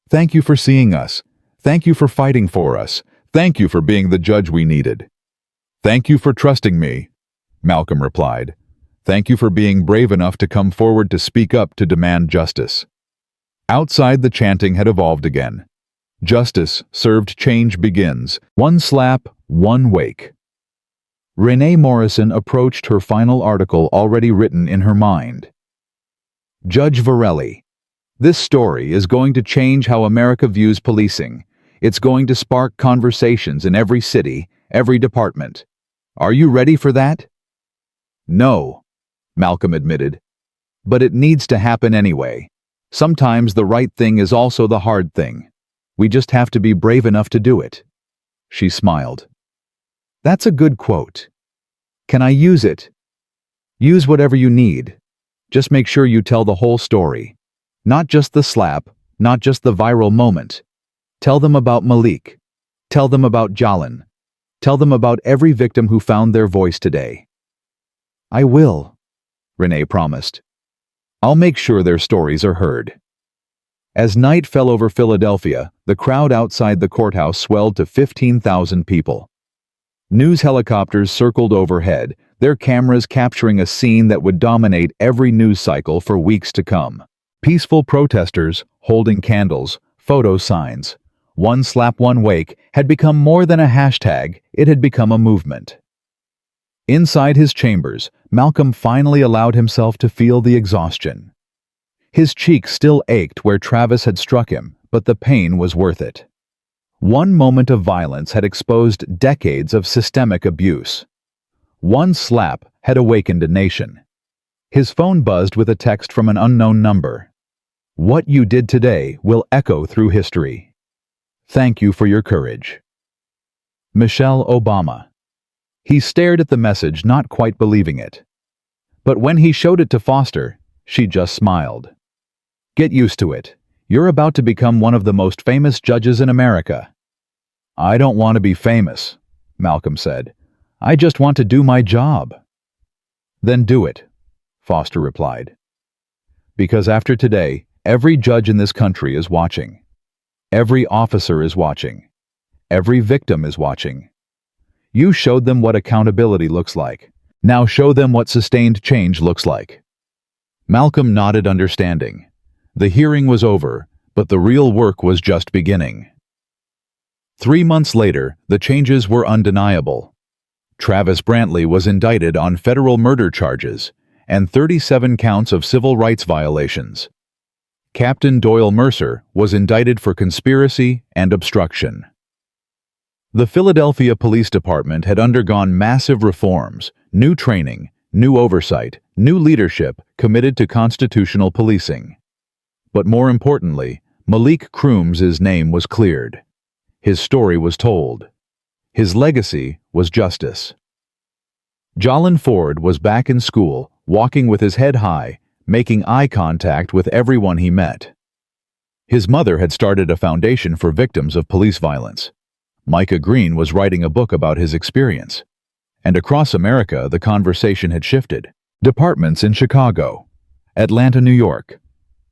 Speaker 1: Thank you for seeing us. Thank you for fighting for us. Thank you for being the judge we needed. Thank you for trusting me, Malcolm replied. Thank you for being brave enough to come forward to speak up to demand justice. Outside, the chanting had evolved again. Justice served, change begins. One slap, one wake. Renee Morrison approached her final article already written in her mind. Judge Varelli. This story is going to change how America views policing. It's going to spark conversations in every city, every department. Are you ready for that? No, Malcolm admitted. But it needs to happen anyway. Sometimes the right thing is also the hard thing. We just have to be brave enough to do it. She smiled. That's a good quote. Can I use it? Use whatever you need. Just make sure you tell the whole story. Not just the slap, not just the viral moment. Tell them about Malik. Tell them about Jalen. Tell them about every victim who found their voice today. I will, Renee promised. I'll make sure their stories are heard. As night fell over Philadelphia, the crowd outside the courthouse swelled to 15,000 people. News helicopters circled overhead, their cameras capturing a scene that would dominate every news cycle for weeks to come. Peaceful protesters, holding candles, photo signs. One slap, one wake had become more than a hashtag, it had become a movement. Inside his chambers, Malcolm finally allowed himself to feel the exhaustion. His cheek still ached where Travis had struck him, but the pain was worth it. One moment of violence had exposed decades of systemic abuse. One slap had awakened a nation. His phone buzzed with a text from an unknown number. What you did today will echo through history. Thank you for your courage. Michelle Obama. He stared at the message, not quite believing it. But when he showed it to Foster, she just smiled. Get used to it. You're about to become one of the most famous judges in America. I don't want to be famous, Malcolm said. I just want to do my job. Then do it, Foster replied. Because after today, every judge in this country is watching. Every officer is watching. Every victim is watching. You showed them what accountability looks like. Now show them what sustained change looks like. Malcolm nodded, understanding. The hearing was over, but the real work was just beginning. 3 months later, the changes were undeniable. Travis Brantley was indicted on federal murder charges and 37 counts of civil rights violations. Captain Doyle Mercer was indicted for conspiracy and obstruction. The Philadelphia Police Department had undergone massive reforms, new training, new oversight, new leadership committed to constitutional policing. But more importantly, Malik Croom's name was cleared. His story was told. His legacy was justice. Jalen Ford was back in school, walking with his head high, making eye contact with everyone he met. His mother had started a foundation for victims of police violence. Micah Green was writing a book about his experience. And across America, the conversation had shifted. Departments in Chicago, Atlanta, New York,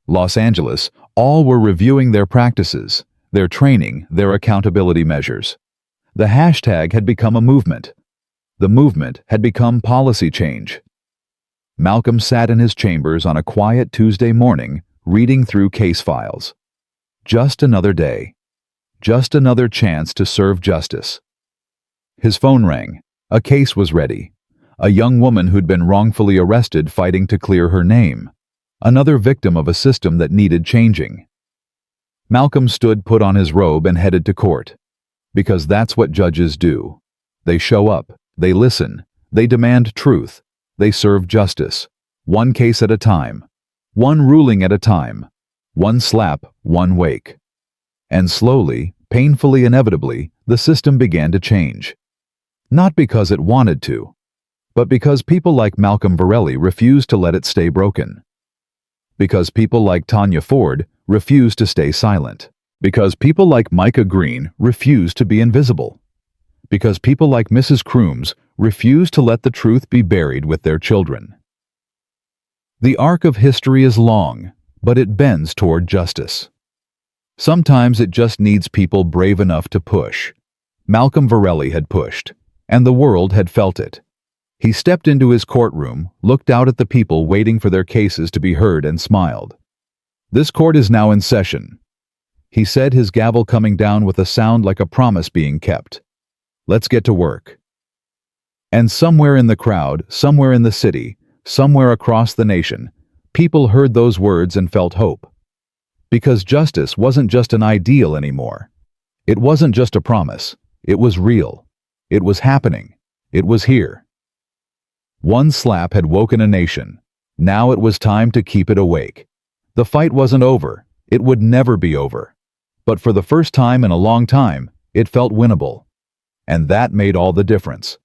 Speaker 1: Los Angeles, all were reviewing their practices, their training, their accountability measures. The hashtag had become a movement. The movement had become policy change. Malcolm sat in his chambers on a quiet Tuesday morning, reading through case files. Just another day. Just another chance to serve justice. His phone rang. A case was ready. A young woman who'd been wrongfully arrested fighting to clear her name. Another victim of a system that needed changing. Malcolm stood, put on his robe, and headed to court. Because that's what judges do. They show up, they listen, they demand truth, they serve justice. One case at a time. One ruling at a time. One slap, one wake. And slowly, painfully, inevitably, the system began to change. Not because it wanted to, but because people like Malcolm Varelli refused to let it stay broken. Because people like Tanya Ford refused to stay silent. Because people like Micah Green refused to be invisible. Because people like Mrs. Crooms refused to let the truth be buried with their children. The arc of history is long, but it bends toward justice. Sometimes it just needs people brave enough to push. Malcolm Varelli had pushed, and the world had felt it. He stepped into his courtroom, looked out at the people waiting for their cases to be heard, and smiled. This court is now in session, he said, his gavel coming down with a sound like a promise being kept. Let's get to work. And somewhere in the crowd, somewhere in the city, somewhere across the nation, people heard those words and felt hope. Because justice wasn't just an ideal anymore. It wasn't just a promise. It was real. It was happening. It was here. One slap had woken a nation. Now it was time to keep it awake. The fight wasn't over. It would never be over. But for the first time in a long time, it felt winnable. And that made all the difference.